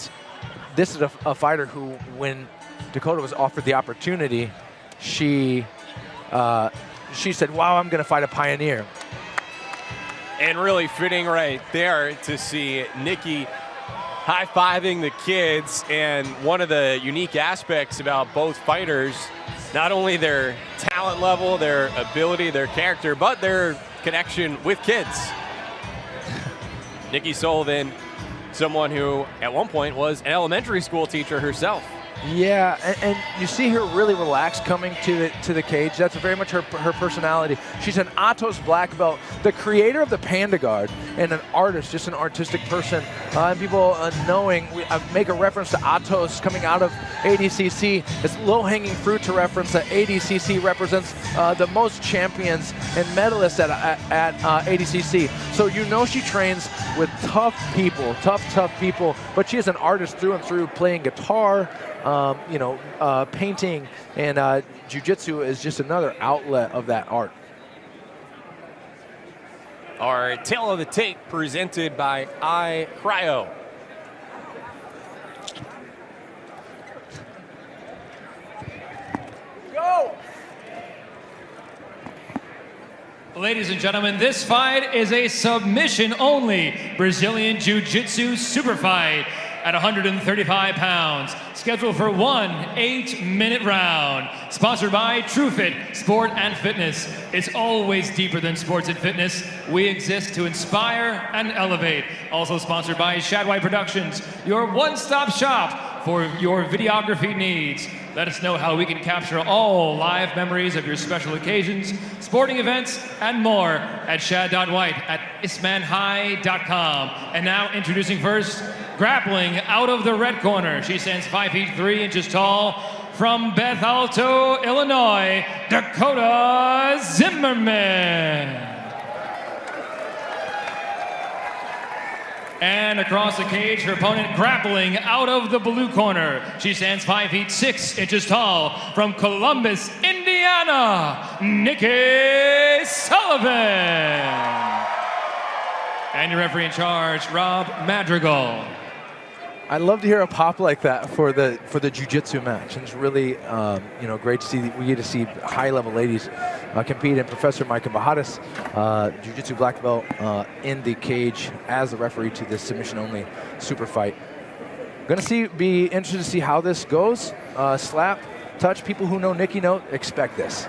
this is a fighter who, when Dakota was offered the opportunity, she said, wow, I'm going to fight a pioneer. And really fitting right there to see Nikki high-fiving the kids. And one of the unique aspects about both fighters, not only their talent level, their ability, their character, but their connection with kids. Nikki Sullivan, someone who at one point was an elementary school teacher herself. Yeah, and you see her really relaxed coming to the cage. That's very much her personality. She's an Atos black belt, the creator of the Panda Guard, and an artist, just an artistic person. And people knowing, make a reference to Atos coming out of ADCC. It's low-hanging fruit to reference that ADCC represents the most champions and medalists at ADCC. So you know she trains with tough people, tough people, but she is an artist through and through, playing guitar, painting, and Jiu-Jitsu is just another outlet of that art. Our Tale of the Tape presented by iCryo. Go! Ladies and gentlemen, this fight is a submission-only Brazilian Jiu-Jitsu super fight at 135 pounds, scheduled for one 8-minute round. Sponsored by TrueFit Sport and Fitness. It's always deeper than sports and fitness. We exist to inspire and elevate. Also sponsored by Shadwhite Productions, your one-stop shop for your videography needs. Let us know how we can capture all live memories of your special occasions, sporting events, and more at shad.white@ismanhigh.com. And now introducing first, grappling out of the red corner. She stands 5 feet 3 inches tall. From Beth Alto, Illinois, Dakota Zimmerman. And across the cage, her opponent grappling out of the blue corner. She stands 5 feet 6 inches tall. From Columbus, Indiana, NIKKI Sullivan. And your referee in charge, Rob Madrigal. I'd love to hear a pop like that for the jiu-jitsu match. And it's really great to see. We get to see high-level ladies compete. And Professor Micah Bahadas, jiu-jitsu black belt, in the cage as the referee to this submission-only super fight. Be interested to see how this goes. Slap, touch. People who know Nikki know expect this.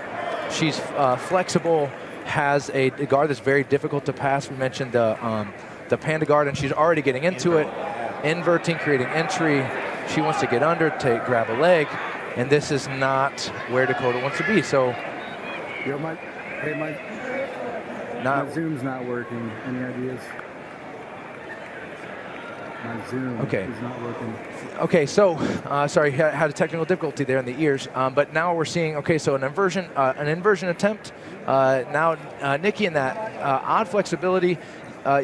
She's flexible, has a guard that's very difficult to pass. We mentioned the Panda Guard, and she's already getting into it. Inverting, creating entry. She wants to get under, grab a leg, and this is not where Dakota wants to be. So, Mike. Hey, Mike. My Zoom's not working. Any ideas? My Zoom is not working. Okay, so sorry, had a technical difficulty there in the ears, but now we're seeing so an inversion attempt. Now Nikki in that odd flexibility.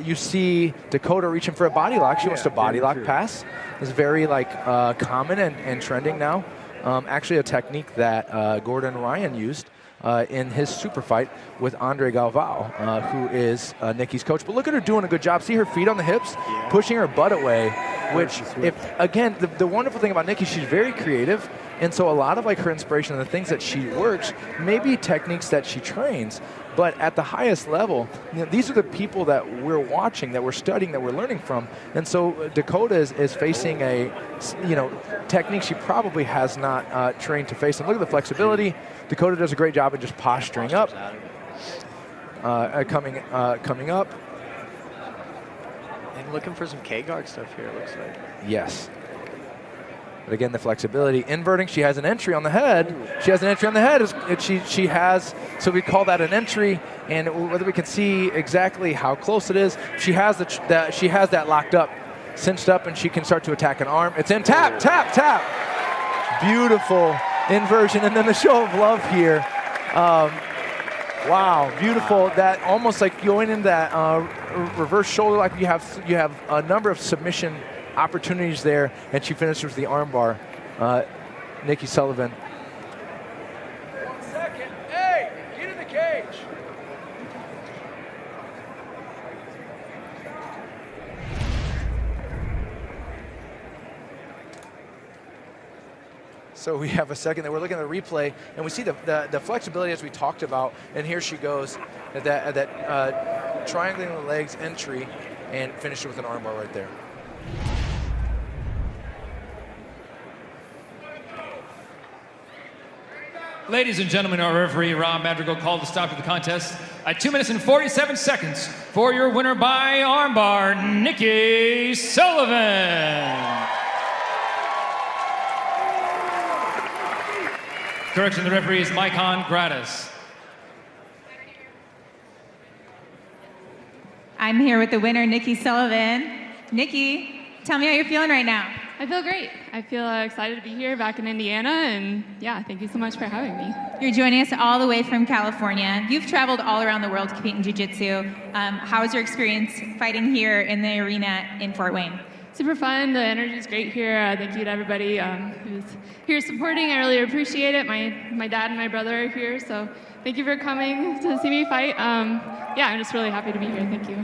You see Dakota reaching for a body lock. She wants to body lock pass. It's very common and trending now. Actually, a technique that Gordon Ryan used in his super fight with Andre Galvao, who is Nikki's coach. But look at her doing a good job. See her feet on the hips, pushing her butt away. Which, again, the wonderful thing about Nikki, she's very creative. And so a lot of her inspiration and the things that she works may be techniques that she trains. But at the highest level, these are the people that we're watching, that we're studying, that we're learning from. And so Dakota is facing a technique she probably has not trained to face. And look at the flexibility. Dakota does a great job of just posturing up, coming up. And looking for some K-guard stuff here, it looks like. Yes. But again, the flexibility. Inverting, she has an entry on the head. She has an entry on the head. She has, so we call that an entry. And whether we can see exactly how close it is, she has that locked up, cinched up, and she can start to attack an arm. It's in, tap, tap, tap. Beautiful inversion, and then the show of love here. Wow, beautiful. That almost like going into that reverse shoulder, like you have a number of submission opportunities there, and she finishes with the armbar. Nikki Sullivan. 1 second. Hey, get in the cage. So we have a second that we're looking at the replay, and we see the flexibility as we talked about, and here she goes at that triangling the legs entry and finished with an armbar right there. Ladies and gentlemen, our referee, Rob Madrigal, called the stop to the contest at 2 minutes and 47 seconds for your winner by armbar, NIKKI Sullivan. Correction, the referee is Micon Gratis. I'm here with the winner, NIKKI Sullivan. NIKKI, tell me how you're feeling right now. I feel great. I feel excited to be here back in Indiana, and yeah, thank you so much for having me. You're joining us all the way from California. You've traveled all around the world to compete in Jiu-Jitsu. How was your experience fighting here in the arena in Fort Wayne? Super fun. The energy is great here. Thank you to everybody who's here supporting. I really appreciate it. My dad and my brother are here, so thank you for coming to see me fight. Yeah, I'm just really happy to be here. Thank you.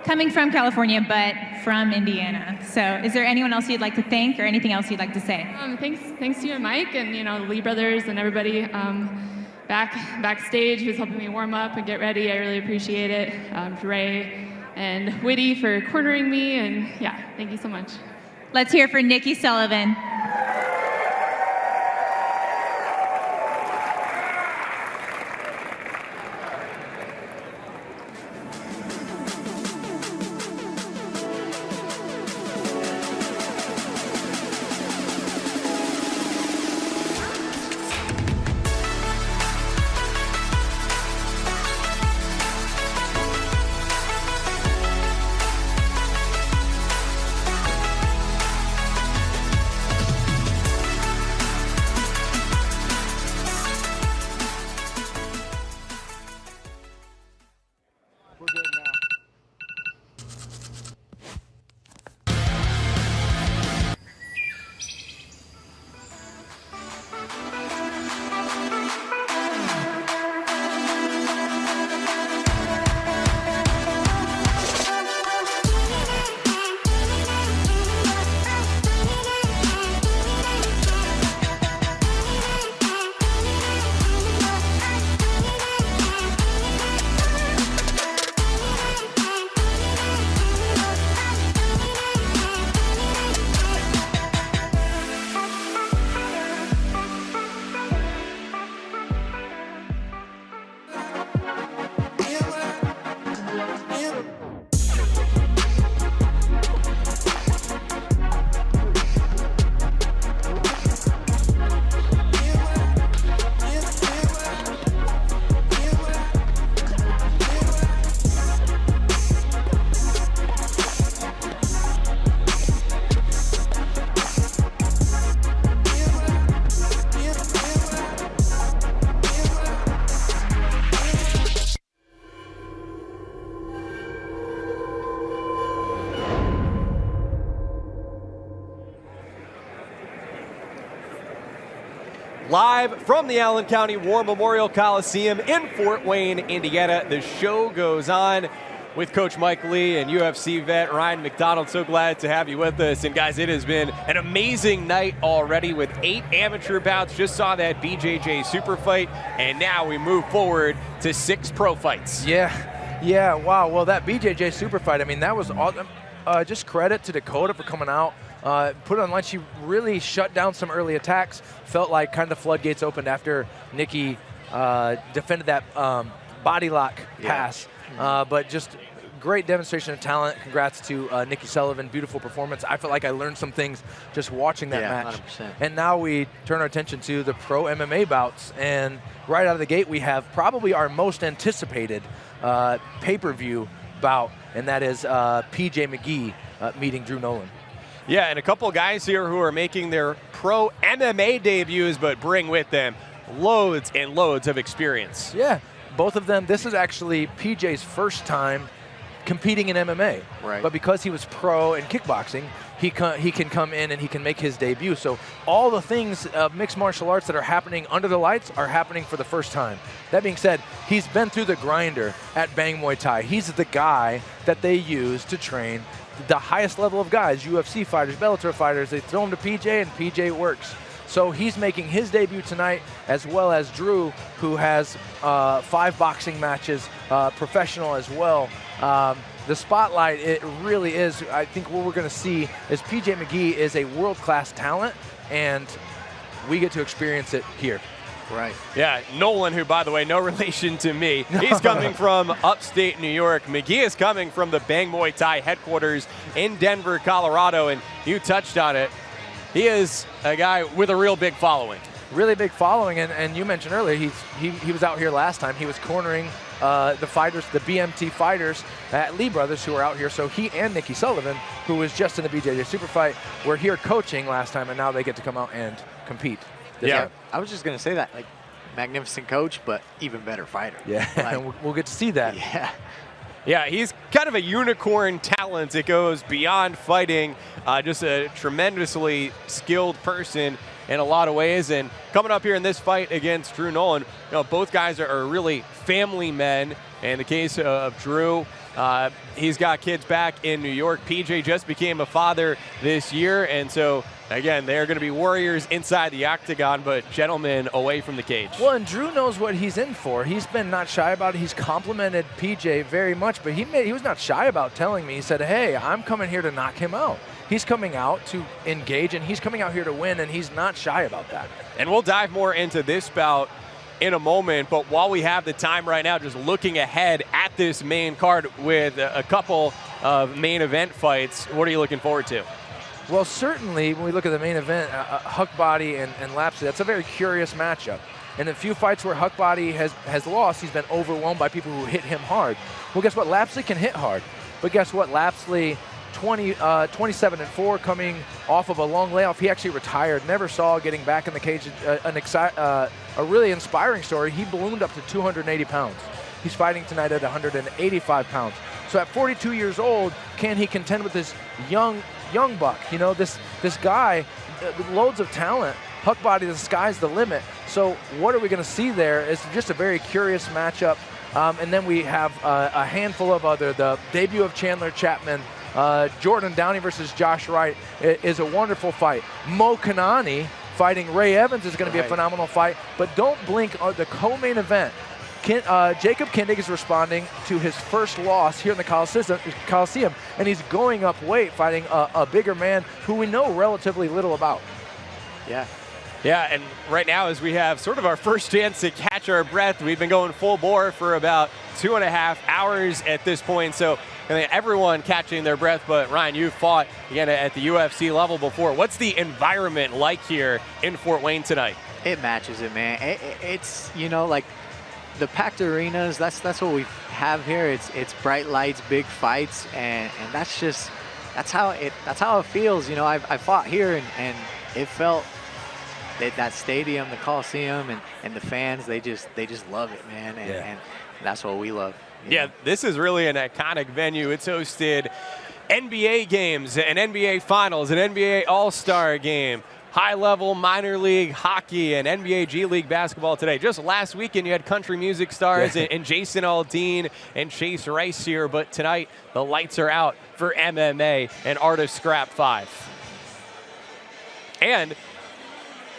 Coming from California, but from Indiana. So is there anyone else you'd like to thank or anything else you'd like to say? Thanks to you and Mike and the Lee brothers and everybody backstage who's helping me warm up and get ready. I really appreciate it. Ray and Whitty for cornering me, and yeah, thank you so much. Let's hear for NIKKI Sullivan. Live from the Allen County War Memorial Coliseum in Fort Wayne, Indiana. The show goes on with Coach Mike Lee and UFC vet Ryan McDonald. So glad to have you with us. And guys, it has been an amazing night already with 8 amateur bouts. Just saw that BJJ super fight, and now we move forward to 6 pro fights. Yeah, wow. Well, that BJJ super fight, I mean, that was awesome. Just credit to Dakota for coming out. Put it on line. She really shut down some early attacks. Felt like kind of floodgates opened after NIKKI defended that body lock pass. But just great demonstration of talent. Congrats to NIKKI Sullivan. Beautiful performance. I felt like I learned some things just watching that match. 100%. And now we turn our attention to the pro MMA bouts. And right out of the gate, we have probably our most anticipated pay-per-view bout, and that is PJ McGee meeting Drew Nolan. Yeah, and a couple of guys here who are making their pro MMA debuts, but bring with them loads and loads of experience. Yeah, both of them. This is actually PJ's first time competing in MMA. Right. But because he was pro in kickboxing, he can come in and he can make his debut. So all the things of mixed martial arts that are happening under the lights are happening for the first time. That being said, he's been through the grinder at Bang Muay Thai. He's the guy that they use to train the highest level of guys, UFC fighters, Bellator fighters. They throw him to PJ and PJ works. So he's making his debut tonight, as well as Drew, who has 5 boxing matches, professional as well. The spotlight, it really is, I think what we're going to see is PJ McGee is a world-class talent, and we get to experience it here. Right. Yeah, Nolan, who, by the way, no relation to me. He's coming from upstate New York. McGee is coming from the Bang Muay Thai headquarters in Denver, Colorado, and you touched on it. He is a guy with a real big following. Really big following, and you mentioned earlier, he was out here last time. He was cornering the fighters, the BMT fighters at Lee Brothers, who are out here. So he and NIKKI Sullivan, who was just in the BJJ Super Fight, were here coaching last time, and now they get to come out and compete. Yeah, I was just going to say that, like, magnificent coach, but even better fighter. Yeah, like, we'll get to see that. Yeah. Yeah, he's kind of a unicorn talent. It goes beyond fighting, just a tremendously skilled person in a lot of ways. And coming up here in this fight against Drew Nolan, you know, both guys are really family men. In the case of Drew, he's got kids back in New York. PJ just became a father this year, and so again, they're going to be warriors inside the octagon, but gentlemen away from the cage. Well, and Drew knows what he's in for. He's been not shy about it. He's complimented PJ very much, but he was not shy about telling me. He said, hey, I'm coming here to knock him out. He's coming out to engage, and he's coming out here to win, and he's not shy about that. And we'll dive more into this bout in a moment, but while we have the time right now, just looking ahead at this main card with a couple of main event fights, what are you looking forward to? Well, certainly when we look at the main event, Huckbody and Lapsley, that's a very curious matchup. In the few fights where Huckbody has lost, he's been overwhelmed by people who hit him hard. Well, guess what? Lapsley can hit hard. But guess what? Lapsley, 27-4, coming off of a long layoff. He actually retired. Never saw getting back in the cage. A really inspiring story. He ballooned up to 280 pounds. He's fighting tonight at 185 pounds. So at 42 years old, can he contend with this young buck? You know, this guy, loads of talent. Huckbody, the sky's the limit. So what are we going to see there? It's just a very curious matchup. And then we have a handful of the debut of Chandler Chapman. Jordan Downey versus Josh Wright is a wonderful fight. Mo KINANI fighting Ray Evans is going to be a phenomenal fight. But don't blink, the co-main event. Jacob Kindig is responding to his first loss here in the Coliseum, and he's going up weight, fighting a bigger man who we know relatively little about. Yeah. Yeah, and right now, as we have sort of our first chance to catch our breath, we've been going full bore for about 2.5 hours at this point. So I mean, everyone catching their breath. But Ryan, you've fought again at the UFC level before. What's the environment like here in Fort Wayne tonight? It matches it, man. It's, you know, like the packed arenas. That's what we have here. It's bright lights, big fights, and that's how it feels. You know, I fought here and it felt. That stadium, the Coliseum, and the fans, they just love it, man, and that's what we love. Yeah, this is really an iconic venue. It's hosted NBA games, an NBA Finals, an NBA All-Star game, high-level minor league hockey, and NBA G League basketball today. Just last weekend, you had country music stars and Jason Aldean and Chase Rice here, but tonight the lights are out for MMA and Art of Scrap 5. And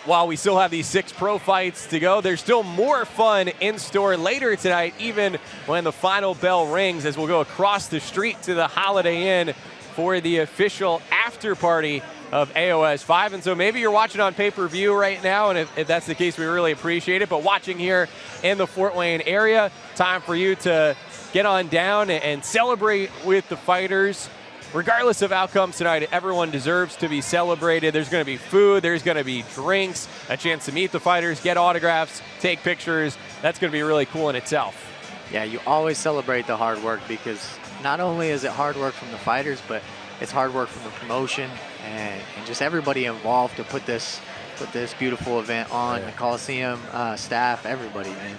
while we still have these 6 pro fights to go, there's still more fun in store later tonight, even when the final bell rings, as we'll go across the street to the Holiday Inn for the official after party of AOS 5. And so maybe you're watching on pay-per-view right now, and if that's the case, we really appreciate it. But watching here in the Fort Wayne area, time for you to get on down and celebrate with the fighters. Regardless of outcomes tonight, everyone deserves to be celebrated. There's going to be food, there's going to be drinks, a chance to meet the fighters, get autographs, take pictures. That's going to be really cool in itself. Yeah, you always celebrate the hard work, because not only is it hard work from the fighters, but it's hard work from the promotion and just everybody involved to put this beautiful event on. The Coliseum staff, everybody, man.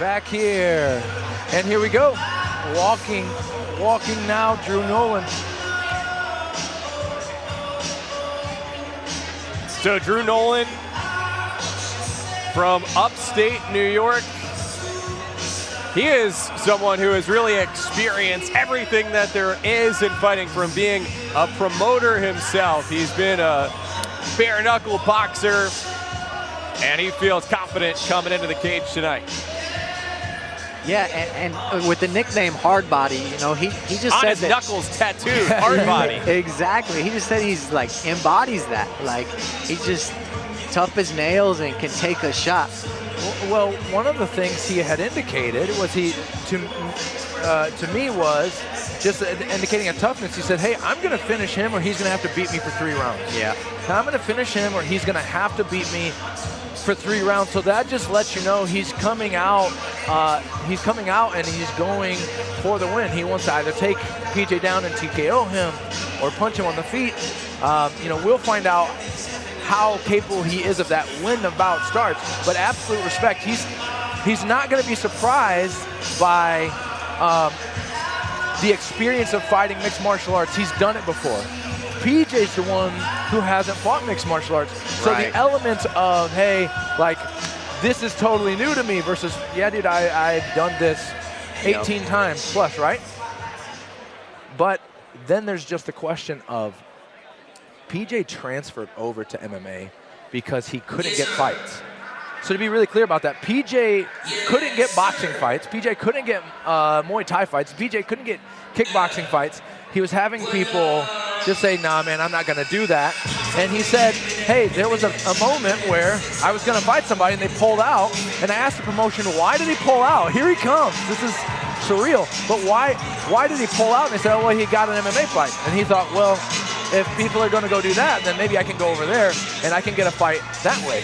back here. And here we go. Walking now, Drew Nolan. So Drew Nolan from upstate New York. He is someone who has really experienced everything that there is in fighting, from being a promoter himself. He's been a bare knuckle boxer, and he feels confident coming into the cage tonight. Yeah, and with the nickname Hardbody, you know, he just on said his that knuckles tattooed, Hardbody. Exactly. He just said he's like embodies that. Like he's just tough as nails and can take a shot. Well, one of the things he had indicated was to me was just indicating a toughness. He said, hey, I'm going to finish him or he's going to have to beat me for 3 rounds. Yeah. I'm going to finish him or he's going to have to beat me for 3 rounds. So that just lets you know he's coming out and he's going for the win. He wants to either take PJ down and TKO him or punch him on the feet. You know, we'll find out how capable he is of that when the bout starts. But absolute respect, he's not going to be surprised by the experience of fighting mixed martial arts. He's done it before. PJ's the one who hasn't fought mixed martial arts. So right. The elements of, hey, like, this is totally new to me versus, yeah, dude, I've done this 18 times plus, right? But then there's just the question of, PJ transferred over to MMA because he couldn't get fights. So to be really clear about that, PJ couldn't get boxing fights. PJ couldn't get Muay Thai fights. PJ couldn't get kickboxing fights. He was having people just say, nah, man, I'm not going to do that. And he said, hey, there was a moment where I was going to fight somebody and they pulled out. And I asked the promotion, why did he pull out? Here he comes. This is surreal. But why did he pull out? And they said, oh, well, he got an MMA fight. And he thought, well, if people are going to go do that, then maybe I can go over there and I can get a fight that way.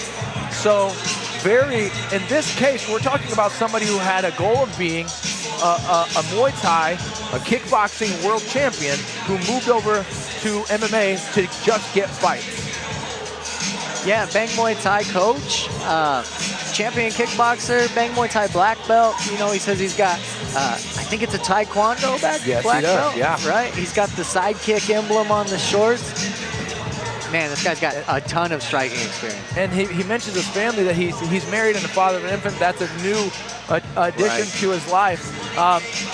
So in this case, we're talking about somebody who had a goal of being a Muay Thai, a kickboxing world champion who moved over to MMA to just get fights. Yeah, Bang Muay Thai coach, champion kickboxer, Bang Muay Thai black belt. You know, he says he's got, I think it's a Taekwondo black belt. Yeah. Right? He's got the sidekick emblem on the shorts. Man, this guy's got a ton of striking experience. And he mentions his family, that he's married and a father of an infant. That's a new addition to his life.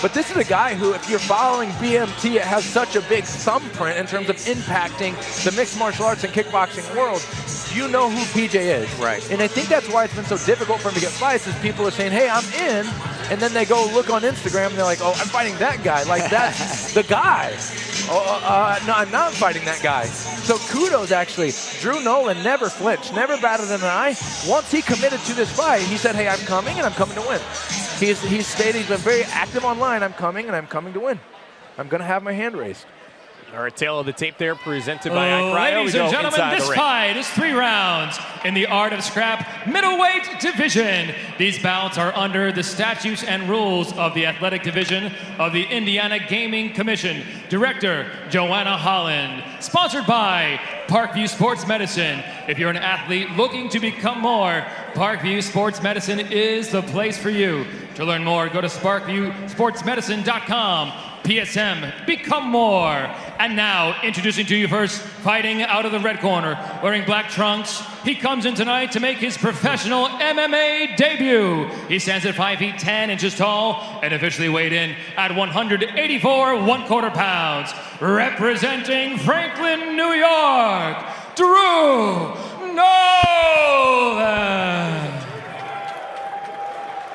But this is a guy who, if you're following BMT, it has such a big thumbprint in terms of impacting the mixed martial arts and kickboxing world. You know who PJ is. Right. And I think that's why it's been so difficult for him to get fights, is people are saying, hey, I'm in, and then they go look on Instagram and they're like, oh, I'm fighting that guy. Like, that's the guy. No, I'm not fighting that guy. So kudos, actually. Drew Nolan never flinched, never batted an eye. Once he committed to this fight, he said, hey, I'm coming, and I'm coming to win. He's stated, he's been very active online. I'm coming, and I'm coming to win. I'm going to have my hand raised. Our tail of the tape there, presented by iCryo. Ladies and gentlemen, this fight is 3 rounds in the Art of Scrap middleweight division. These bouts are under the statutes and rules of the athletic division of the Indiana Gaming Commission. Director, Joanna Holland. Sponsored by Parkview Sports Medicine. If you're an athlete looking to become more, Parkview Sports Medicine is the place for you. To learn more, go to sparkviewsportsmedicine.com. PSM, become more. And now, introducing to you first, fighting out of the red corner, wearing black trunks, he comes in tonight to make his professional MMA debut. He stands at 5 feet 10 inches tall and officially weighed in at 184 1/4 pounds. Representing Franklin, New York, Drew Nolan.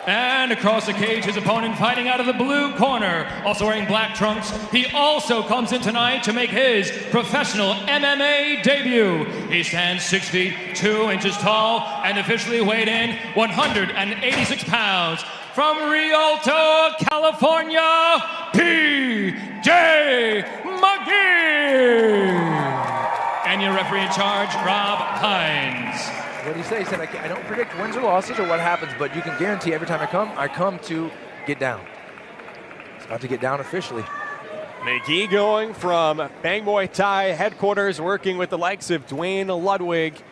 And across the cage, his opponent fighting out of the blue corner, also wearing black trunks. He also comes in tonight to make his professional MMA debut. He stands 6 feet 2 inches tall and officially weighed in 186 pounds. From Rialto, California, PJ McGee. And your referee in charge, Rob Hines. What did he say? He said, I don't predict wins or losses or what happens, but you can guarantee every time I come to get down. It's about to get down officially. McGee going from Bang Muay Thai headquarters, working with the likes of Dwayne Ludwig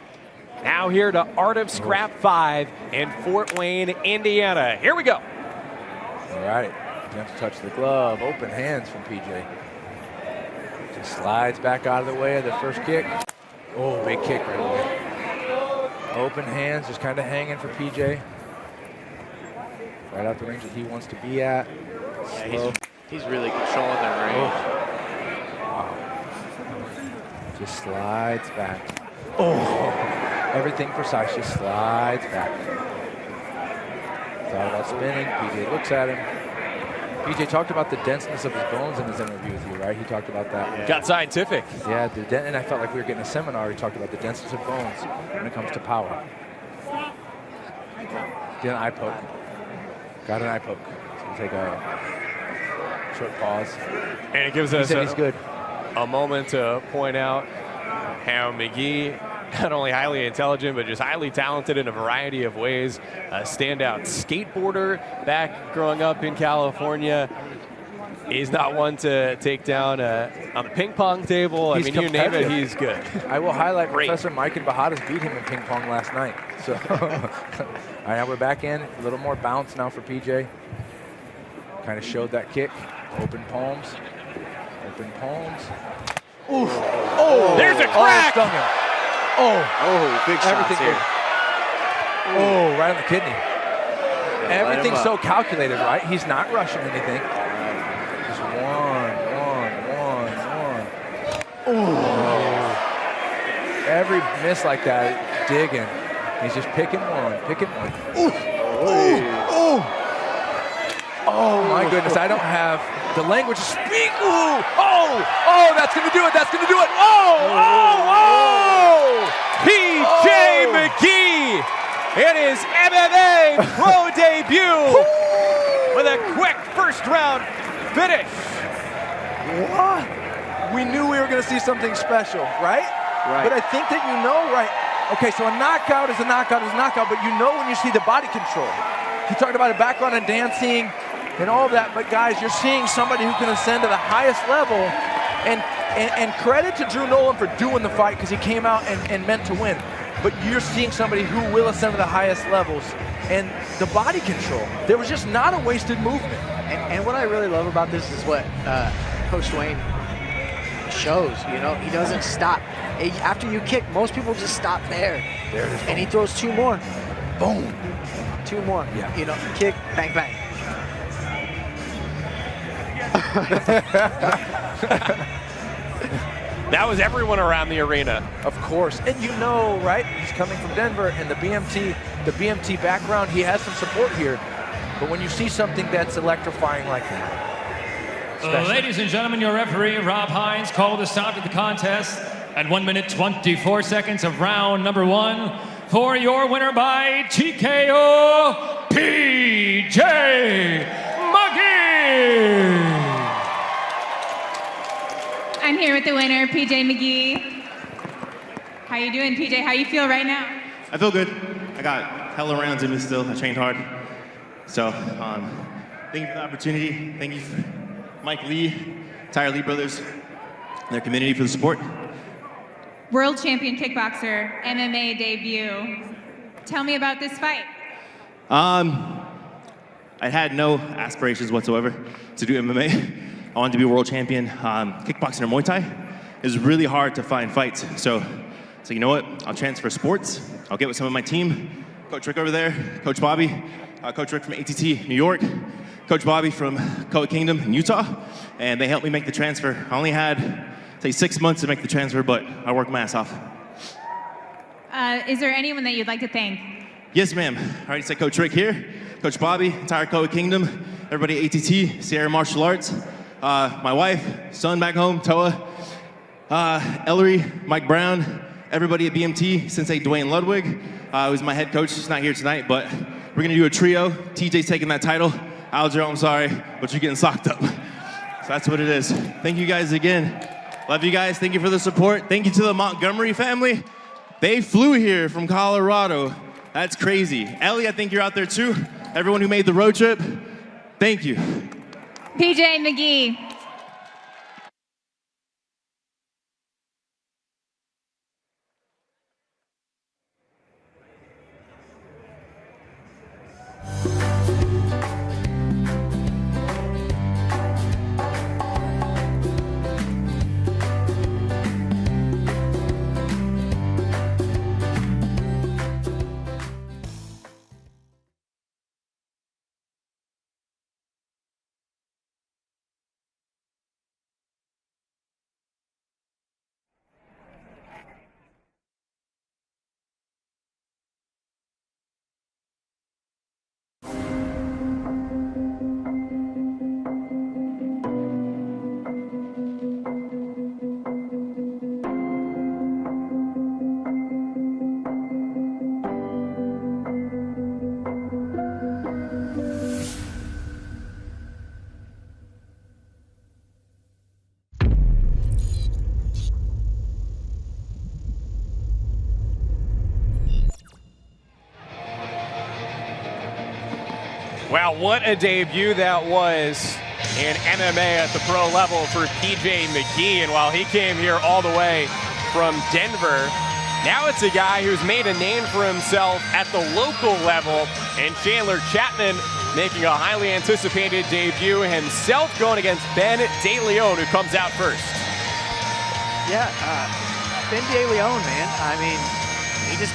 Now here to Art of Scrap 5 in Fort Wayne, Indiana. Here we go. All right. Attempts to touch the glove. Open hands from PJ. Just slides back out of the way of the first kick. Oh, big kick right away. Open hands, just kind of hanging for PJ. Right out the range that he wants to be at. Yeah, he's really controlling that range. Wow. Just slides back. Oh, everything precise, just slides back. Thought about spinning, PJ looks at him. PJ talked about the denseness of his bones in his interview with you, right? He talked about that. Yeah. Got scientific. Yeah, and I felt like we were getting a seminar. He talked about the density of bones when it comes to power. Get an eye poke. Got an eye poke. So we'll take a short pause. And it gives us he's good. A moment to point out how McGee, not only highly intelligent, but just highly talented in a variety of ways. A standout skateboarder back growing up in California. He's not one to take down on the ping pong table. I mean, you name it, he's good. I will highlight Professor Mike and Bahadas beat him in ping pong last night. So, all right, now we're back in. A little more bounce now for PJ. Kind of showed that kick. Open palms. Open palms. Oof. Oh, there's a crack. Oh, big shots here. Oh, right on the kidney. Everything's so calculated, right? He's not rushing anything. Just one. Oh. Every miss like that, digging. He's just picking one. Ooh. Ooh. Oh, my goodness. I don't have the language to speak. Ooh. Oh, that's going to do it. PJ McGee in his MMA pro debut with a quick first-round finish. What? We knew we were going to see something special, right? Right. But I think that right? Okay, so a knockout is a knockout, but you know when you see the body control. He talked about a background in dancing and all of that, but guys, you're seeing somebody who can ascend to the highest level, and credit to Drew Nolan for doing the fight because he came out and meant to win. But you're seeing somebody who will ascend to the highest levels, and the body control. There was just not a wasted movement. And what I really love about this is what Coach Dwayne shows. He doesn't stop. After you kick, most people just stop there. There it is. And he throws two more. Boom. Two more. Yeah. Kick, bang, bang. That was everyone around the arena. Of course. And right? He's coming from Denver, and the BMT background, he has some support here. But when you see something that's electrifying like that. Ladies and gentlemen, your referee, Rob Hines, called the stop to the contest at 1 minute 24 seconds of round number 1 for your winner by TKO, PJ McGee. I'm here with the winner, PJ McGee. How you doing, PJ? How you feel right now? I feel good. I got hella rounds in me still. I trained hard. So, thank you for the opportunity. Thank you, Mike Lee, entire Lee brothers, and their community for the support. World champion kickboxer, MMA debut. Tell me about this fight. I had no aspirations whatsoever to do MMA. I wanted to be a world champion. Kickboxing or Muay Thai is really hard to find fights. So you know what? I'll transfer sports. I'll get with some of my team. Coach Rick over there, Coach Bobby, Coach Rick from ATT New York, Coach Bobby from Coed Kingdom in Utah, and they helped me make the transfer. I only had, say, 6 months to make the transfer, but I worked my ass off. Is there anyone that you'd like to thank? Yes, ma'am. I already said Coach Rick here, Coach Bobby, entire Coed Kingdom, everybody at ATT, Sierra Martial Arts, my wife, son back home, Toa, Ellery, Mike Brown, everybody at BMT, Sensei Dwayne Ludwig, who's my head coach. He's not here tonight, but we're gonna do a trio. TJ's taking that title. Aljo, I'm sorry, but you're getting socked up. So that's what it is. Thank you guys again. Love you guys. Thank you for the support. Thank you to the Montgomery family. They flew here from Colorado. That's crazy. Ellie, I think you're out there too. Everyone who made the road trip, thank you. PJ McGee. Wow, what a debut that was in MMA at the pro level for PJ McGee. And while he came here all the way from Denver, now it's a guy who's made a name for himself at the local level. And Chandler Chapman making a highly anticipated debut himself, going against Ben DeLeon, who comes out first. Yeah, Ben DeLeon, man. I mean, he just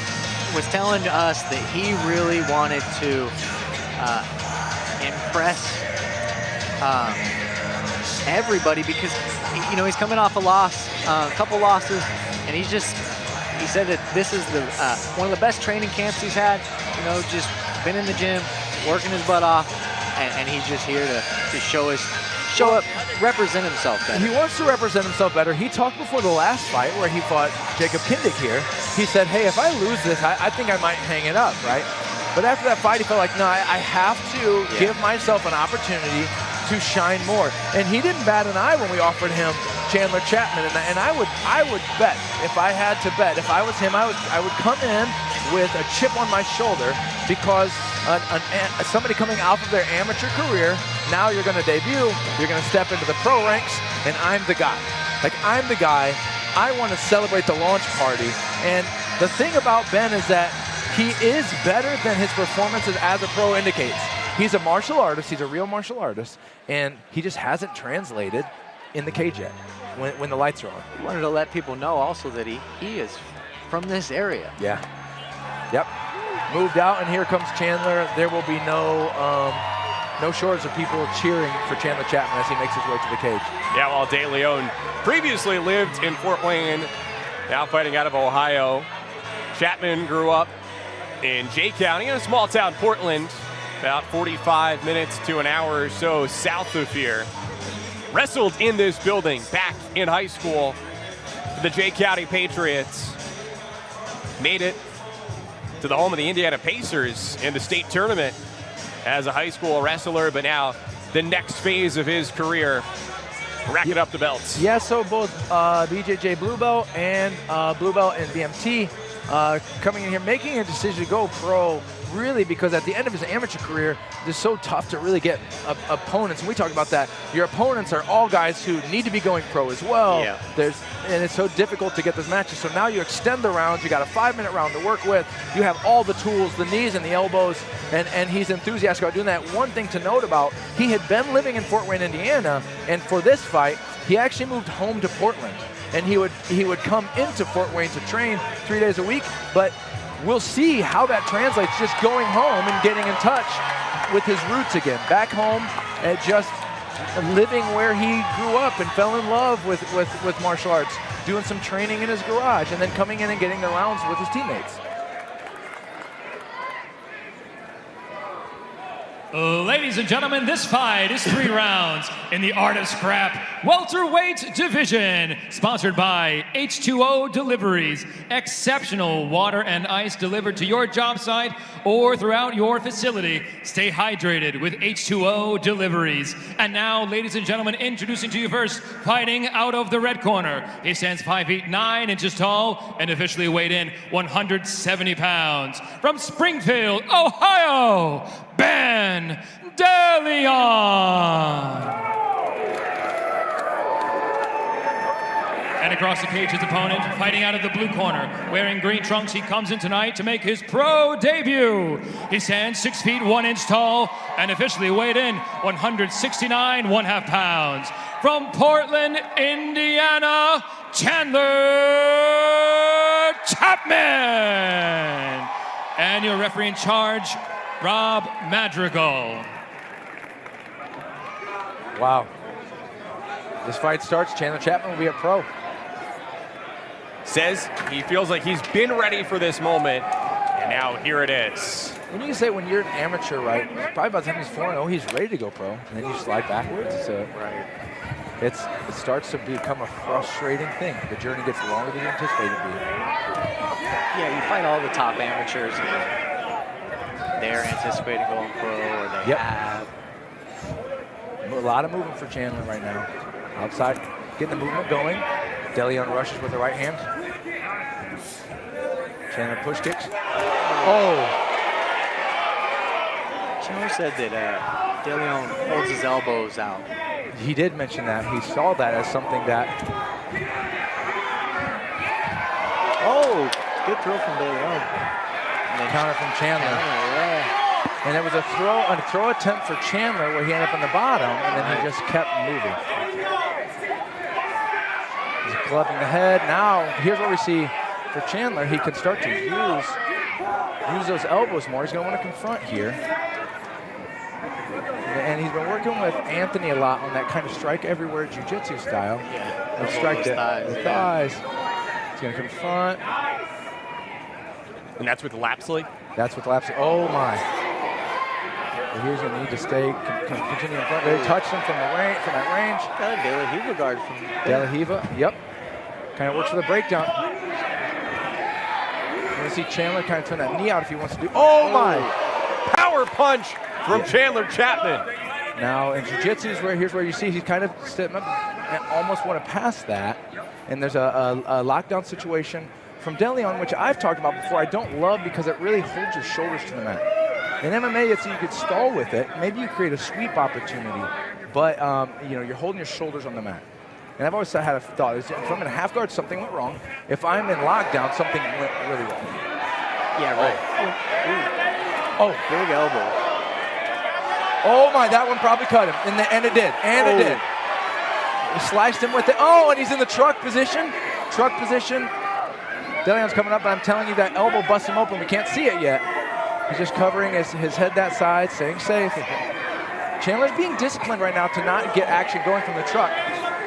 was telling us that he really wanted to impress everybody because, you know, he's coming off a loss, a couple losses, and he said that this is the one of the best training camps he's had. You know, just been in the gym, working his butt off, and he's just here to show up, represent himself better. He wants to represent himself better. He talked before the last fight where he fought Jacob Kindig here. He said, hey, if I lose this, I think I might hang it up, right? But after that fight, he felt like, no, I have to give myself an opportunity to shine more. And he didn't bat an eye when we offered him Chandler Chapman. And I would bet, if I had to bet, if I was him, I would come in with a chip on my shoulder because somebody coming off of their amateur career, now you're going to debut, you're going to step into the pro ranks, and I'm the guy. Like, I'm the guy. I want to celebrate the launch party. And the thing about Ben is that he is better than his performances as a pro indicates. He's a martial artist, he's a real martial artist, and he just hasn't translated in the cage yet when the lights are on. He wanted to let people know also that he is from this area. Yeah. Yep. Moved out, and here comes Chandler. There will be no shortage of people cheering for Chandler Chapman as he makes his way to the cage. Yeah, while DeLeon previously lived in Fort Wayne, now fighting out of Ohio. Chapman grew up in Jay County in a small town, Portland, about 45 minutes to an hour or so south of here. Wrestled in this building back in high school for the Jay County Patriots. Made it to the home of the Indiana Pacers in the state tournament as a high school wrestler, but now the next phase of his career, racking up the belts. Yeah, so both BJJ Blue Belt and Blue Belt and BMT coming in here, making a decision to go pro, really, because at the end of his amateur career, it's so tough to really get opponents. And we talked about that. Your opponents are all guys who need to be going pro as well. Yeah. And it's so difficult to get those matches. So now you extend the rounds. You got a 5-minute round to work with. You have all the tools, the knees and the elbows, and he's enthusiastic about doing that. One thing to note about, he had been living in Fort Wayne, Indiana, and for this fight, he actually moved home to Portland. And he would come into Fort Wayne to train 3 days a week, but we'll see how that translates, just going home and getting in touch with his roots again. Back home and just living where he grew up and fell in love with martial arts, doing some training in his garage, and then coming in and getting the rounds with his teammates. Ladies and gentlemen, this fight is 3 rounds in the Art of Scrap welterweight division, sponsored by H2O Deliveries. Exceptional water and ice delivered to your job site or throughout your facility. Stay hydrated with H2O Deliveries. And now, ladies and gentlemen, introducing to you first, fighting out of the red corner. He stands 5 feet 9 inches tall and officially weighed in 170 pounds. From Springfield, Ohio, Ben DeLeon. And across the cage, his opponent, fighting out of the blue corner, wearing green trunks, he comes in tonight to make his pro debut. He stands 6 feet 1 inch tall and officially weighed in 169 1/2 pounds. From Portland, Indiana, Chandler Chapman. And your referee in charge, Rob Madrigal. Wow. This fight starts, Chandler Chapman will be a pro. Says he feels like he's been ready for this moment, and now here it is. When you say when you're an amateur, right, probably by the time he's 4-0, he's ready to go pro, and then you slide backwards. So it starts to become a frustrating thing. The journey gets longer than you anticipated it to be. Yeah, you fight all the top amateurs, and they're anticipating going pro, or they have. A lot of movement for Chandler right now. Outside, getting the movement going. DeLeon rushes with the right hand. Chandler push kicks. Oh! Chandler said that DeLeon holds his elbows out. He did mention that. He saw that as something that... Oh, good throw from DeLeon. Counter from Chandler. Yeah. And it was a throw attempt for Chandler where he ended up on the bottom, and then he just kept moving. He's clubbing the head. Now, here's what we see for Chandler. He can start to use those elbows more. He's going to want to confront here. And he's been working with Anthony a lot on that kind of strike everywhere jiu-jitsu style. Yeah, strike the thighs. He's going to confront. And that's with Lapsley? That's with Lapsley. Oh, my. Well, here's going to need to stay, continue in front. They touched him from that range. Got a De La Riva guard from De La Riva, yep. Kind of works for the breakdown. You're going to see Chandler kind of turn that knee out if he wants to do. Oh, my! Power punch from Chandler Chapman. Now, in jiu-jitsu, here's where you see he's kind of stepping up and almost want to pass that. And there's a lockdown situation from DeLeon, which I've talked about before, I don't love because it really holds your shoulders to the mat. In MMA, it's you could stall with it. Maybe you create a sweep opportunity, but you know, you're holding your shoulders on the mat. And I've always had a thought, if I'm in a half guard, something went wrong. If I'm in lockdown, something went really wrong. Yeah, right. Oh, big elbow. Oh my, that one probably cut him, and it did, and it did. He sliced him with it. Oh, and he's in the truck position. Truck position. DeLeon's coming up, but I'm telling you that elbow busts him open. We can't see it yet. He's just covering his head that side, staying safe. Chandler's being disciplined right now to not get action going from the truck.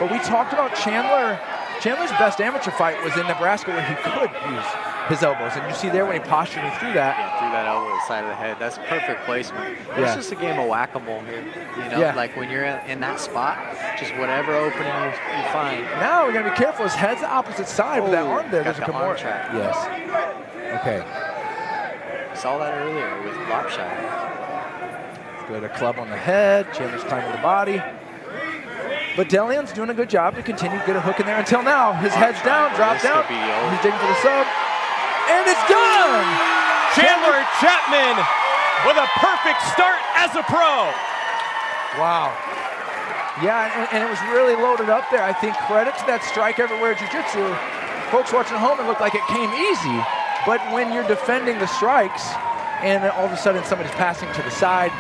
But we talked about Chandler's best amateur fight was in Nebraska where he could use his elbows. And you see there when he postured, he threw that. Yeah, threw that elbow to the side of the head. That's perfect placement. Yeah. It's just a game of whack-a-mole here. You know, like when you're in that spot, just whatever opening you find. Now we're going to be careful. His head's the opposite side with that arm there. Got the arm track. Yes. Okay. Saw that earlier with LOPSHIRE. Good, a club on the head. Chandler's climbing the body. But DeLeon's doing a good job to continue to get a hook in there until now. His head's down, drops down. He's digging for the sub. And it's done! Chandler Chapman with a perfect start as a pro. Wow. Yeah, and it was really loaded up there. I think credit to that strike everywhere jiu-jitsu. Folks watching at home, it looked like it came easy. But when you're defending the strikes and all of a sudden somebody's passing to the side,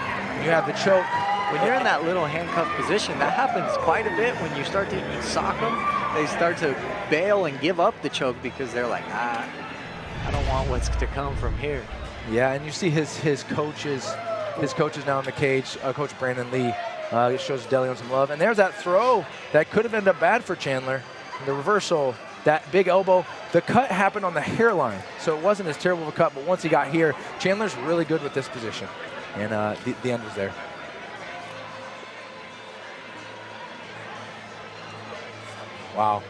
you have the choke. When you're in that little handcuff position, that happens quite a bit. When you start to sock them, they start to bail and give up the choke because they're like, I don't want what's to come from here. Yeah, and you see his coaches now in the cage. Coach Brandon Lee shows DeLeon some love. And there's that throw that could have ended up bad for Chandler. The reversal, that big elbow. The cut happened on the hairline, so it wasn't as terrible of a cut, but once he got here, Chandler's really good with this position. And the end was there. Wow.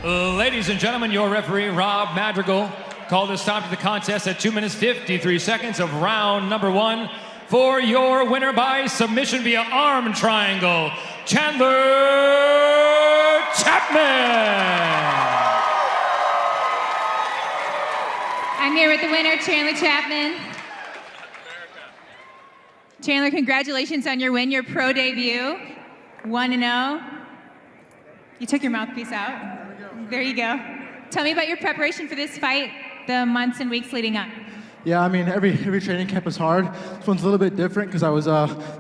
Ladies and gentlemen, your referee, Rob Madrigal, called a stop to the contest at 2 minutes 53 seconds of round number 1 for your winner by submission via arm triangle, Chandler Chapman. I'm here with the winner, Chandler Chapman. Chandler, congratulations on your win, your pro debut, 1-0. You took your mouthpiece out. There you go. Tell me about your preparation for this fight, the months and weeks leading up. Yeah, I mean, every training camp is hard. This one's a little bit different because I was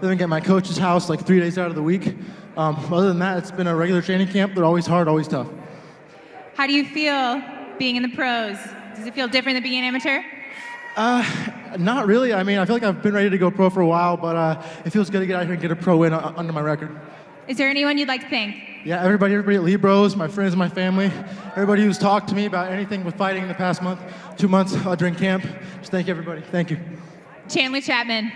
living at my coach's house like 3 days out of the week. Other than that, it's been a regular training camp. They're always hard, always tough. How do you feel being in the pros? Does it feel different than being an amateur? Not really. I mean, I feel like I've been ready to go pro for a while, but it feels good to get out here and get a pro win under my record. Is there anyone you'd like to thank? Yeah, everybody at Libros, my friends, my family, everybody who's talked to me about anything with fighting in the past month, 2 months during camp. Just thank you, everybody. Thank you. Chandler Chapman.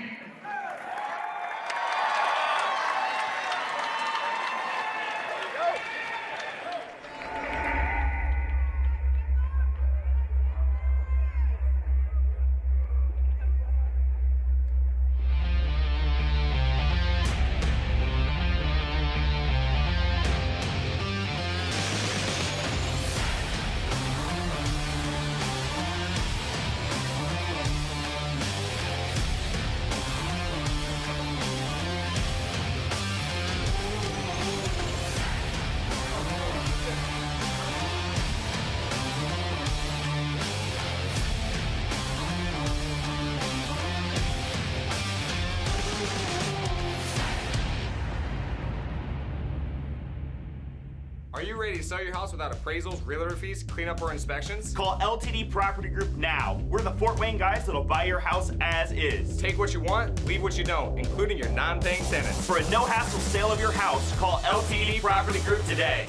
Are you ready to sell your house without appraisals, realtor fees, cleanup, or inspections? Call LTD Property Group now. We're the Fort Wayne guys that'll buy your house as is. Take what you want, leave what you don't, including your non-paying tenants. For a no-hassle sale of your house, call LTD Property Group today.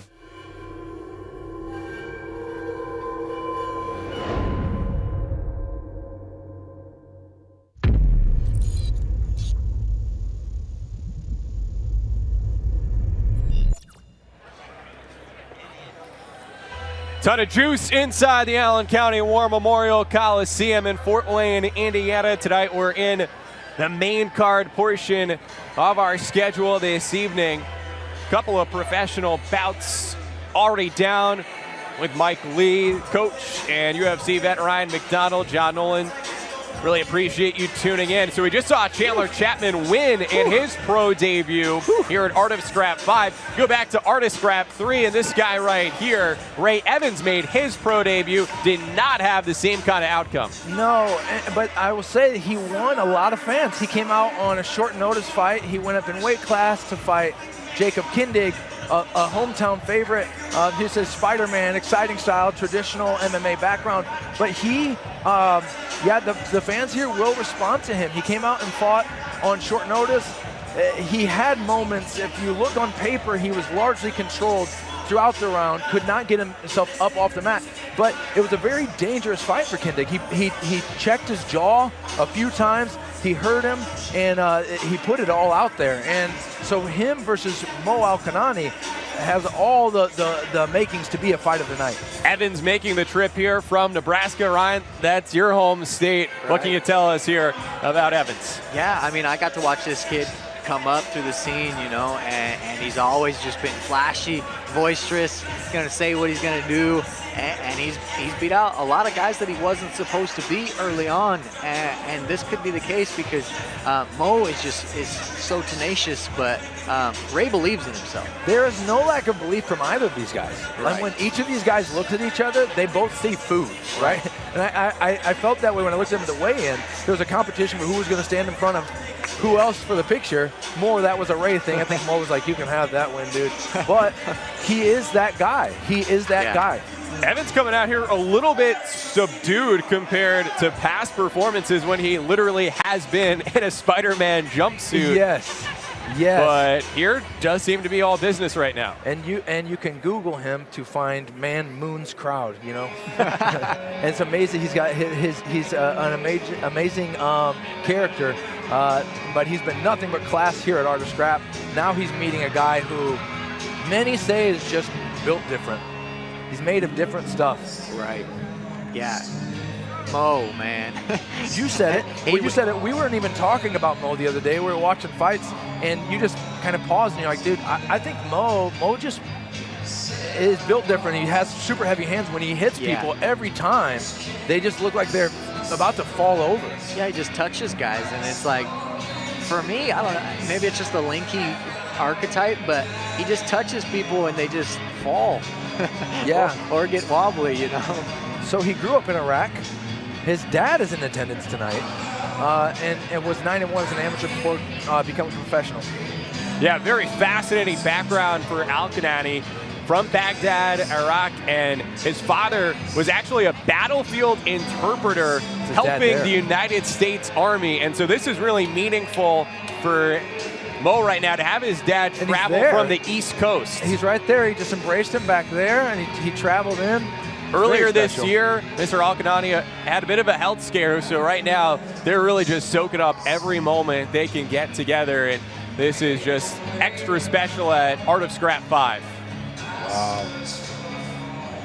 Ton of juice inside the Allen County War Memorial Coliseum in Fort Wayne, Indiana. Tonight we're in the main card portion of our schedule this evening. Couple of professional bouts already down with Mike Lee, coach, and UFC vet Ryan McDonald, John Nolan. Really appreciate you tuning in. So we just saw Chandler Chapman win in his pro debut here at Art of Scrap 5. Go back to Art of Scrap 3, and this guy right here, Ray Evans, made his pro debut, did not have the same kind of outcome. No, but I will say that he won a lot of fans. He came out on a short notice fight. He went up in weight class to fight Jacob Kindig, a hometown favorite. He's a Spider-Man, exciting style, traditional MMA background. But he, yeah, the fans here will respond to him. He came out and fought on short notice. He had moments, if you look on paper, he was largely controlled throughout the round, could not get himself up off the mat. But it was a very dangerous fight for Kindig. He checked his jaw a few times. He hurt him, and he put it all out there. And so him versus Mo Al-Kinani has all the makings to be a fight of the night. Evans making the trip here from Nebraska. Ryan, that's your home state. Right. What can you tell us here about Evans? Yeah, I mean, I got to watch this kid come up through the scene, you know, and he's always just been flashy, boisterous, gonna say what he's gonna do, and he's beat out a lot of guys that he wasn't supposed to beat early on, and this could be the case because Mo is so tenacious, but Ray believes in himself. There is no lack of belief from either of these guys. Right. Like when each of these guys looked at each other, they both see food, right? And I felt that way when I looked at them at the weigh-in. There was a competition for who was gonna stand in front of who else for the picture. More that was a Ray thing. I think Mo was like, you can have that win, dude. But he is that guy. He is that guy. Evans coming out here a little bit subdued compared to past performances when he literally has been in a Spider-Man jumpsuit. Yes. Yes. But here does seem to be all business right now. And you can Google him to find Man Moon's crowd, you know. And it's amazing. He's got he's an amazing character. But he's been nothing but class here at Art of Scrap. Now he's meeting a guy who many say is just built different. He's made of different stuff. Right. Yeah. Mo, man. You said it. When you said it, we weren't even talking about Mo the other day. We were watching fights, and you just kind of paused, and you're like, dude, I think Mo just is built different. He has super heavy hands. When he hits people every time, they just look like they're about to fall over. Yeah, he just touches guys, and it's like, for me, I don't know, maybe it's just the lanky archetype, but he just touches people and they just fall. Yeah. or get wobbly, you know. So he grew up in Iraq. His dad is in attendance tonight, and was 9-1 as an amateur before becoming professional. Yeah, very fascinating background for Al-Kinani. From Baghdad, Iraq, and his father was actually a battlefield interpreter helping the United States Army. And so this is really meaningful for Mo right now to have his dad travel from the East Coast. He's right there. He just embraced him back there, and he traveled in. Earlier this year, Mr. Al-Kinani had a bit of a health scare, so right now they're really just soaking up every moment they can get together, and this is just extra special at Art of Scrap 5. Wow.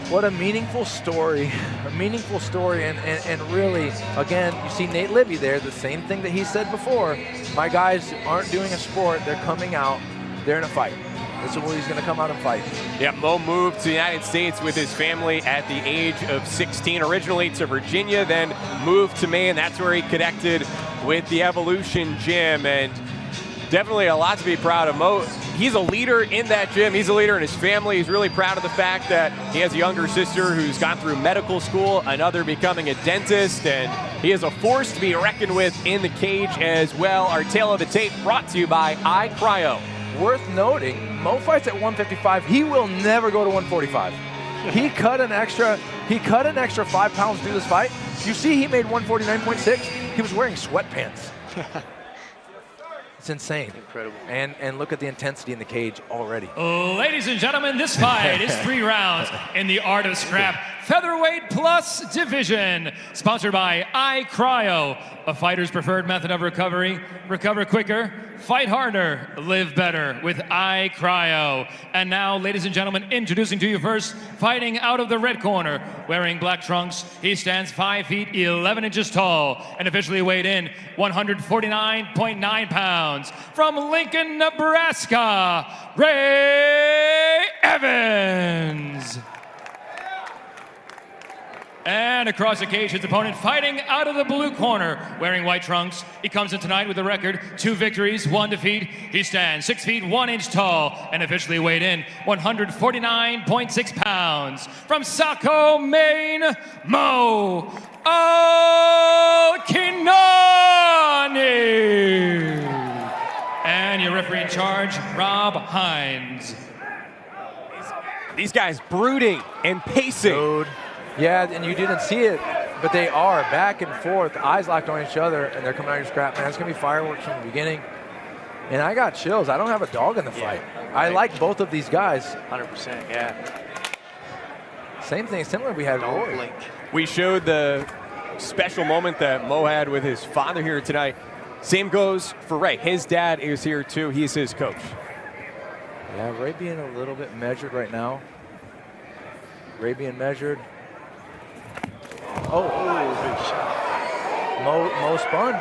What a meaningful story. A meaningful story, and really, again, you see Nate Libby there, the same thing that he said before. My guys aren't doing a sport, they're coming out, they're in a fight. This is where he's going to come out and fight. Yeah, Mo moved to the United States with his family at the age of 16, originally to Virginia, then moved to Maine. That's where he connected with the Evolution Gym, and definitely a lot to be proud of. Mo, he's a leader in that gym. He's a leader in his family. He's really proud of the fact that he has a younger sister who's gone through medical school, another becoming a dentist, and he is a force to be reckoned with in the cage as well. Our tale of the tape brought to you by iCryo. worth noting, Mo fights at 155. He will never go to 145. He cut an extra 5 pounds to do this fight. You see he made 149.6. He was wearing sweatpants. It's insane. Incredible. And look at the intensity in the cage already. Ladies and gentlemen, this fight is 3 rounds in the Art of Scrap Featherweight Plus division. Sponsored by iCryo, a fighter's preferred method of recovery. Recover quicker, fight harder, live better with iCryo. And now, ladies and gentlemen, introducing to you first, fighting out of the red corner, wearing black trunks. He stands 5 feet 11 inches tall and officially weighed in 149.9 pounds. From Lincoln, Nebraska, Ray Evans. And across the cage, his opponent fighting out of the blue corner, wearing white trunks. He comes in tonight with a record, 2 victories, 1 defeat. He stands 6 feet 1 inch tall and officially weighed in 149.6 pounds. From Saco, Maine, Mo KINANI. And your referee in charge, Rob Hines. These guys brooding and pacing. Dude. Yeah, and you didn't see it, but they are back and forth, eyes locked on each other, and they're coming out of your scrap. Man, it's going to be fireworks from the beginning. And I got chills. I don't have a dog in the fight. I like both of these guys. 100%, yeah. Same thing, similar we had Don't Roy. blink. We showed the special moment that Mo had with his father here tonight. Same goes for Ray. His dad is here too. He's his coach. Yeah, Ray being a little bit measured right now. Ray being measured. Oh, big shot. Mo spun.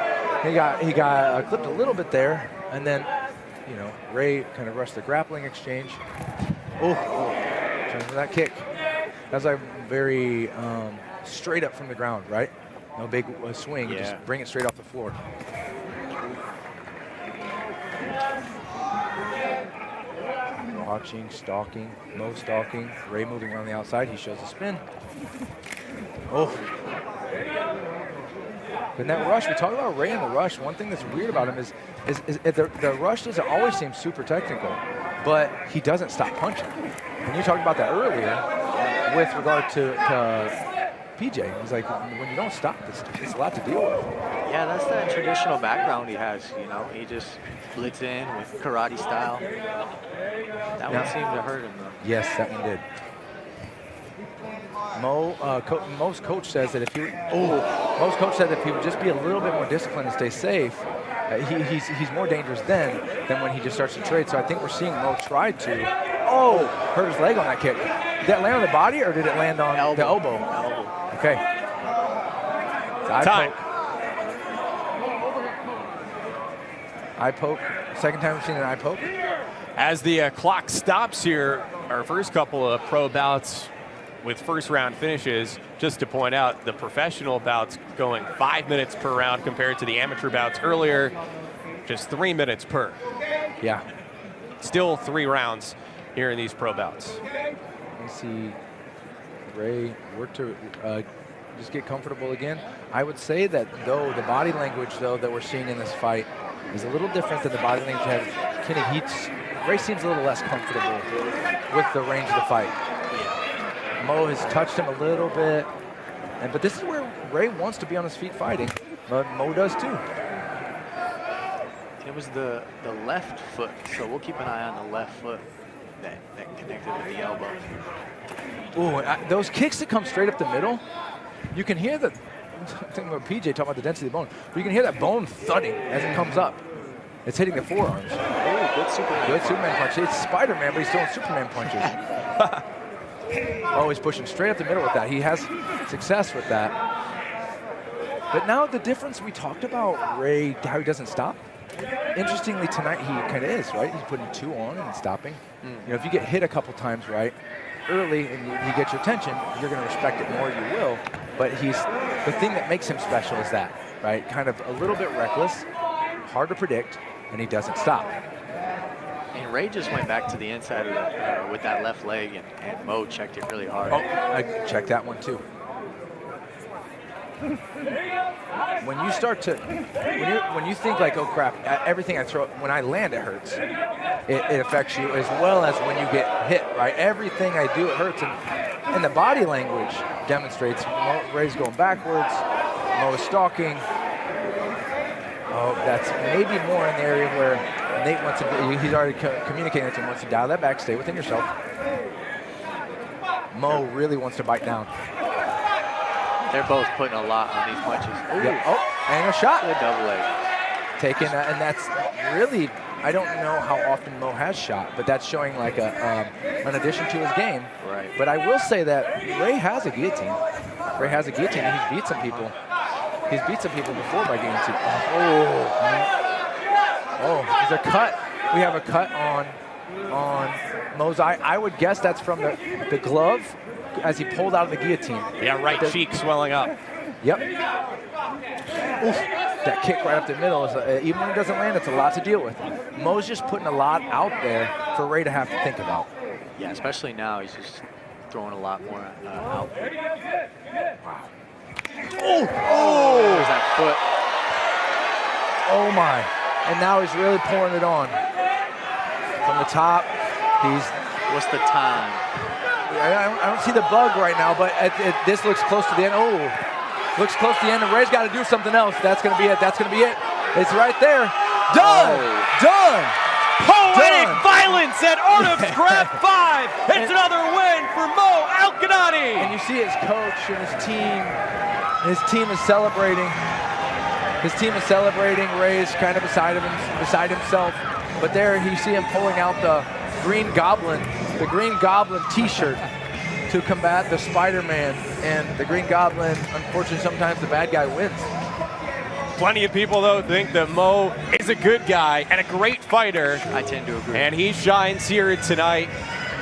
He got clipped a little bit there, and then, you know, Ray kind of rushed the grappling exchange. Oh, turns to that kick. That's like very straight up from the ground, right? No big swing. Yeah. Just bring it straight off the floor. Watching, stalking, Mo stalking, Ray moving around the outside. He shows a spin. Oh. In that rush, we talk about Ray in the rush. One thing that's weird about him is the rush doesn't always seem super technical, but he doesn't stop punching. And you talked about that earlier with regard to PJ. He's like, when you don't stop, it's a lot to deal with. Yeah, that's that traditional background he has, you know. He just blitz in with karate style. That one seemed to hurt him, though. Yes, that one did. Mo's coach says that if he would just be a little bit more disciplined and stay safe, he's more dangerous then than when he just starts to trade. So I think we're seeing Mo try to hurt his leg on that kick. Did that land on the body or did it land on the elbow? Okay. Time. Eye poke. Second time we've seen an eye poke. As the clock stops here, our first couple of pro bouts with first round finishes, just to point out, the professional bouts going 5 minutes per round compared to the amateur bouts earlier, just 3 minutes per. Yeah. Still 3 rounds here in these pro bouts. You see Ray work to just get comfortable again. I would say that though the body language though that we're seeing in this fight is a little different than the body language of Kindig. Ray seems a little less comfortable with the range of the fight. Mo has touched him a little bit, but this is where Ray wants to be on his feet fighting, but Mo does too. It was the left foot, so we'll keep an eye on the left foot that connected with the elbow. Ooh, those kicks that come straight up the middle, you can hear the, thinking about PJ talking about the density of the bone, but you can hear that bone thudding as it comes up. It's hitting the forearms. Oh, good Superman punch. It's Spider-Man, but he's throwing Superman punches. Oh, he's pushing straight up the middle with that. He has success with that. But now the difference we talked about, Ray, how he doesn't stop. Interestingly, tonight he kind of is, right? He's putting 2 on and stopping. You know, if you get hit a couple times, right, early and you get your attention, you're going to respect it more, you will. But the thing that makes him special is that, right? Kind of a little bit reckless, hard to predict, and he doesn't stop. And Ray just went back to the inside of with that left leg, and Mo checked it really hard. Oh, I checked that one too. when you start to, when you think like, oh crap, everything I throw, when I land it hurts. It affects you as well as when you get hit, right? Everything I do, it hurts. And the body language demonstrates. Ray's going backwards. Mo is stalking. Oh, that's maybe more in the area where Nate wants to, he's already communicating to him, wants to dial that back, stay within yourself. Mo really wants to bite down. They're both putting a lot on these punches. Yeah. Oh, and a shot. Good double leg. Taken, and that's really, I don't know how often Mo has shot, but that's showing like an addition to his game. Right. But I will say that Ray has a guillotine. Ray has a guillotine, and he's beat some people. He's beat some people before by guillotine. Oh, there's a cut. We have a cut on Mo's eye. I would guess that's from the glove as he pulled out of the guillotine. Yeah, right cheek swelling up. Yep. Oof. That kick right up the middle, is even when it doesn't land, it's a lot to deal with. Mo's just putting a lot out there for Ray to have to think about. Yeah, especially now, he's just throwing a lot more out. Wow. Oh! There's that foot. Oh my. And now he's really pouring it on. From the top, what's the time? I don't see the bug right now, but this looks close to the end. Oh, looks close to the end, and Ray's got to do something else. That's going to be it. That's going to be it. It's right there. Done. Done. Poetic violence at Art of Scrap 5. It's another win for Mo Al-Kinani. And you see his coach and his team. His team is celebrating. His team is celebrating. Ray's kind of beside himself. But there you see him pulling out the Green Goblin T-shirt to combat the Spider-Man. And the Green Goblin, unfortunately, sometimes the bad guy wins. Plenty of people, though, think that Mo is a good guy and a great fighter. I tend to agree. And he shines here tonight.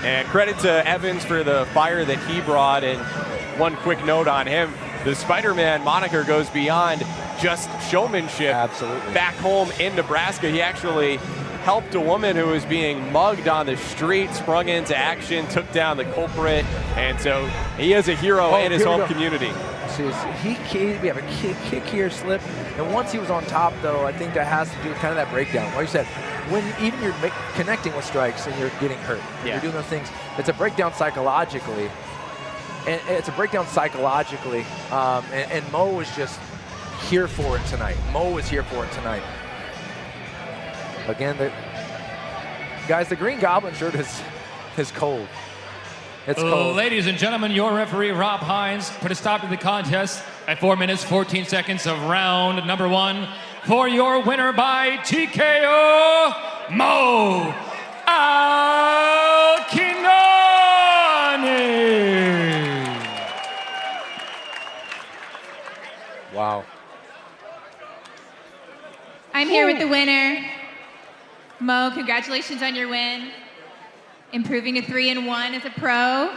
And credit to Evans for the fire that he brought. And one quick note on him, the Spider-Man moniker goes beyond just showmanship. Absolutely. Back home in Nebraska, he actually helped a woman who was being mugged on the street, sprung into action, took down the culprit, and so he is a hero in his home community. See, we have a kick here, slip, and once he was on top, though, I think that has to do with kind of that breakdown. Like you said, when even you're connecting with strikes and you're getting hurt, you're doing those things, it's a breakdown psychologically. And it's a breakdown psychologically, and Mo was just here for it tonight. Mo was here for it tonight. Again, guys, the Green Goblin shirt is cold. It's cold. Ladies and gentlemen, your referee, Rob Hines, put a stop to the contest at 4 minutes, 14 seconds of round number 1 for your winner by TKO, Mo Al-Kinani. Wow. I'm here with the winner. Mo, congratulations on your win. Improving to 3-1 as a pro.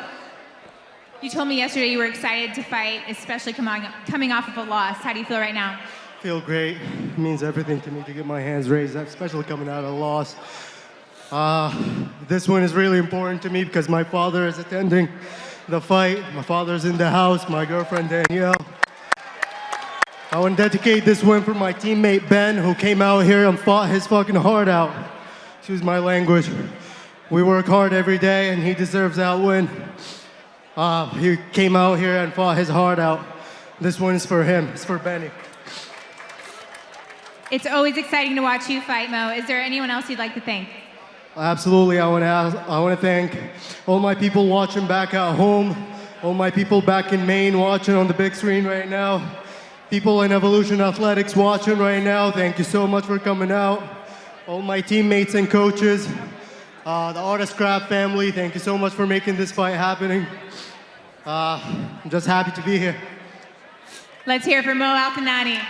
You told me yesterday you were excited to fight, especially coming off of a loss. How do you feel right now? Feel great. It means everything to me to get my hands raised, especially coming out of a loss. This one is really important to me because my father is attending the fight. My father's in the house, my girlfriend Danielle. I want to dedicate this win for my teammate Ben, who came out here and fought his fucking heart out. Excuse my language. We work hard every day, and he deserves that win. He came out here and fought his heart out. This one is for him. It's for Benny. It's always exciting to watch you fight, Mo. Is there anyone else you'd like to thank? Absolutely. I want to thank all my people watching back at home, all my people back in Maine watching on the big screen right now, people in Evolution Athletics watching right now. Thank you so much for coming out. All my teammates and coaches, the Art of Scrap family, thank you so much for making this fight happening. I'm just happy to be here. Let's hear it for Mo Al-Kinani.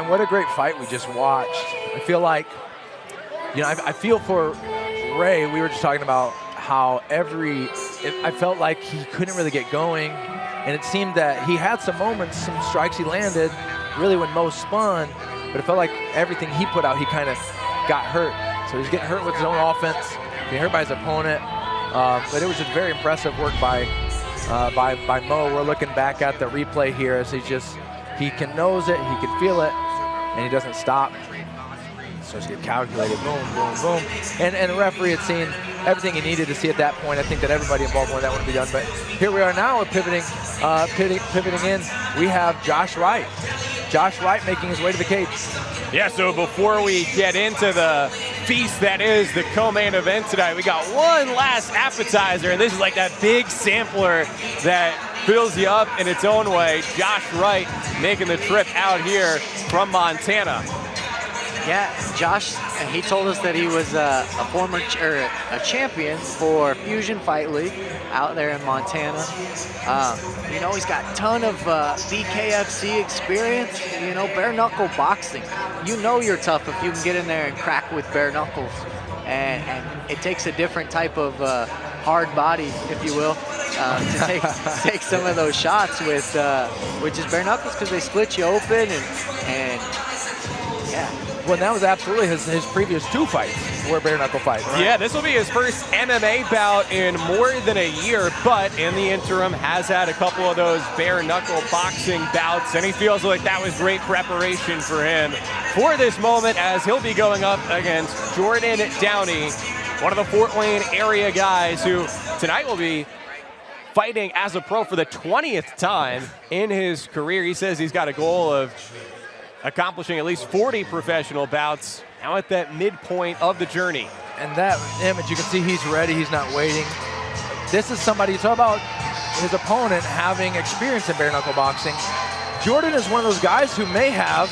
man, what a great fight we just watched. I feel like, you know, I feel for Ray. We were just talking about how I felt like he couldn't really get going, and it seemed that he had some moments, some strikes he landed, really when Mo spun, but it felt like everything he put out, he kind of got hurt. So he's getting hurt with his own offense, getting hurt by his opponent, but it was just very impressive work by Mo. We're looking back at the replay here as he can nose it, he can feel it, and he doesn't stop. Starts to get calculated, boom, boom, boom. And the referee had seen everything he needed to see at that point. I think that everybody involved wanted that one to be done. But here we are now, we're pivoting in. We have Josh Wright. Josh Wright making his way to the cage. Yeah, so before we get into the feast that is the co-main event tonight, we got one last appetizer, and this is like that big sampler that fills you up in its own way. Josh Wright making the trip out here from Montana. Yeah, Josh, he told us that he was a former a champion for Fusion Fight League out there in Montana. You know, he's got a ton of BKFC experience, you know, bare knuckle boxing. You know you're tough if you can get in there and crack with bare knuckles. And it takes a different type of hard body, if you will, to take some of those shots with just bare knuckles, because they split you open and yeah. Well, that was absolutely his previous 2 fights were bare knuckle fights. Right? Yeah, this will be his first MMA bout in more than a year, but in the interim has had a couple of those bare knuckle boxing bouts, and he feels like that was great preparation for him for this moment, as he'll be going up against Jordan Downey, one of the Fort Wayne area guys who tonight will be fighting as a pro for the 20th time in his career. He says he's got a goal of accomplishing at least 40 professional bouts, now at that midpoint of the journey. And that image, you can see he's ready, he's not waiting. This is somebody, you talk about his opponent having experience in bare knuckle boxing. Jordan is one of those guys who may have,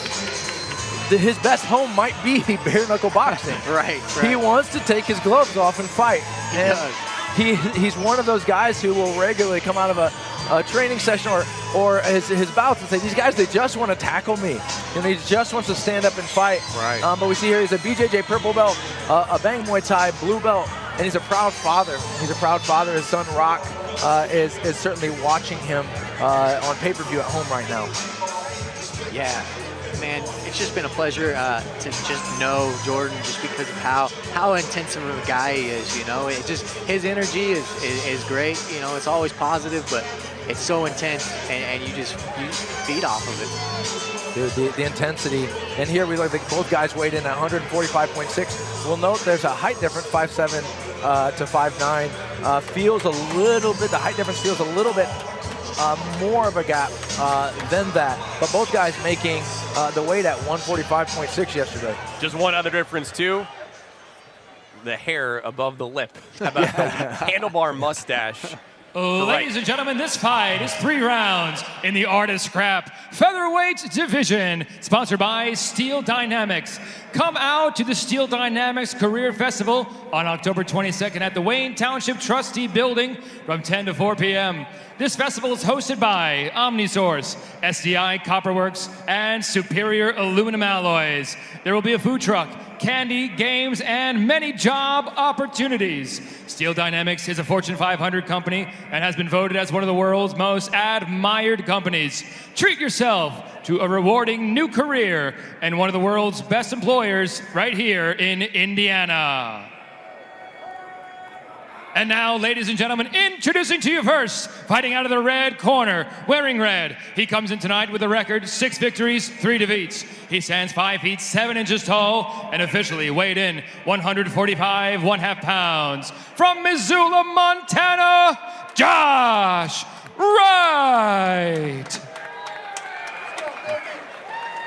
his best home might be bare knuckle boxing. Right. He wants to take his gloves off and fight. He's one of those guys who will regularly come out of a training session or his bouts and say, these guys, they just want to tackle me. And he just wants to stand up and fight. Right. But we see here he's a BJJ purple belt, a Bang Muay Thai blue belt, and he's a proud father. He's a proud father. His son Rock is certainly watching him on pay-per-view at home right now. Yeah. Man, it's just been a pleasure to just know Jordan, just because of how intensive of a guy he is. You know, it just, his energy is great. You know, it's always positive, but it's so intense, and you just feed off of it. Dude, the intensity. And here we look like both guys weighed in at 145.6. We'll note there's a height difference, 5'7" to 5'9". Feels a little bit, the height difference feels a little bit more of a gap than that. But both guys making the weight at 145.6 yesterday. Just one other difference too, the hair above the lip. How about handlebar mustache? Ladies and gentlemen, this fight is 3 rounds in the Art of Scrap Featherweight division, sponsored by Steel Dynamics. Come out to the Steel Dynamics Career Festival on October 22nd at the Wayne Township Trustee Building from 10 to 4 p.m. This festival is hosted by Omnisource, SDI Copperworks, and Superior Aluminum Alloys. There will be a food truck, candy, games, and many job opportunities. Steel Dynamics is a Fortune 500 company and has been voted as one of the world's most admired companies. Treat yourself to a rewarding new career and one of the world's best employers right here in Indiana. And now, ladies and gentlemen, introducing to you first, fighting out of the red corner, wearing red. He comes in tonight with a record 6 victories, 3 defeats. He stands 5 feet 7 inches tall and officially weighed in 145 1/2 pounds. From Missoula, Montana, Josh Wright.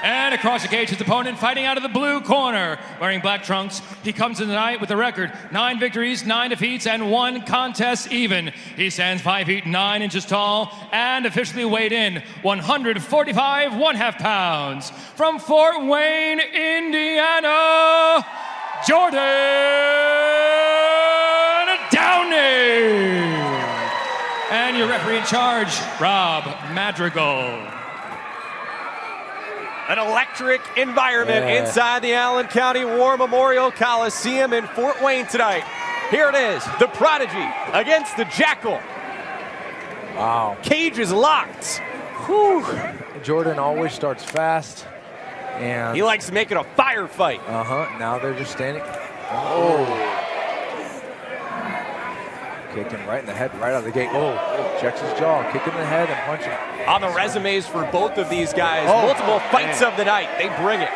And across the cage, his opponent fighting out of the blue corner, wearing black trunks. He comes in tonight with a record 9 victories, 9 defeats, and 1 contest even. He stands 5 feet 9 inches tall and officially weighed in 145 1/2 pounds. From Fort Wayne, Indiana, Jordan Downey. And your referee in charge, Rob Madrigal. An electric environment inside the Allen County War Memorial Coliseum in Fort Wayne tonight. Here it is, the Prodigy against the Jackal. Wow. Cage is locked. Whew. Jordan always starts fast. And he likes making a firefight. Now they're just standing. Oh. Kicked him right in the head, right out of the gate. Oh, checks his jaw, kick him in the head and punch him. On the resumes for both of these guys, multiple fights of the night, they bring it.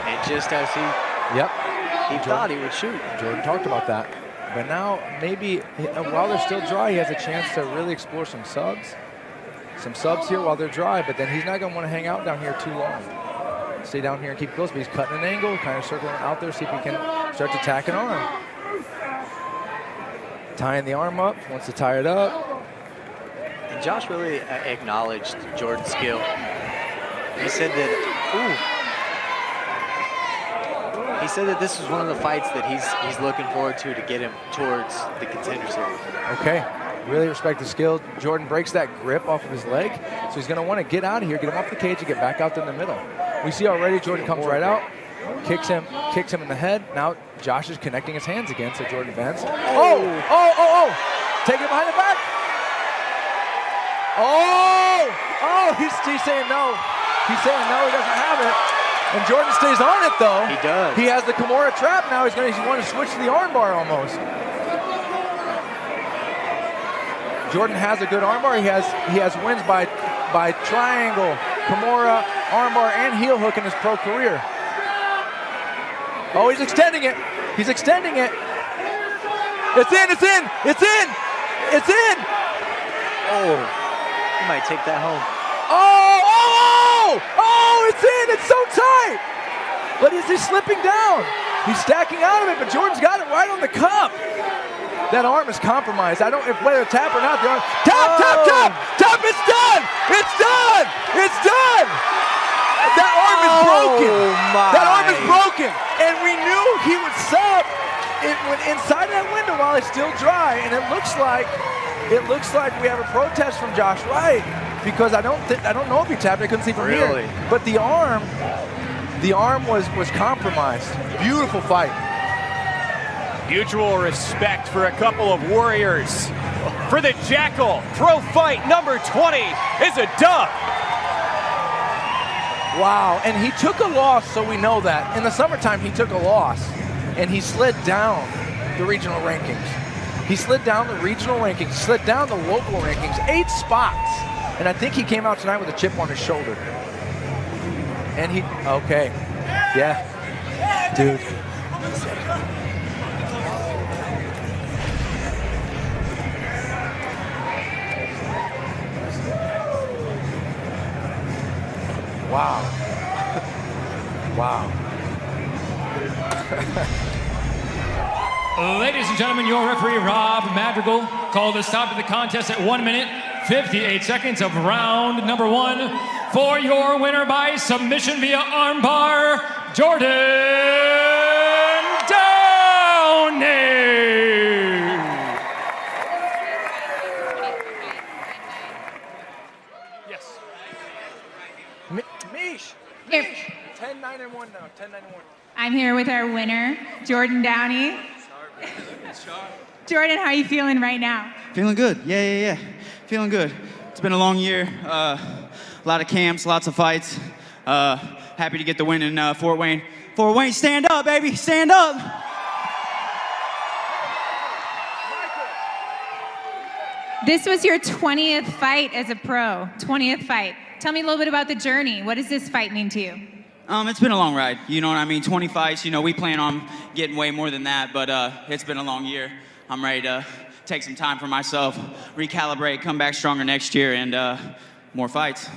And just as he thought he would shoot. Jordan talked about that. But now maybe while they're still dry, he has a chance to really explore some subs. Some subs here while they're dry, but then he's not going to want to hang out down here too long. Stay down here and keep close, but he's cutting an angle, kind of circling out there, see if he can start to tack an arm. Tying the arm up, wants to tie it up. And Josh really acknowledged Jordan's skill. He said that, he said that this was one of the fights that he's looking forward to get him towards the Contender Series. Okay, really respect the skill. Jordan breaks that grip off of his leg, so he's going to want to get out of here, get him off the cage, and get back out there in the middle. We see already Jordan comes right out, kicks him in the head. Now Josh is connecting his hands again, so Jordan bends. Oh! Take it behind the back. He's saying no. He's saying no, he doesn't have it. And Jordan stays on it though. He does. He has the Kimura trap now. He's going to switch to the armbar almost. Jordan has a good armbar. He has wins by triangle, Kimura, armbar, and heel hook in his pro career. Oh, he's extending it. He's extending it. It's in, it's in, it's in, it's in. Oh, he might take that home. It's in, it's so tight. But is he slipping down? He's stacking out of it, but Jordan's got it right on the cup. That arm is compromised. I don't know if whether to tap or not. The arm, tap, it's done. It's done. It's done. That arm is broken. That arm is broken. And we knew he would sub. It went inside that window while it's still dry, and it looks like we have a protest from Josh Wright because I don't know if he tapped. I couldn't see from here. But the arm was compromised. Beautiful fight. Mutual respect for a couple of warriors. For the Jackal, pro fight number 20 is a dub. Wow, and he took a loss, so we know that. In the summertime, he took a loss, and he slid down the regional rankings. He slid down the regional rankings, slid down the local rankings, 8 spots. And I think he came out tonight with a chip on his shoulder. And dude. Wow. Ladies and gentlemen, your referee, Rob Madrigal, called a stop to the contest at 1 minute, 58 seconds of round number 1 for your winner by submission via armbar, Jordan Downey. Yes. Mish. 10-9-1 now. 10-9-1. I'm here with our winner, Jordan Downey. Jordan, how are you feeling right now? Feeling good. Yeah. Feeling good. It's been a long year. A lot of camps, lots of fights. Happy to get the win in Fort Wayne. Fort Wayne, stand up, baby. Stand up. This was your 20th fight as a pro. 20th fight. Tell me a little bit about the journey. What does this fight mean to you? It's been a long ride. You know what I mean? 20 fights. You know, we plan on getting way more than that, but it's been a long year. I'm ready to take some time for myself, recalibrate, come back stronger next year, and more fights.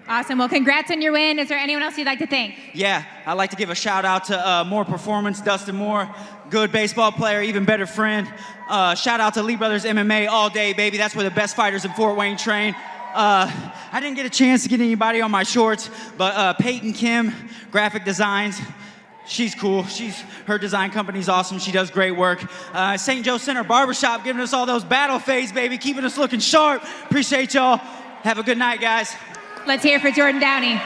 Awesome. Well, congrats on your win. Is there anyone else you'd like to thank? Yeah, I'd like to give a shout out to More Performance, Dustin Moore, good baseball player, even better friend. Shout out to Lee Brothers MMA all day, baby. That's where the best fighters in Fort Wayne train. I didn't get a chance to get anybody on my shorts, but Peyton Kim, Graphic Designs, she's cool. Her design company's awesome. She does great work. St. Joe Center Barbershop giving us all those battle fades, baby, keeping us looking sharp. Appreciate y'all. Have a good night, guys. Let's hear it for Jordan Downey.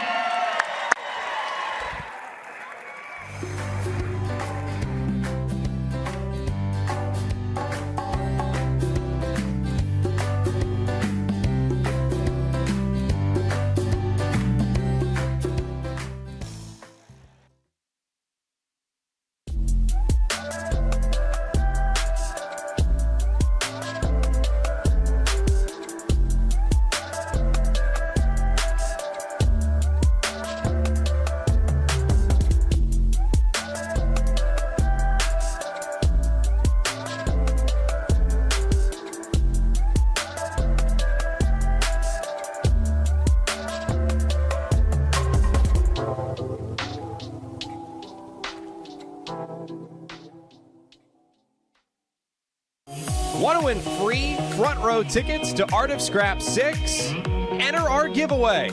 Want to win free front row tickets to Art of Scrap 6? Enter our giveaway.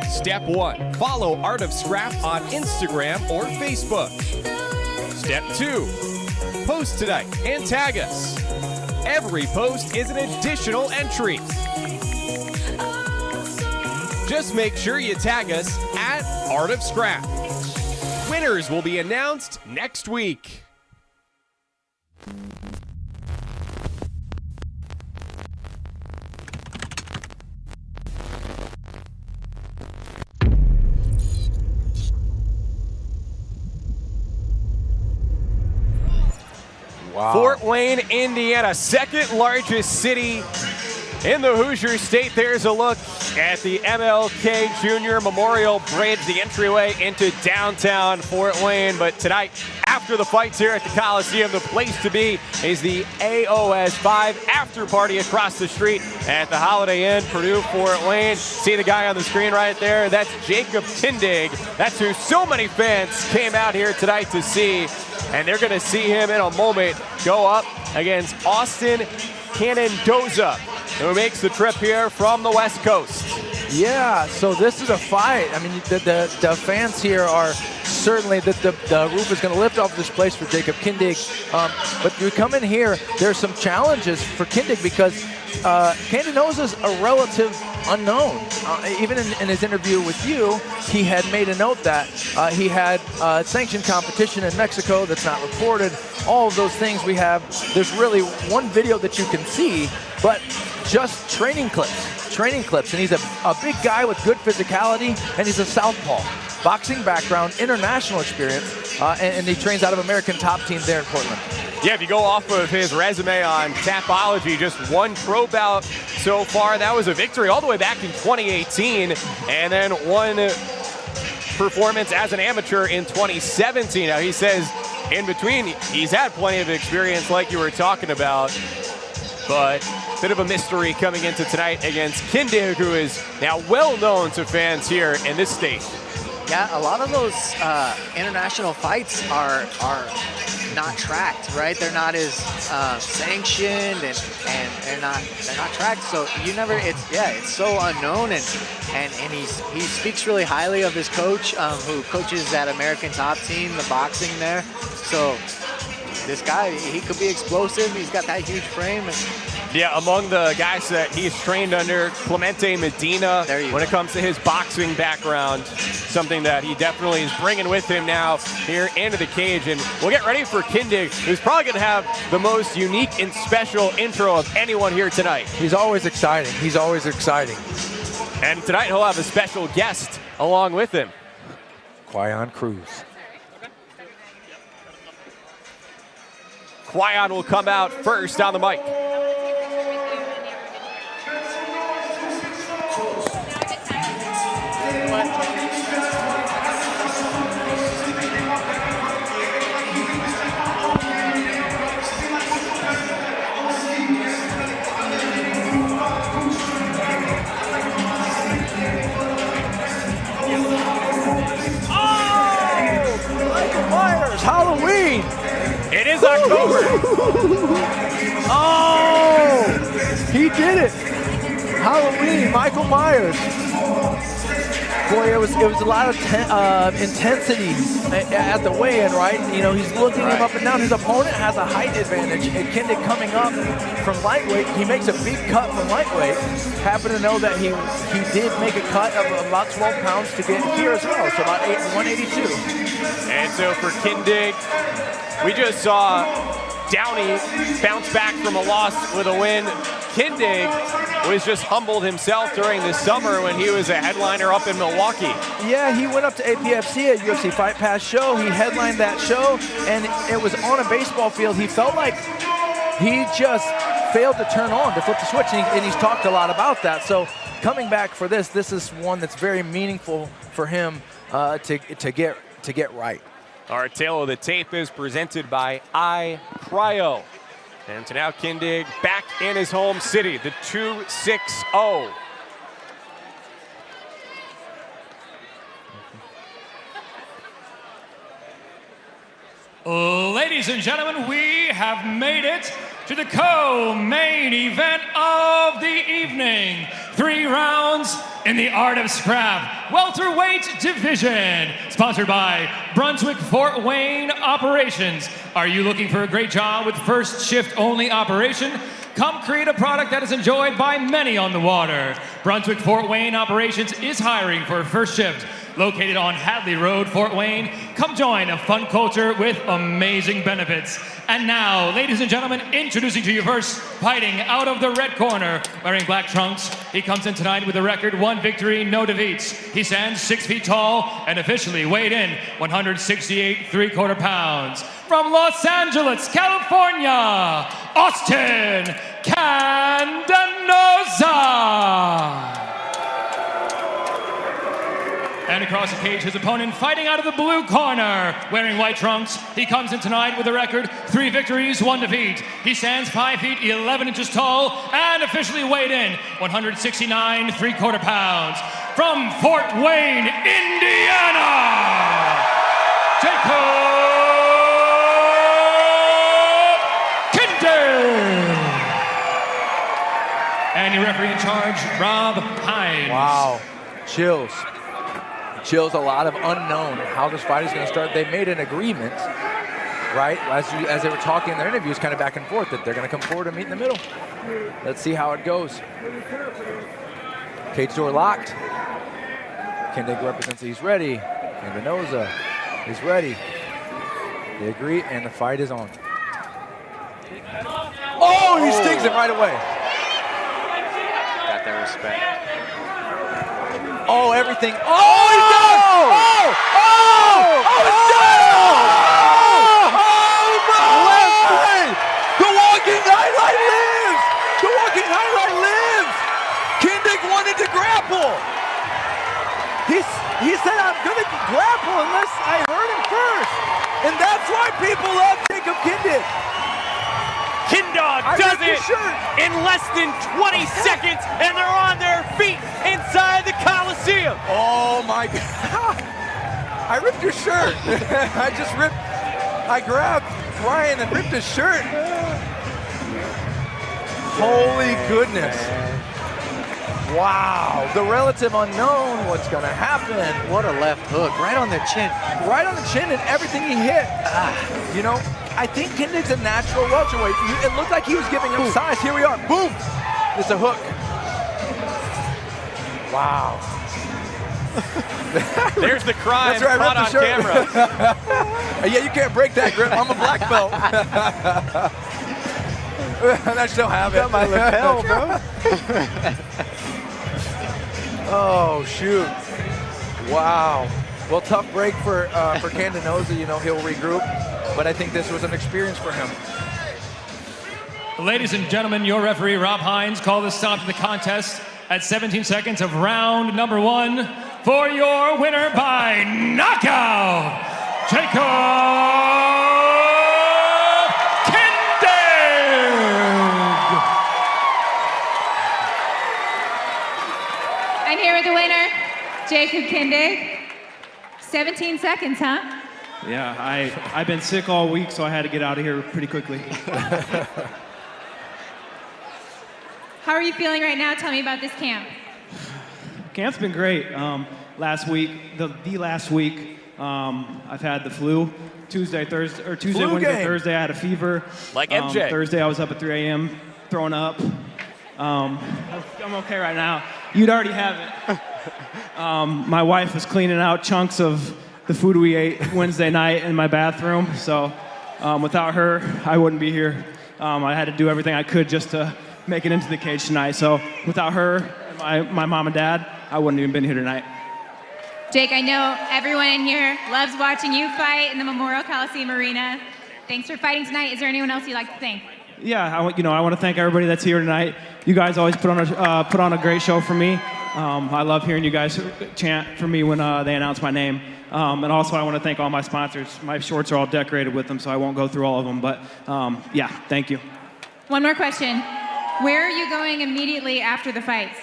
Step 1, follow Art of Scrap on Instagram or Facebook. Step 2, post tonight and tag us. Every post is an additional entry. Just make sure you tag us at Art of Scrap. Winners will be announced next week. Wow. Fort Wayne, Indiana, second largest city in the Hoosier State. There's a look at the MLK Jr. Memorial Bridge, the entryway into downtown Fort Wayne. But tonight, after the fights here at the Coliseum, the place to be is the AOS 5 after party across the street at the Holiday Inn, Purdue, Fort Wayne. See the guy on the screen right there? That's Jacob Kindig. That's who so many fans came out here tonight to see. And they're going to see him in a moment go up against Austin CANDANOZA, who makes the trip here from the West Coast. Yeah, so this is a fight. I mean, the fans here are certainly, the roof is going to lift off this place for Jacob Kindig. But we come in here, there's some challenges for Kindig because CANDANOZA's a relative unknown. Even in his interview with you, he had made a note that he had sanctioned competition in Mexico that's not reported. All of those things we have. There's really one video that you can see, but just training clips. And he's a big guy with good physicality, and he's a southpaw. Boxing background, international experience, and he trains out of American Top Team there in Portland. Yeah, if you go off of his resume on Tapology, just one pro bout so far. That was a victory all the way back in 2018, and then one performance as an amateur in 2017. Now, he says in between, he's had plenty of experience like you were talking about, but bit of a mystery coming into tonight against Kindig, who is now well known to fans here in this state. Yeah, a lot of those international fights are not tracked, right? They're not as sanctioned, and they're not tracked. So you never. It's so unknown, and he speaks really highly of his coach, who coaches at American Top Team, the boxing there. So this guy, he could be explosive. He's got that huge frame. Yeah, among the guys that he's trained under, Clemente Medina, when it comes to his boxing background, something that he definitely is bringing with him now here into the cage. And we'll get ready for Kindig, who's probably going to have the most unique and special intro of anyone here tonight. He's always exciting. He's always exciting. And tonight he'll have a special guest along with him. Quyon Cruz. Quyon will come out first on the mic. Halloween! It is October! Oh! He did it! Halloween, Michael Myers. Boy, it was a lot of intensity at the weigh-in, right? You know, he's looking him up and down. His opponent has a height advantage. And Kindig coming up from lightweight, he makes a big cut from lightweight. Happen to know that he did make a cut of about 12 pounds to get here as well, so about 182. And so for Kindig, we just saw Downey bounce back from a loss with a win. Kindig was just humbled himself during the summer when he was a headliner up in Milwaukee. Yeah, he went up to APFC, a UFC Fight Pass show. He headlined that show, and it was on a baseball field. He felt like he just failed to turn on, to flip the switch, and he's talked a lot about that. So coming back for this is one that's very meaningful for him to get right. Our tale of the tape is presented by iCryo. And so now Kindig back in his home city, the 2-6-0. Ladies and gentlemen, we have made it to the co-main event of the evening. 3 rounds in the Art of Scrap welterweight division, sponsored by Brunswick Fort Wayne Operations. Are you looking for a great job with first shift only operation? Come create a product that is enjoyed by many on the water. Brunswick Fort Wayne Operations is hiring for first shift. Located on Hadley Road, Fort Wayne. Come join a fun culture with amazing benefits. And now, ladies and gentlemen, introducing to you first, fighting out of the red corner, wearing black trunks. He comes in tonight with a record 1 victory, no defeats. He stands 6 feet tall and officially weighed in 168 3/4 pounds. From Los Angeles, California, Austin CANDANOZA. And across the cage, his opponent fighting out of the blue corner, wearing white trunks. He comes in tonight with a record 3 victories, 1 defeat. He stands 5 feet 11 inches tall and officially weighed in 169 3/4 pounds. From Fort Wayne, Indiana, Kindig. And your referee in charge, Rob Hines. Wow, chills. Chills, a lot of unknown how this fight is going to start. They made an agreement, right, as they were talking in their interviews, kind of back and forth, that they're going to come forward and meet in the middle. Let's see how it goes. Cage door locked. Kindig represents that he's ready. CANDANOZA is ready. They agree, and the fight is on. Oh, he stings him right away. Got that respect. Oh, everything. Oh, he's done! Oh! Oh! Oh, it's done! Oh, Lapsley! The walking highlight lives! The walking highlight lives! Kindig wanted to grapple. He said, I'm going to grapple unless I hurt him first. And that's why people love Jacob Kindig. Kindog does it in less than 20 seconds, and they're on their feet inside the Coliseum. Oh my God. I ripped your shirt. I grabbed Ryan and ripped his shirt. Holy goodness. Wow, the relative unknown, what's gonna happen? What a left hook, right on the chin. Right on the chin, and everything he hit. You know, I think Kindig's a natural welterweight. It looked like he was giving him size. Here we are, boom! It's a hook. Wow. There's the crime That's right, caught on camera. Yeah, you can't break that grip. I'm a black belt. I still have it. Got my lapel, bro. Oh, shoot. Wow. Well, tough break for CANDANOZA. You know, he'll regroup. But I think this was an experience for him. Ladies and gentlemen, your referee, Rob Hines, called the stop to the contest at 17 seconds of round number 1 for your winner by knockout, Jacob Kindig. And here with the winner, Jacob Kindig. 17 seconds, huh? Yeah, I've been sick all week, so I had to get out of here pretty quickly. How are you feeling right now? Tell me about this camp. Camp's been great. Last week, the last week, I've had the flu. Tuesday, Wednesday, Thursday, I had a fever. Like MJ. Thursday, I was up at 3 a.m. throwing up. I'm okay right now. You'd already have it. My wife was cleaning out chunks of the food we ate Wednesday night in my bathroom. So without her, I wouldn't be here. I had to do everything I could just to make it into the cage tonight. So without her, and my mom and dad, I wouldn't even been here tonight. Jake, I know everyone in here loves watching you fight in the Memorial Coliseum Arena. Thanks for fighting tonight. Is there anyone else you'd like to thank? Yeah, I want to thank everybody that's here tonight. You guys always put on a great show for me. I love hearing you guys chant for me when they announce my name. And also, I want to thank all my sponsors. My shorts are all decorated with them, so I won't go through all of them. But yeah, thank you. One more question. Where are you going immediately after the fights?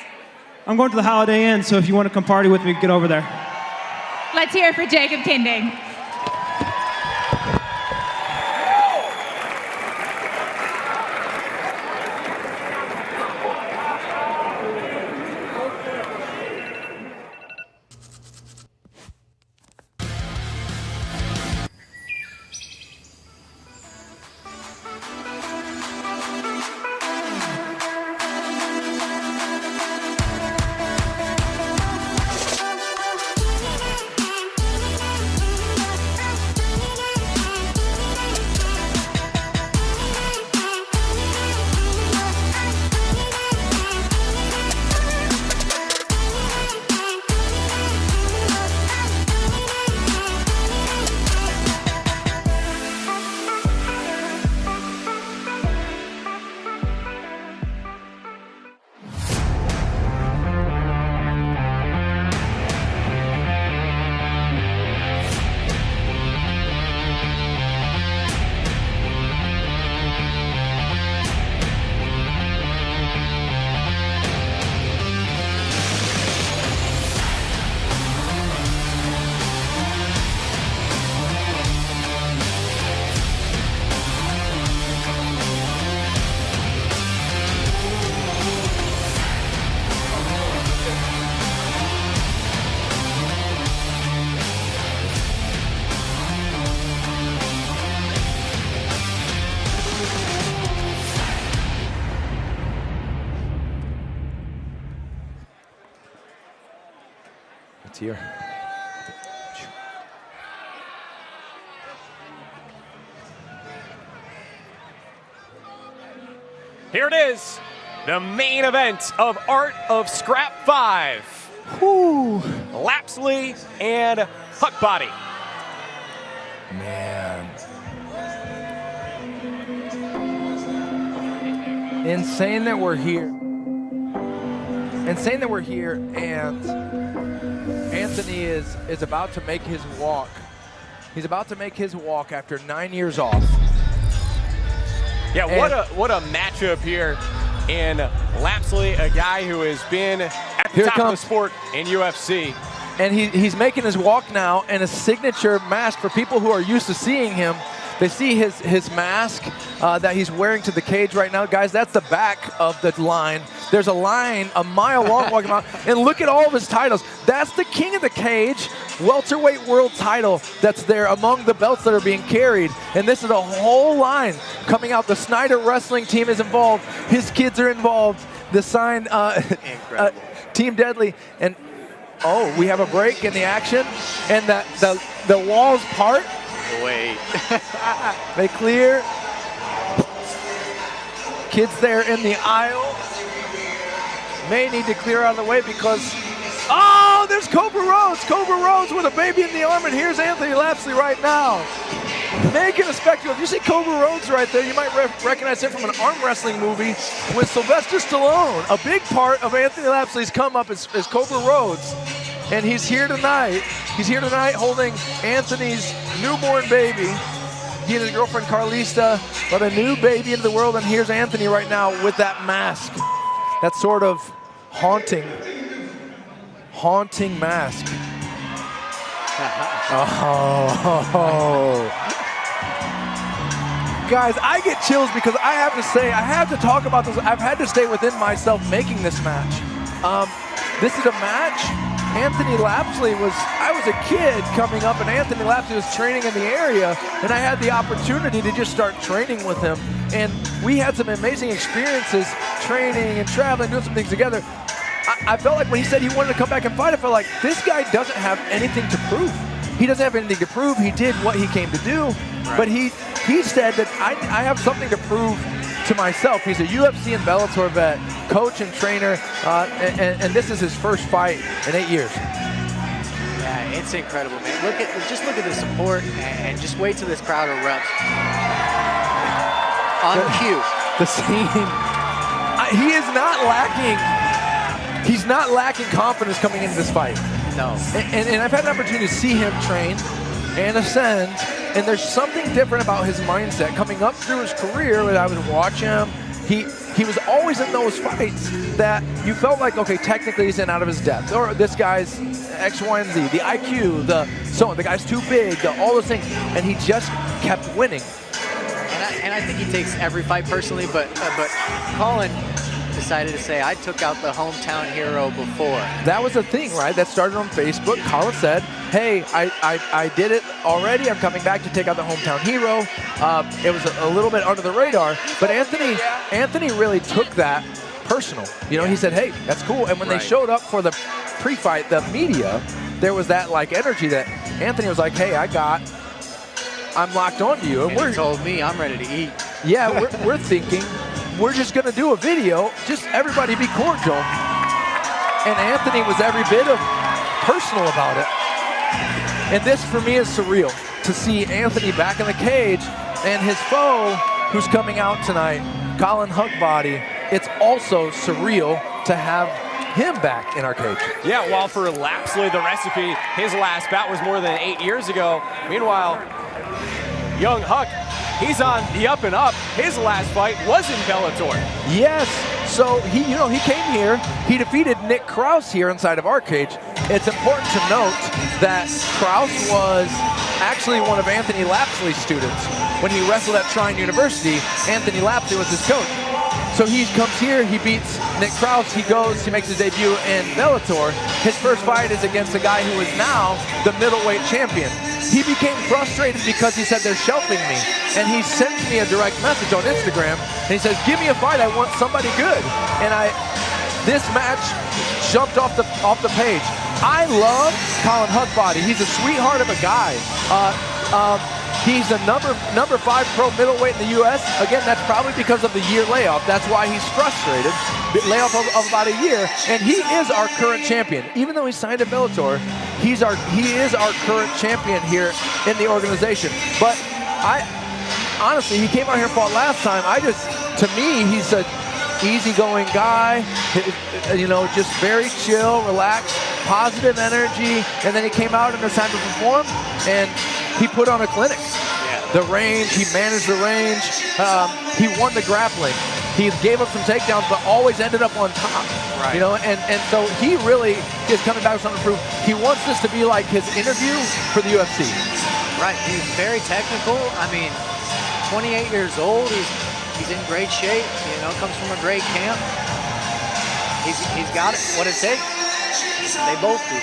I'm going to the Holiday Inn, so if you want to come party with me, get over there. Let's hear it for Jacob Kindig. Here. Here it is, the main event of Art of Scrap 5. Whew. Lapsley and Huckbody. Man. Insane that we're here. Insane that we're here, and Anthony is about to make his walk. He's about to make his walk after 9 years off. Yeah, what a matchup here in Lapsley, a guy who has been at the top of the sport in UFC. And he's making his walk now in a signature mask for people who are used to seeing him. They see his mask that he's wearing to the cage right now. Guys, that's the back of the line. There's a line a mile long walking out. And look at all of his titles. That's the king of the cage, welterweight world title that's there among the belts that are being carried. And this is a whole line coming out. The Snyder wrestling team is involved. His kids are involved. The sign, Team Deadly. And oh, we have a break in the action. And the walls part. Wait. They clear. Kids there in the aisle may need to clear out of the way because, oh, there's Cobra Rhodes. Cobra Rhodes with a baby in the arm, and here's Anthony Lapsley right now. Making a spectacle. If you see Cobra Rhodes right there, you might recognize him from an arm wrestling movie with Sylvester Stallone. A big part of Anthony Lapsley's come up is Cobra Rhodes. And he's here tonight. He's here tonight holding Anthony's newborn baby. He and his girlfriend Carlista brought a new baby into the world, and here's Anthony right now with that mask. That sort of haunting mask. Oh. Guys, I get chills because I have to say, I have to talk about this. I've had to stay within myself making this match. this is a match. Anthony Lapsley I was a kid coming up, and Anthony Lapsley was training in the area, and I had the opportunity to just start training with him. And we had some amazing experiences training and traveling, doing some things together. I felt like when he said he wanted to come back and fight, I felt like this guy doesn't have anything to prove. He doesn't have anything to prove. He did what he came to do, but he said that I have something to prove to myself. He's a UFC and Bellator vet, coach and trainer, and this is his first fight in 8 years. Yeah, it's incredible, man. Just look at the support, and just wait till this crowd erupts. On cue. The scene. He is not lacking. He's not lacking confidence coming into this fight. No. And I've had an opportunity to see him train and ascend, and there's something different about his mindset coming up through his career. When I would watch him, he was always in those fights that you felt like, okay, technically he's in out of his depth, or this guy's X, Y, and Z, the IQ, the guy's too big, all those things, and he just kept winning. And I think he takes every fight personally, but Colin decided to say, I took out the hometown hero before. That was the thing, right? That started on Facebook. Colin said, hey, I did it already. I'm coming back to take out the hometown hero. It was a little bit under the radar, but Anthony really took that personal. You know, he said, hey, that's cool. And when they showed up for the pre-fight, the media, there was that like energy that Anthony was like, hey, I'm locked onto you. And he told me I'm ready to eat. Yeah, we're thinking, we're just going to do a video, just everybody be cordial. And Anthony was every bit of personal about it. And this, for me, is surreal to see Anthony back in the cage and his foe, who's coming out tonight, Colin Huckbody. It's also surreal to have him back in our cage. Yeah, while for Lapsley, the recipe, his last bout was more than 8 years ago. Meanwhile, young Huck, he's on the up and up. His last fight was in Bellator. Yes, so he came here, he defeated Nick Krause here inside of our cage. It's important to note that Krause was actually one of Anthony Lapsley's students. When he wrestled at Trine University, Anthony Lapsley was his coach. So he comes here, he beats Nick Krause, he makes his debut in Bellator. His first fight is against a guy who is now the middleweight champion. He became frustrated because he said, they're shelving me. And he sent me a direct message on Instagram, and he says, give me a fight, I want somebody good. And this match jumped off the page. I love Colin Huckbody. He's a sweetheart of a guy. He's a number 5 pro middleweight in the U.S. Again, that's probably because of the year layoff. That's why he's frustrated. Layoff of about a year, and he is our current champion. Even though he signed a Bellator, he is our current champion here in the organization. But honestly, he came out here and fought last time. To me, he's an easygoing guy. You know, just very chill, relaxed, positive energy. And then he came out and it's time to perform, and he put on a clinic. The range, he managed the range. He won the grappling. He gave up some takedowns, but always ended up on top. Right. You know, and so he really is coming back with something to prove. He wants this to be like his interview for the UFC. Right. He's very technical. I mean, 28 years old. He's in great shape. You know, comes from a great camp. He's got it. What it takes. They both do.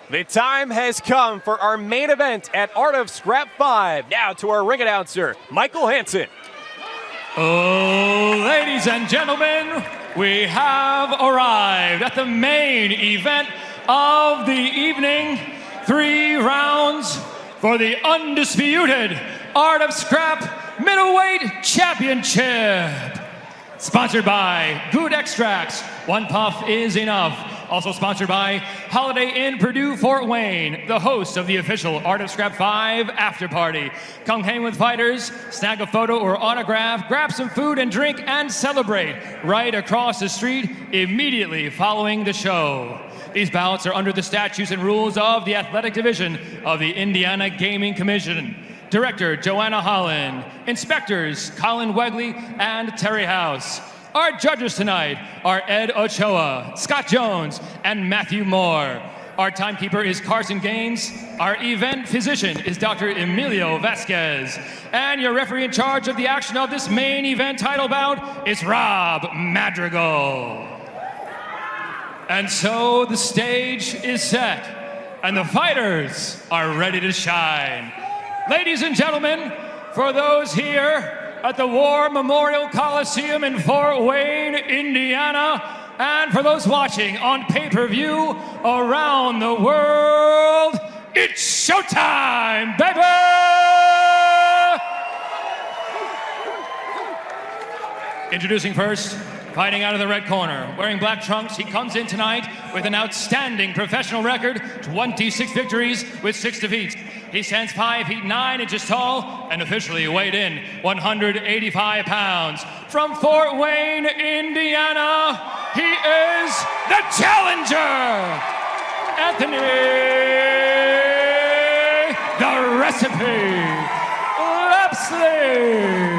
The time has come for our main event at Art of Scrap 5. Now to our ring announcer, Michael Hansen. Oh, ladies and gentlemen, we have arrived at the main event of the evening. 3 rounds for the undisputed Art of Scrap Middleweight Championship. Sponsored by Good Extracts. 1 puff is enough. Also sponsored by Holiday Inn Purdue Fort Wayne, the host of the official Art of Scrap 5 after party. Come hang with fighters, snag a photo or autograph, grab some food and drink, and celebrate right across the street immediately following the show. These bouts are under the statutes and rules of the Athletic Division of the Indiana Gaming Commission. Director Joanna Holland, Inspectors Colin Wegley and Terry House. Our judges tonight are Ed Ochoa, Scott Jones, and Matthew Moore. Our timekeeper is Carson Gaines. Our event physician is Dr. Emilio Vasquez. And your referee in charge of the action of this main event title bout is Rob Madrigal. And so the stage is set, and the fighters are ready to shine. Ladies and gentlemen, for those here at the War Memorial Coliseum in Fort Wayne, Indiana, and for those watching on pay-per-view around the world, it's showtime, baby! Introducing first, fighting out of the red corner, wearing black trunks, he comes in tonight with an outstanding professional record, 26 victories with 6 defeats. He stands 5 feet 9 inches tall and officially weighed in 185 pounds. From Fort Wayne, Indiana, he is the challenger, Anthony the Recipe Lapsley.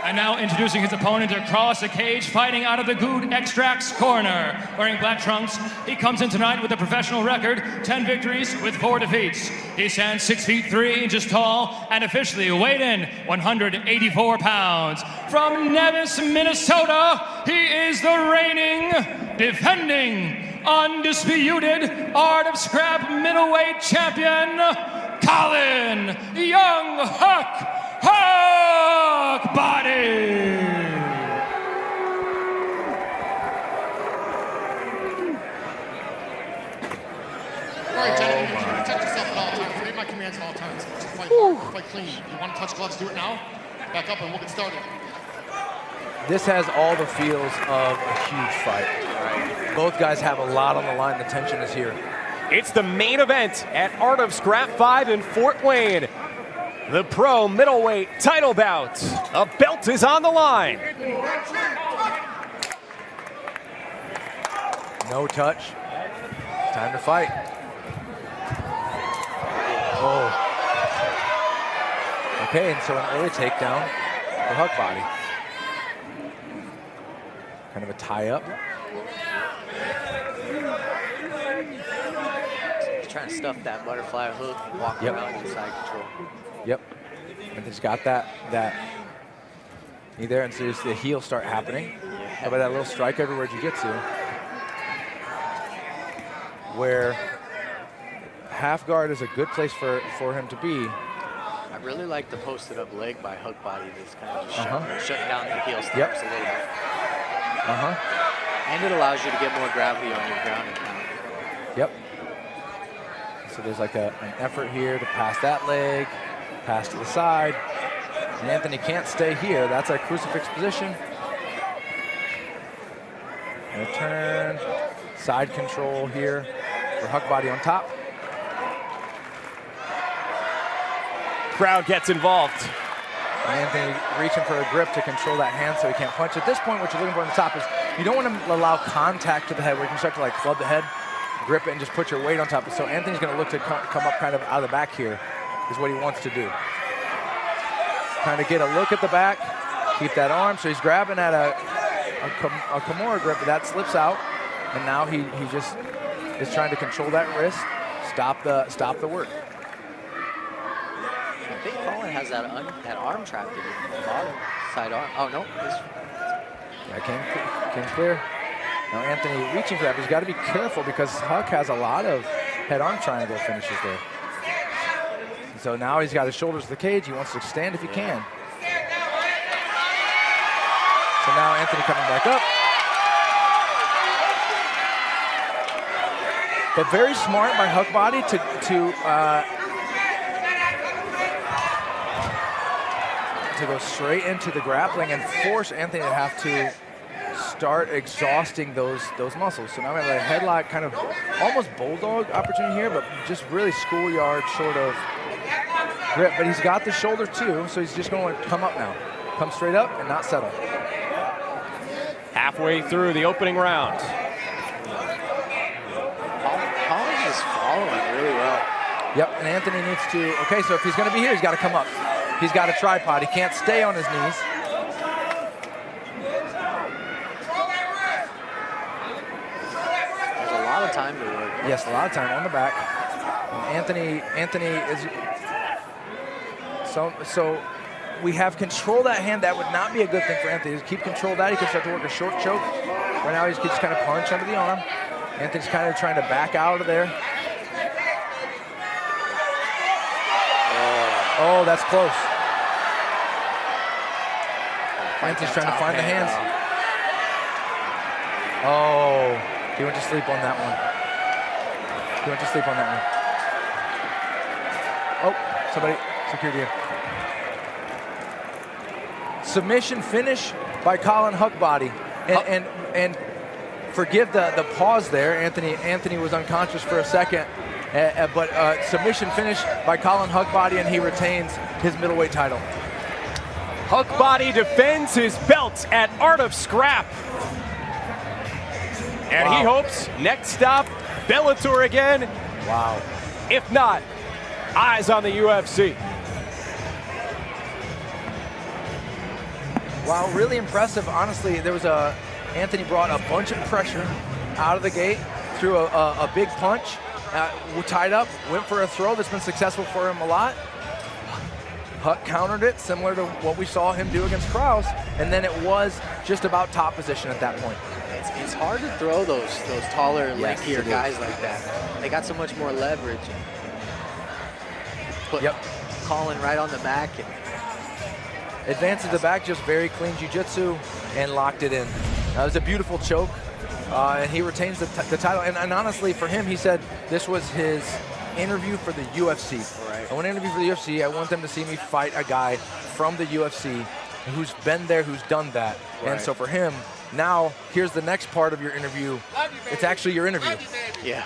And now introducing his opponent across the cage, fighting out of the Good Extracts corner. Wearing black trunks, he comes in tonight with a professional record, 10 victories with 4 defeats. He stands 6 feet 3 inches tall and officially weighed in 184 pounds. From Nevis, Minnesota, he is the reigning, defending, undisputed Art of Scrap middleweight champion, COLLIN Young Huckbody. All right, gentlemen, you can protect yourself at all times. Obey my commands at all times. Just fight hard, fight clean. If you want to touch gloves, do it now. Back up and we'll get started. This has all the feels of a huge fight. Right. Both guys have a lot on the line. The tension is here. It's the main event at Art of Scrap 5 in Fort Wayne. The pro middleweight title bout. A belt is on the line. No touch. Time to fight. Oh. Okay, and so an early takedown for Huckbody. Kind of a tie-up. He's trying to stuff that butterfly hook, walk around with side control. Yep. And he's got that knee there, and so the heels start happening. How about that little strike everywhere jiu-jitsu? Where half guard is a good place for him to be. I really like the posted up leg by Huckbody that's kind of just shutting down the heel steps a little bit. And it allows you to get more gravity on your ground and pound. Yep. So there's like an effort here to pass that leg, pass to the side. And Anthony can't stay here. That's a crucifix position. And a turn, side control here for Huckbody on top. Crowd gets involved. And Anthony reaching for a grip to control that hand so he can't punch. At this point, what you're looking for on the top is you don't want to allow contact to the head where you can start to like club the head, grip it, and just put your weight on top. So Anthony's going to look to come up kind of out of the back here is what he wants to do. Trying to get a look at the back, keep that arm. So he's grabbing at a Kimura grip, but that slips out. And now he just is trying to control that wrist, stop the work. I think Colin has that arm trapped in the bottom side arm. Oh, no. Yeah, came clear. Now Anthony reaching for that, but he's got to be careful because Huck has a lot of head-arm triangle finishes there. So now he's got his shoulders to the cage. He wants to stand if he can. So now Anthony coming back up. But very smart by Huckbody to go straight into the grappling and force Anthony to have to start exhausting those muscles. So now we have a headlock, kind of almost bulldog opportunity here, but just really schoolyard sort of grip. But he's got the shoulder too, so he's just going to come up now. Come straight up and not settle. Halfway through the opening round. Colin's just following really well. Yep, and Anthony needs to, okay, so if he's going to be here, he's got to come up. He's got a tripod. He can't stay on his knees. Yes, a lot of time on the back. Anthony is so we have control that hand. That would not be a good thing for Anthony. Keep control of that. He can start to work a short choke. Right now he's just kind of punch under the arm. Anthony's kind of trying to back out of there. Oh, that's close. Anthony's trying to find the hands. Oh, he went to sleep on that one. He went to sleep on that one. Oh, somebody, security in. Submission finish by Colin Huckbody. And forgive the pause there. Anthony was unconscious for a second. But submission finish by Colin Huckbody, and he retains his middleweight title. Huckbody defends his belt at Art of Scrap. And he hopes next stop, Bellator again. Wow. If not, eyes on the UFC. Wow, really impressive. Honestly, there was Anthony brought a bunch of pressure out of the gate, threw a big punch, tied up, went for a throw that's been successful for him a lot. Huck countered it, similar to what we saw him do against Krause, and then it was just about top position at that point. It's hard to throw those taller, Yes, lankier it is. guys like that. They got so much more leverage. Put Colin right on the back. Advances the back, just very clean jiu-jitsu, and locked it in. It was a beautiful choke, and he retains the title. And honestly, for him, he said this was his interview for the UFC. Right. I want to interview for the UFC. I want them to see me fight a guy from the UFC who's been there, who's done that. Right. And so for him, now here's the next part of your interview. It's actually your interview. Yeah.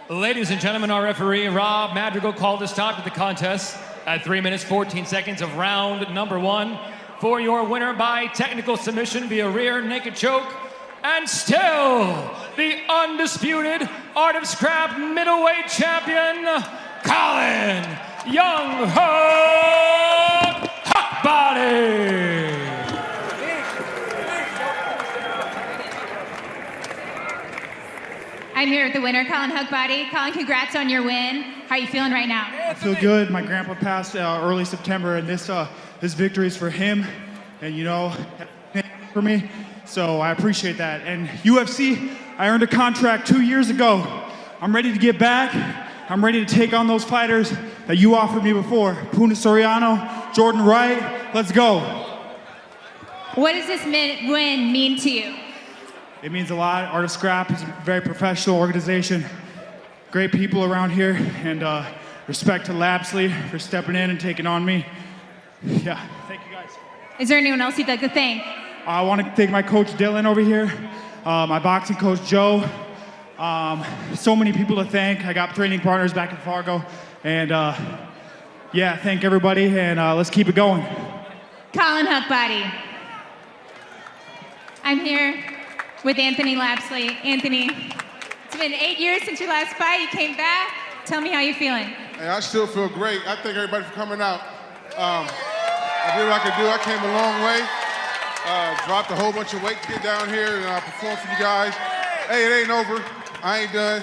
Ladies and gentlemen, our referee, Rob Madrigal, called a stop to the contest at 3 minutes, 14 seconds of round number 1. For your winner by technical submission via rear naked choke, and still the undisputed Art of Scrap middleweight champion, Colin Young Huckbody. I'm here with the winner, Colin Huckbody. Colin, congrats on your win. How are you feeling right now? I feel good. My grandpa passed early September, and this victory is for him, and for me. So I appreciate that. And UFC, I earned a contract 2 years ago. I'm ready to get back. I'm ready to take on those fighters that you offered me before. Puna Soriano, Jordan Wright. Let's go. What does this win mean to you? It means a lot. Art of Scrap is a very professional organization. Great people around here, and respect to Lapsley for stepping in and taking on me. Yeah, thank you guys. Is there anyone else you'd like to thank? I want to thank my coach Dylan over here, my boxing coach Joe. So many people to thank. I got training partners back in Fargo, and yeah, thank everybody, and let's keep it going. Colin Huckbody. I'm here with Anthony Lapsley. Anthony, it's been 8 years since your last fight. You came back. Tell me how you're feeling. Hey, I still feel great. I thank everybody for coming out. I did what I could do. I came a long way. Dropped a whole bunch of weight to get down here and perform for you guys. Hey, it ain't over. I ain't done.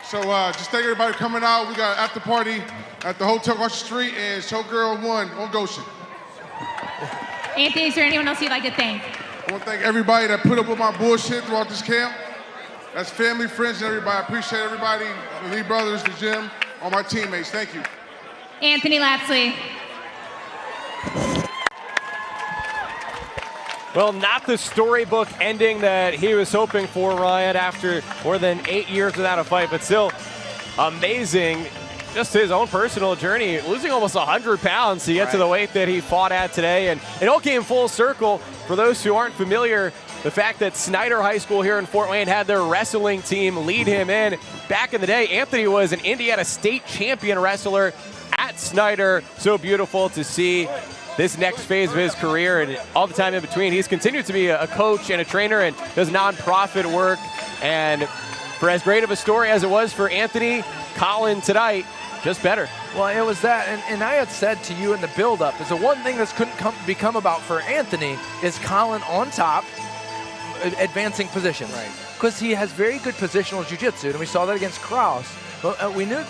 So just thank everybody for coming out. We got an after party at the hotel across the street, and Showgirl 1 on Goshen. Anthony, is there anyone else you'd like to thank? I want to thank everybody that put up with my bullshit throughout this camp. That's family, friends, and everybody. I appreciate everybody, the Lee brothers, the gym, all my teammates. Thank you. Anthony Lapsley. Well, not the storybook ending that he was hoping for, Ryan, after more than 8 years without a fight, but still amazing. Just his own personal journey, losing almost 100 pounds to get to the weight that he fought at today. And it all came full circle. For those who aren't familiar, the fact that Snyder High School here in Fort Wayne had their wrestling team lead him in. Back in the day, Anthony was an Indiana State champion wrestler at Snyder. So beautiful to see this next phase of his career, and all the time in between, he's continued to be a coach and a trainer and does nonprofit work. And for as great of a story as it was for Anthony, Colin tonight, just better. Well, it was that, and I had said to you in the build-up, is the one thing that's couldn't become about for Anthony is Colin on top, advancing positions. Right. because he has very good positional jiu-jitsu, and we saw that against Kraus. But we knew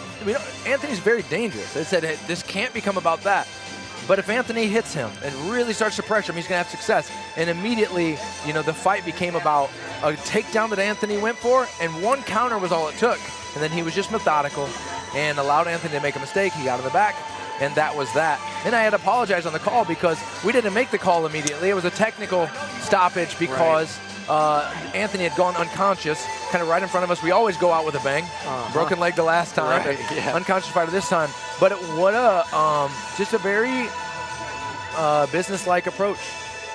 Anthony's very dangerous. They said, hey, this can't become about that. But if Anthony hits him and really starts to pressure him, he's going to have success. And immediately, you know, the fight became about a takedown that Anthony went for, and one counter was all it took. And then he was just methodical and allowed Anthony to make a mistake. He got in the back, and that was that. And I had to apologize on the call because we didn't make the call immediately. It was a technical stoppage because Anthony had gone unconscious, kind of right in front of us. We always go out with a bang. Broken leg the last time, unconscious fighter this time. But what just a very business-like approach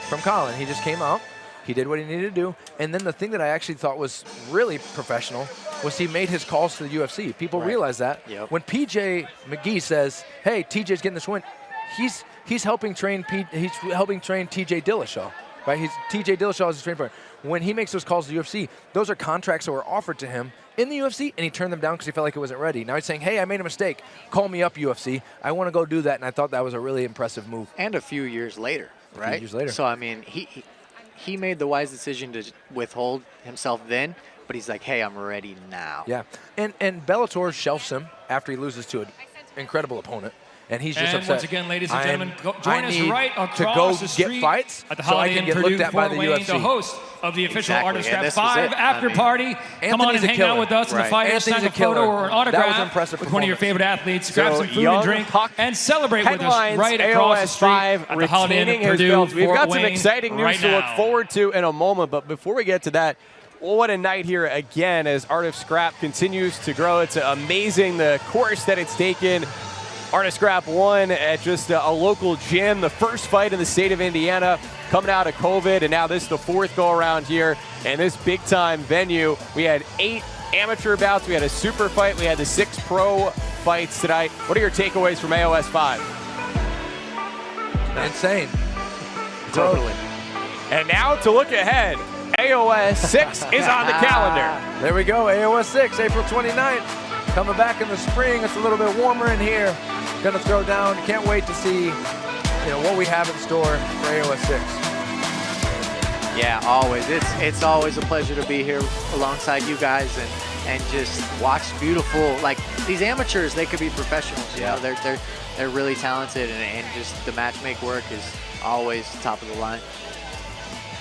from Colin. He just came out, he did what he needed to do, and then the thing that I actually thought was really professional was he made his calls to the UFC. People realize that. When PJ McGee says, hey, TJ's getting this win, he's helping train TJ Dillashaw. Right? TJ Dillashaw is his training partner. When he makes those calls to the UFC, those are contracts that were offered to him in the UFC, and he turned them down because he felt like it wasn't ready. Now he's saying, hey, I made a mistake. Call me up, UFC. I want to go do that, and I thought that was a really impressive move. And a few years later, right? A few years later. So, I mean, he made the wise decision to withhold himself then, but he's like, hey, I'm ready now. Yeah, and Bellator shelves him after he loses to an incredible opponent. And he's just upset. Once again, ladies and gentlemen, join us right across to go the street get fights at the so I Holiday can Inn get Purdue looked at by the Fort Wayne, UFC. the host of the official Art of Scrap this 5 after party. Come on and hang out with us in the fighter, sign a photo or an autograph with one of your favorite athletes, grab some food and drink, and celebrate with us right across the street at the Holiday Inn Purdue We've got Fort some Wayne exciting news right to look now. forward to in a moment, but before we get to that, what a night here again as Art of Scrap continues to grow. It's amazing the course that it's taken. Art of Scrap won at just a local gym, the first fight in the state of Indiana coming out of COVID, and now this is the fourth go-around here, and this big-time venue. We had 8 amateur bouts, we had a super fight, we had the 6 pro fights tonight. What are your takeaways from AOS 5? Insane. Totally. And now to look ahead, AOS 6 is on the calendar. There we go, AOS 6, April 29th. Coming back in the spring, it's a little bit warmer in here. Gonna throw down, can't wait to see what we have in store for AOS 6. Yeah, always. It's always a pleasure to be here alongside you guys and just watch beautiful, like these amateurs, they could be professionals, you know, they're really talented and just the matchmake work is always top of the line.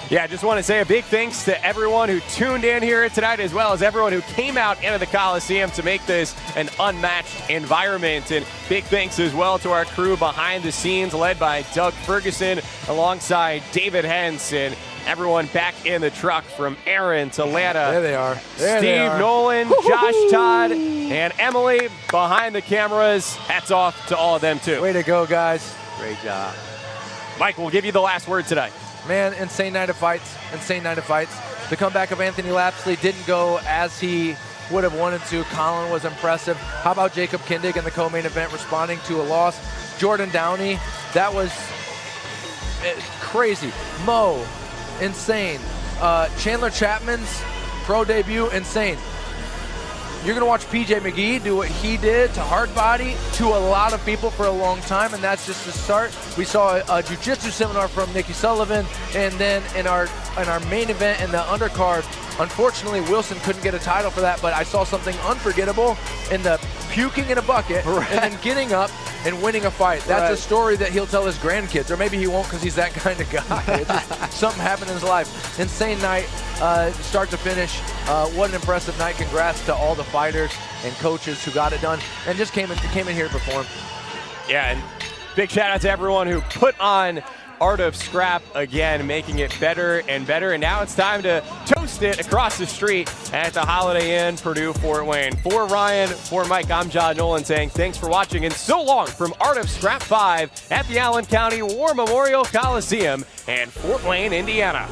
Yeah, I just want to say a big thanks to everyone who tuned in here tonight, as well as everyone who came out into the Coliseum to make this an unmatched environment. And big thanks as well to our crew behind the scenes, led by Doug Ferguson, alongside David Hens, and everyone back in the truck, from Aaron to Lana. There they are. There Steve, they are. Nolan, Josh, Todd, and Emily behind the cameras. Hats off to all of them, too. Way to go, guys. Great job. Mike, we'll give you the last word tonight. Man, insane night of fights, insane night of fights. The comeback of Anthony Lapsley didn't go as he would have wanted to. Colin was impressive. How about Jacob Kindig in the co-main event responding to a loss? Jordan Downey, that was crazy. Mo, insane. Chandler Chapman's pro debut, insane. You're going to watch PJ McGee do what he did to Huckbody, to a lot of people for a long time, and that's just the start. We saw a jiu-jitsu seminar from NIKKI Sullivan, and then in our main event in the undercard, unfortunately, Wilson couldn't get a title for that, but I saw something unforgettable in the puking in a bucket and then getting up and winning a fight. That's a story that he'll tell his grandkids, or maybe he won't because he's that kind of guy. It's just something happened in his life. Insane night, start to finish. What an impressive night. Congrats to all the fighters and coaches who got it done and just came in here to perform. Yeah, and big shout out to everyone who put on Art of Scrap again, making it better and better. And now it's time to toast it across the street at the Holiday Inn Purdue Fort Wayne. For Ryan, for Mike, I'm John Nolan saying thanks for watching, and so long from Art of Scrap 5 at the Allen County War Memorial Coliseum in Fort Wayne, Indiana.